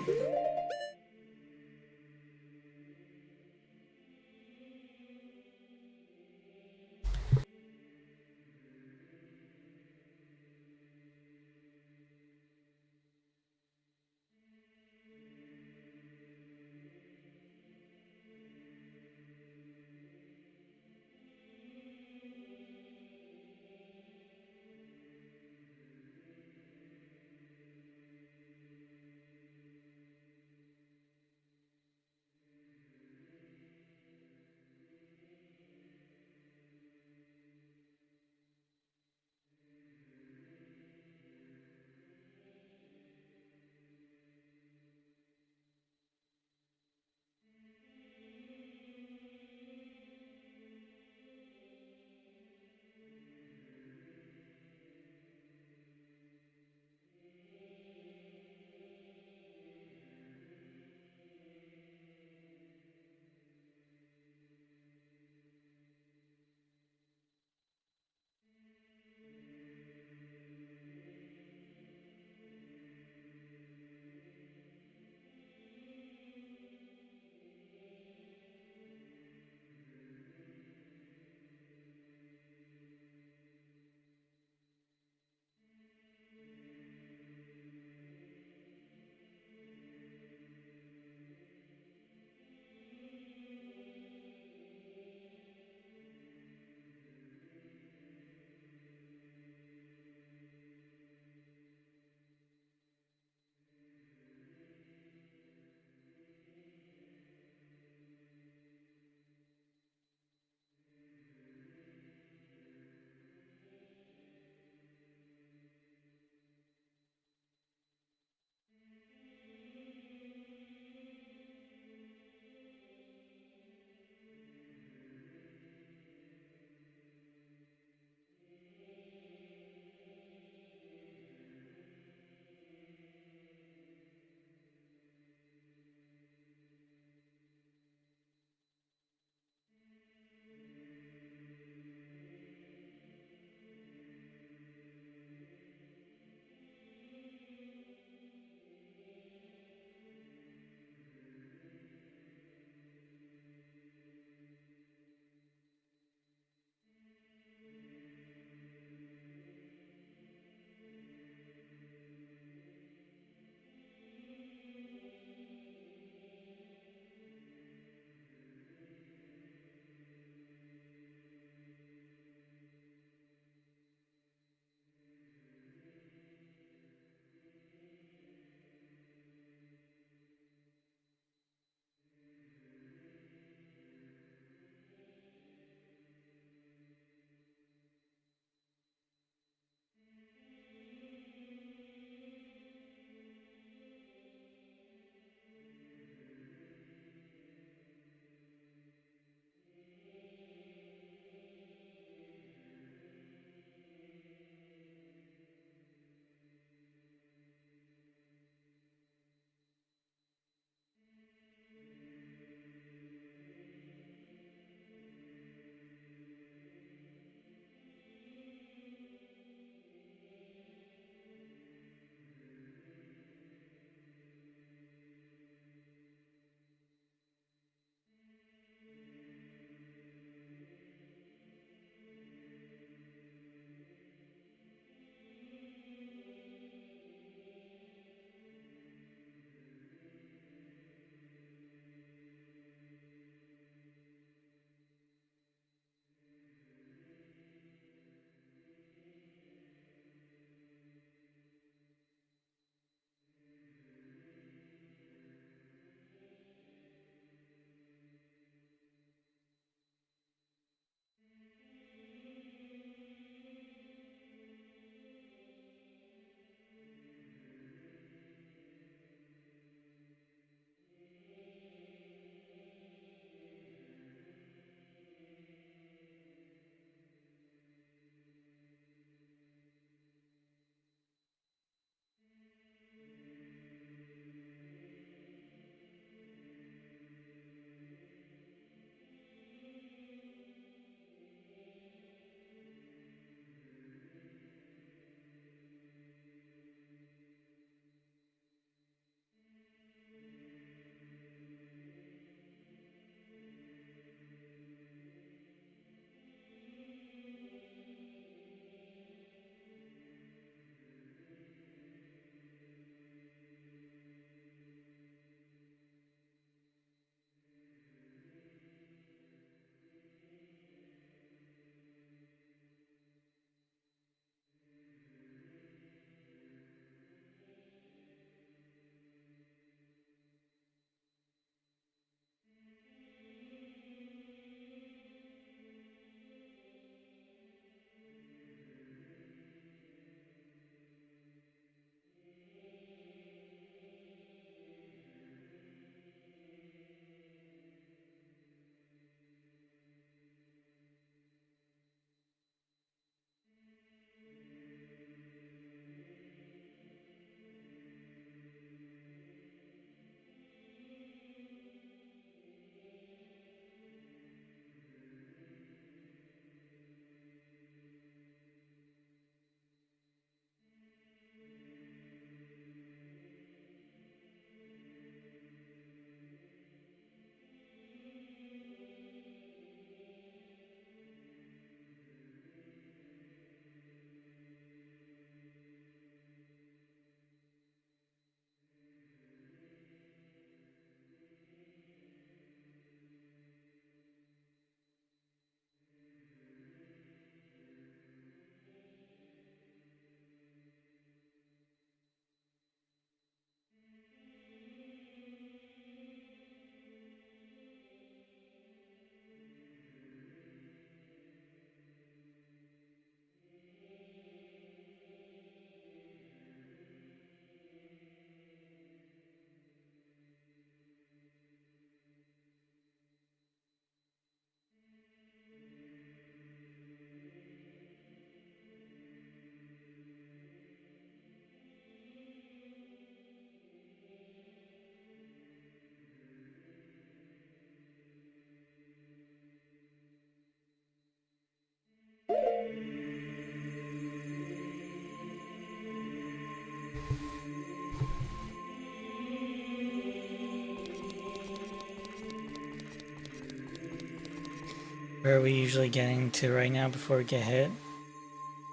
Where are we usually getting to right now before we get hit?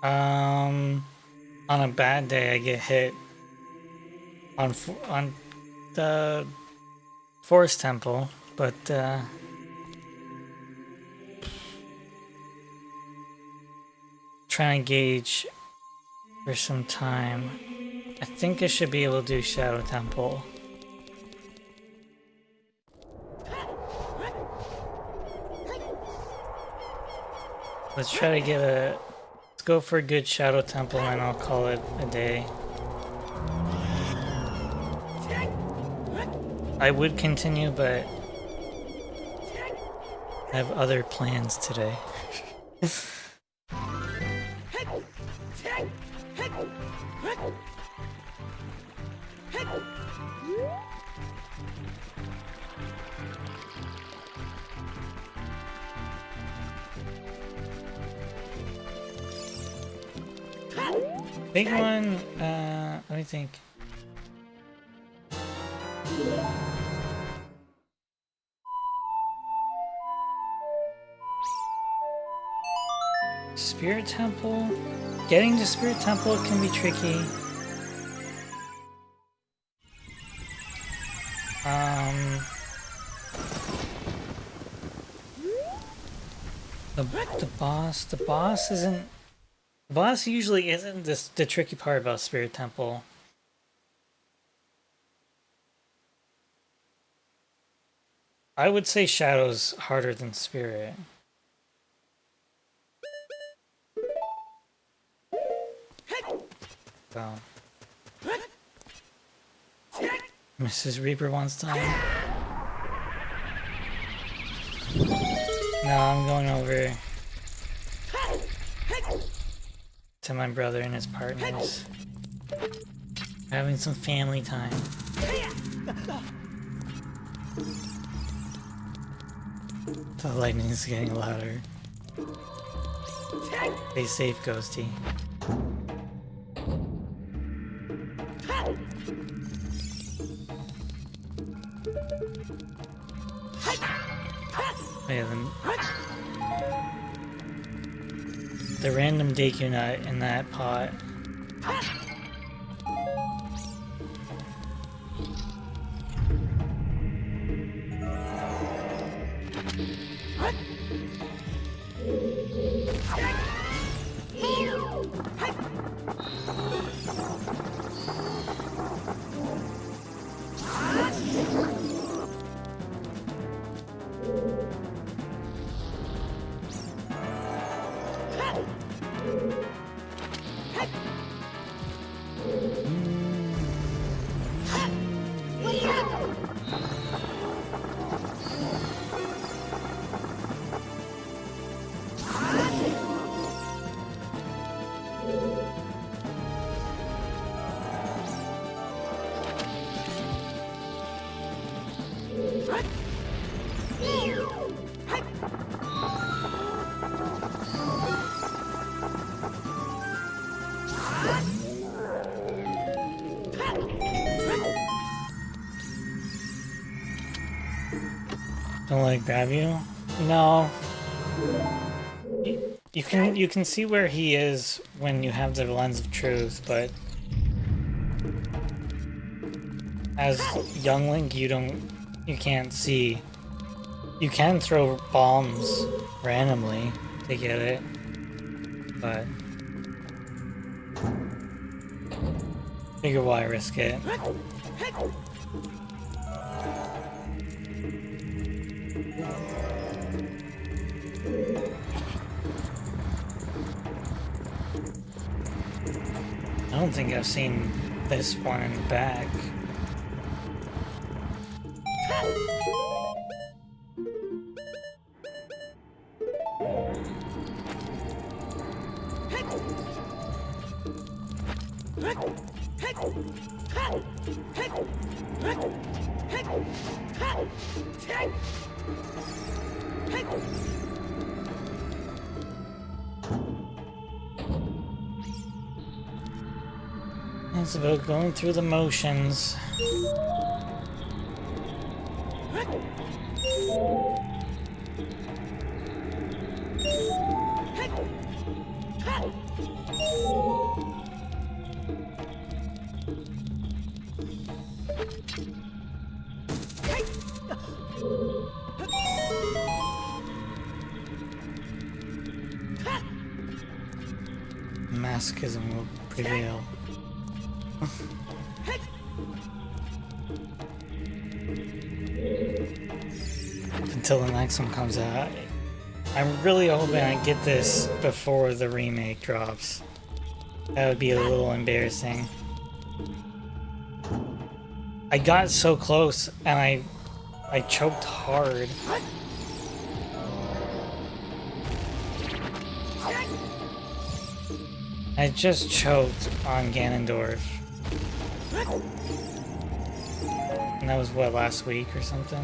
On a bad day, I get hit on the Forest Temple, but trying to gauge for some time. I think I should be able to do Shadow Temple. Let's try to get a... Let's go for a good Shadow Temple and I'll call it a day. I would continue, but I have other plans today. Big one, let me think. Spirit Temple? Getting to Spirit Temple can be tricky. The boss isn't... The boss usually isn't the tricky part about Spirit Temple. I would say Shadow's harder than Spirit. So. Mrs. Reaper wants time. No, I'm going over to my brother and his partners. Having some family time. The lightning is getting louder. Stay safe, Ghosty. The random Deku nut in that pot. Don't let it grab you? No. You can see where he is when you have the lens of truth, but as young Link you can't see. You can throw bombs randomly to get it, but figure why risk it. I don't think I've seen this one in the back. It's about going through the motions. Masochism will prevail. Until the next one comes out. I'm really hoping I get this before the remake drops. That would be a little embarrassing. I got so close and I choked hard. I just choked on Ganondorf. And that was what, last week or something?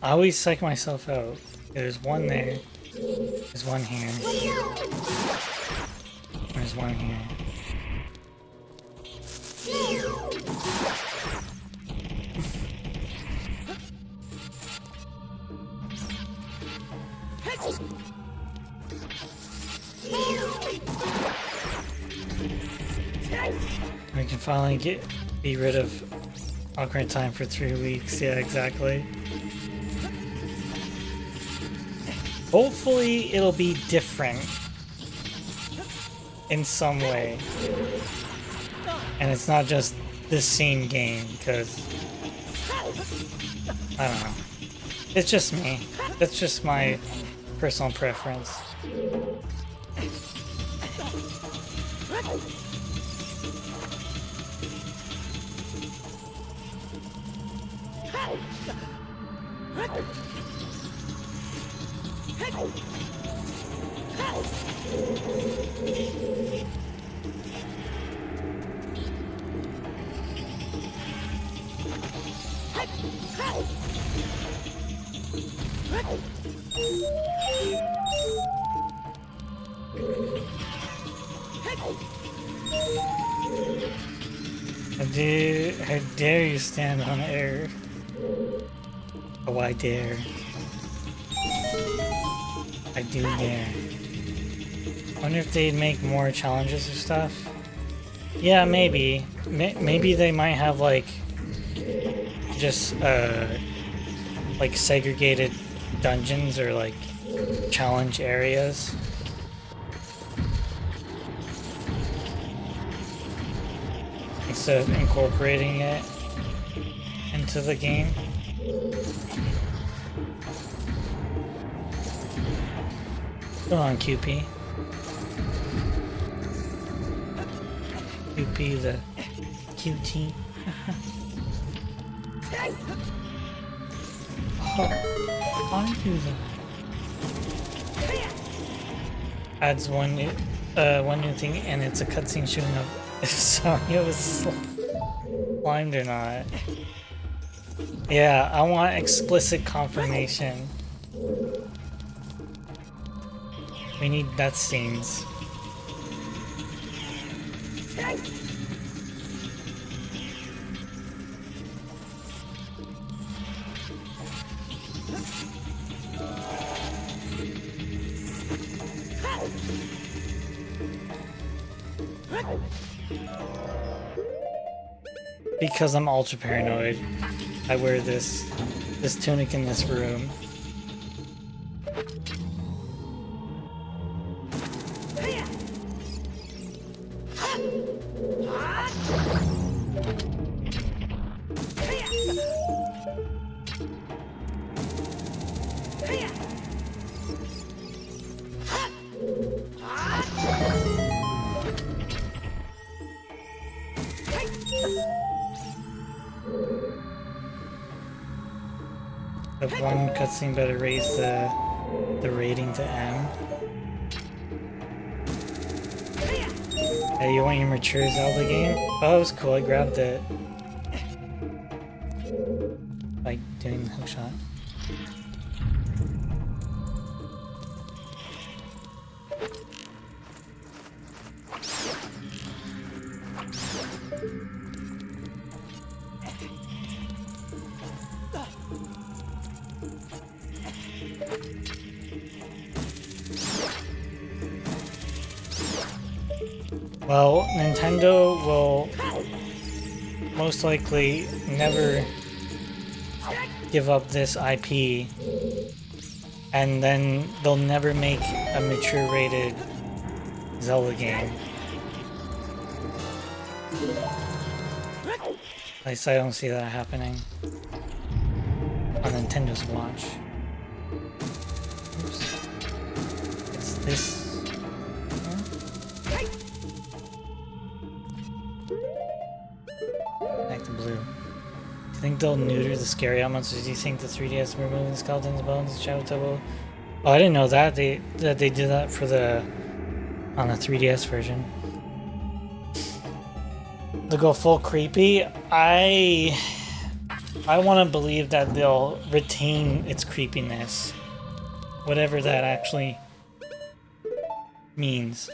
I always psych myself out. There's one there. There's one here. There's one here. We can finally be rid of Ocarina Time for 3 weeks. Yeah, exactly. Hopefully it'll be different in some way. And it's not just the same game, because I don't know. It's just me. That's just my personal preference. How dare you stand on air? Oh, I dare. I do dare. Wonder if they'd make more challenges or stuff. Yeah, maybe. Maybe they might have like just like segregated dungeons or like challenge areas. Instead of incorporating it into the game. Come on, QP. QP the QT. Oh, I do that. Adds one new thing, and it's a cutscene showing up. Sorry, it was slimed or not. Yeah, I want explicit confirmation. We need that scenes. Because I'm ultra paranoid, I wear this tunic in this room. The one cutscene better raise the rating to M. Hey, you want your mature Zelda game? Oh, it was cool. I grabbed it. I doing the hookshot. Well, Nintendo will most likely never give up this IP, and then they'll never make a mature rated Zelda game. At least I don't see that happening on Nintendo's watch. Oops. It's this. Back to blue. Do you think they'll neuter the scary elements, or do you think the 3DS removing the skeleton's bones, Shadow Temple? Oh, I didn't know that they did that for on the 3DS version. To go full creepy, I want to believe that they'll retain its creepiness, whatever that actually means.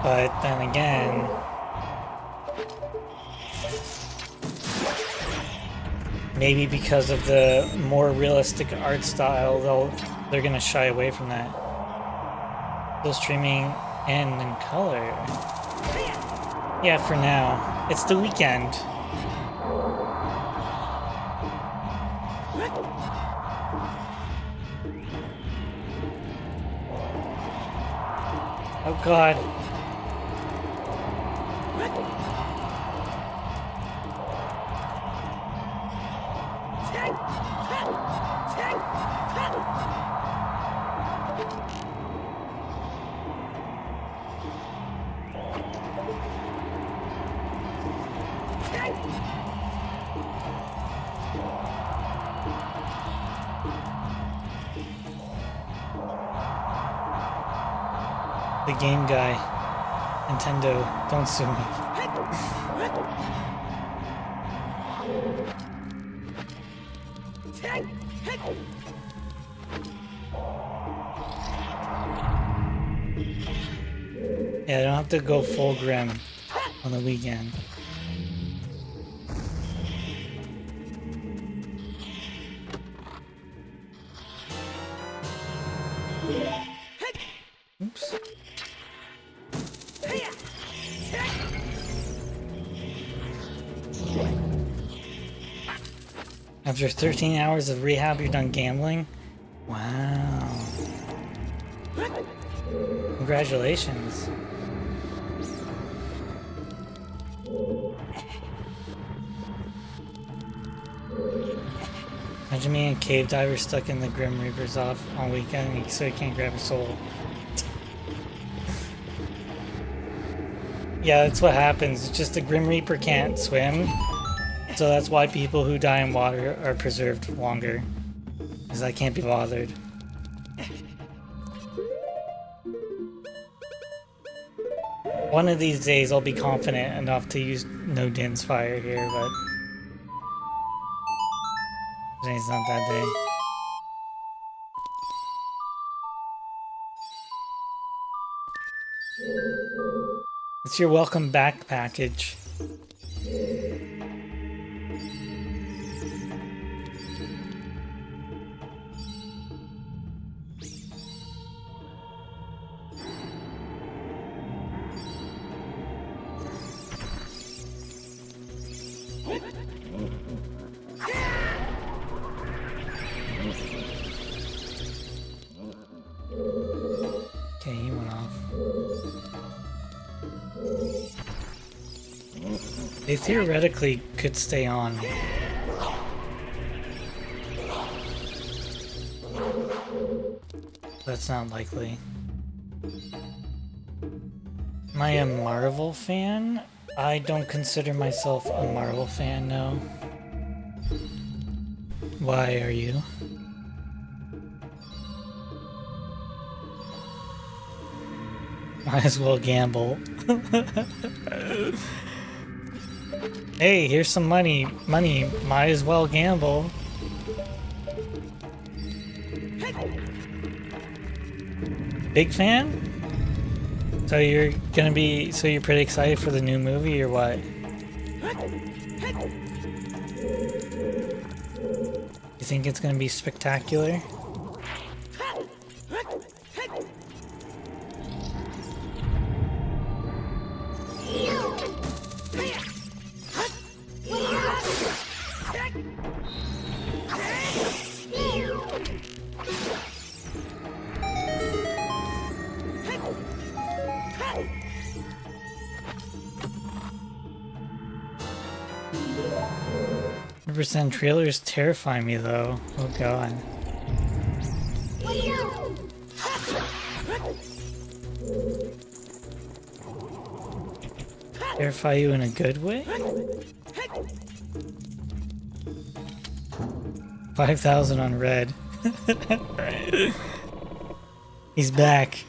But then again, maybe because of the more realistic art style, they're gonna shy away from that. Still streaming and in color. Yeah, for now. It's the weekend. Oh God. The game guy. Nintendo, don't sue me. Yeah, I don't have to go full grim on the weekend. Oops. After 13 hours of rehab, you're done gambling? Wow. Congratulations. Imagine me and Cave Diver stuck in the Grim Reaper's off on weekend so he can't grab his soul. Yeah, that's what happens. It's just the Grim Reaper can't swim. So that's why people who die in water are preserved longer. Because I can't be bothered. One of these days I'll be confident enough to use no Din's fire here, but today's not that day. It's your welcome back package. Okay, he went off. They theoretically could stay on. That's not likely. Am I a Marvel fan? I don't consider myself a Marvel fan, no. Why are you? Might as well gamble. Hey, here's some money. Might as well gamble. Big fan? So you're pretty excited for the new movie or what? You think it's gonna be spectacular? % trailers terrify me though. Oh god. Terrify you in a good way? 5,000 on red. He's back.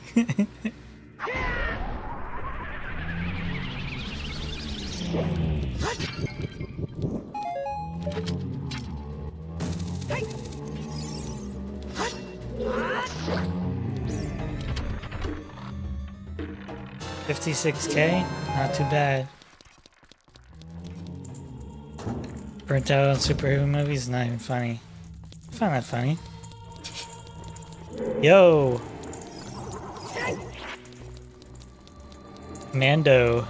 56K? Not too bad. Burnt out on superhero movies? Not even funny. I find that funny. Yo! Mando.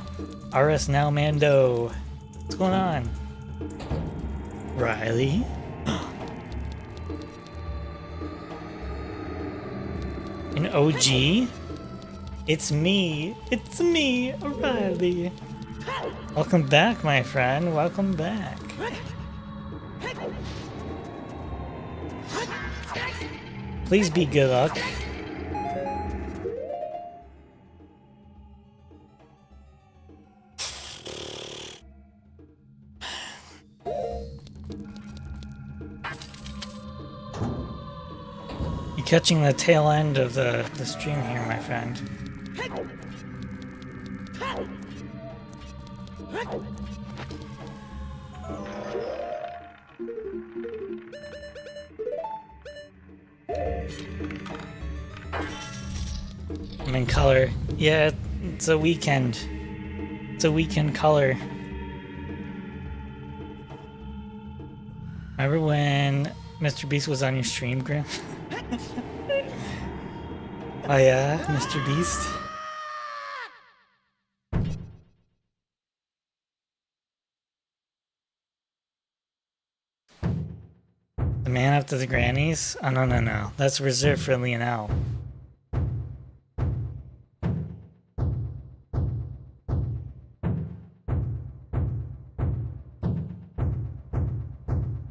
RS now Mando. What's going on? Riley? An OG? It's me, Riley. Welcome back, my friend. Welcome back. Please be good luck. You're catching the tail end of the stream here, my friend. I'm in color. Yeah, it's a weekend. It's a weekend color. Remember when Mr. Beast was on your stream, Grim? Oh yeah, Mr. Beast? The man after the grannies? Oh no. That's reserved for Lionel.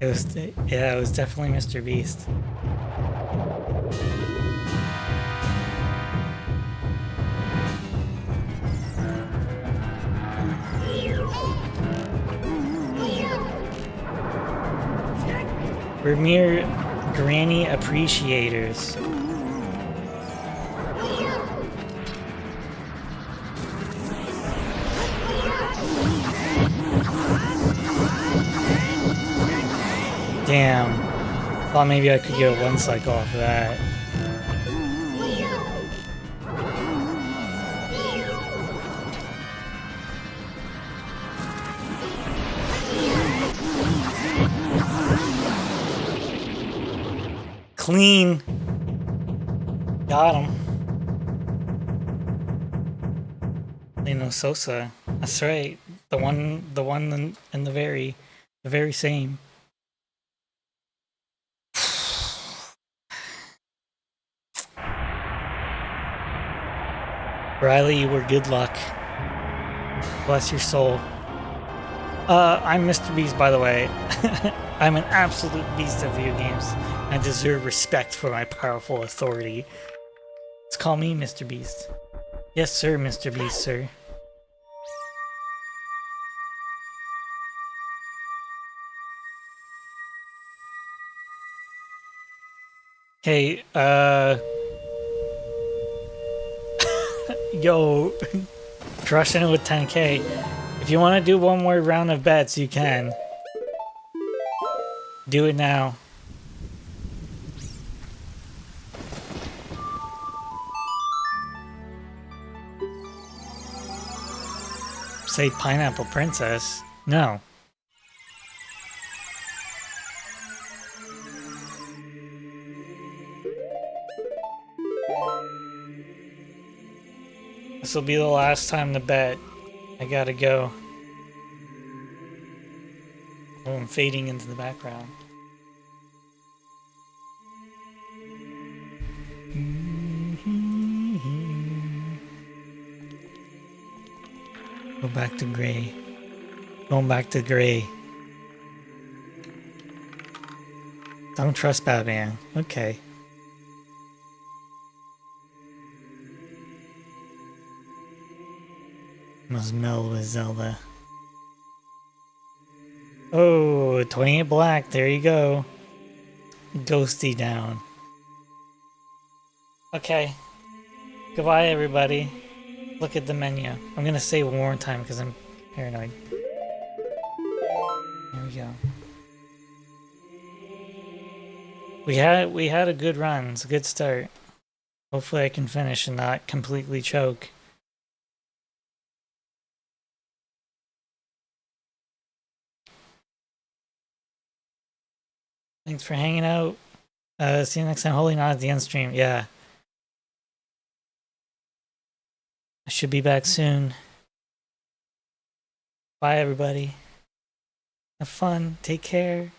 It was definitely Mr. Beast. We're mere granny appreciators. Damn. Thought maybe I could get a one cycle off of that. Clean. Got him. Lino Sosa. That's right. The one and the very same. Riley, you were good luck. Bless your soul. I'm Mr. Beast, by the way. I'm an absolute beast of video games. I deserve respect for my powerful authority. Let's call me Mr. Beast. Yes, sir, Mr. Beast, sir. Hey, Yo, crushing it with 10k. If you want to do one more round of bets, you can. Do it now. Say Pineapple Princess. No. This will be the last time to bet. I gotta go. Oh, I'm fading into the background. Go back to gray. Going back to gray. Don't trust Batman. Okay. Must meld with Zelda. Oh, 28 black. There you go. Ghosty down. Okay. Goodbye, everybody. Look at the menu. I'm gonna say one more time because I'm paranoid. There we go. We had a good run. It's a good start. Hopefully I can finish and not completely choke. Thanks for hanging out. See you next time. Holding on at the end stream. Yeah. I should be back soon. Bye, everybody. Have fun. Take care.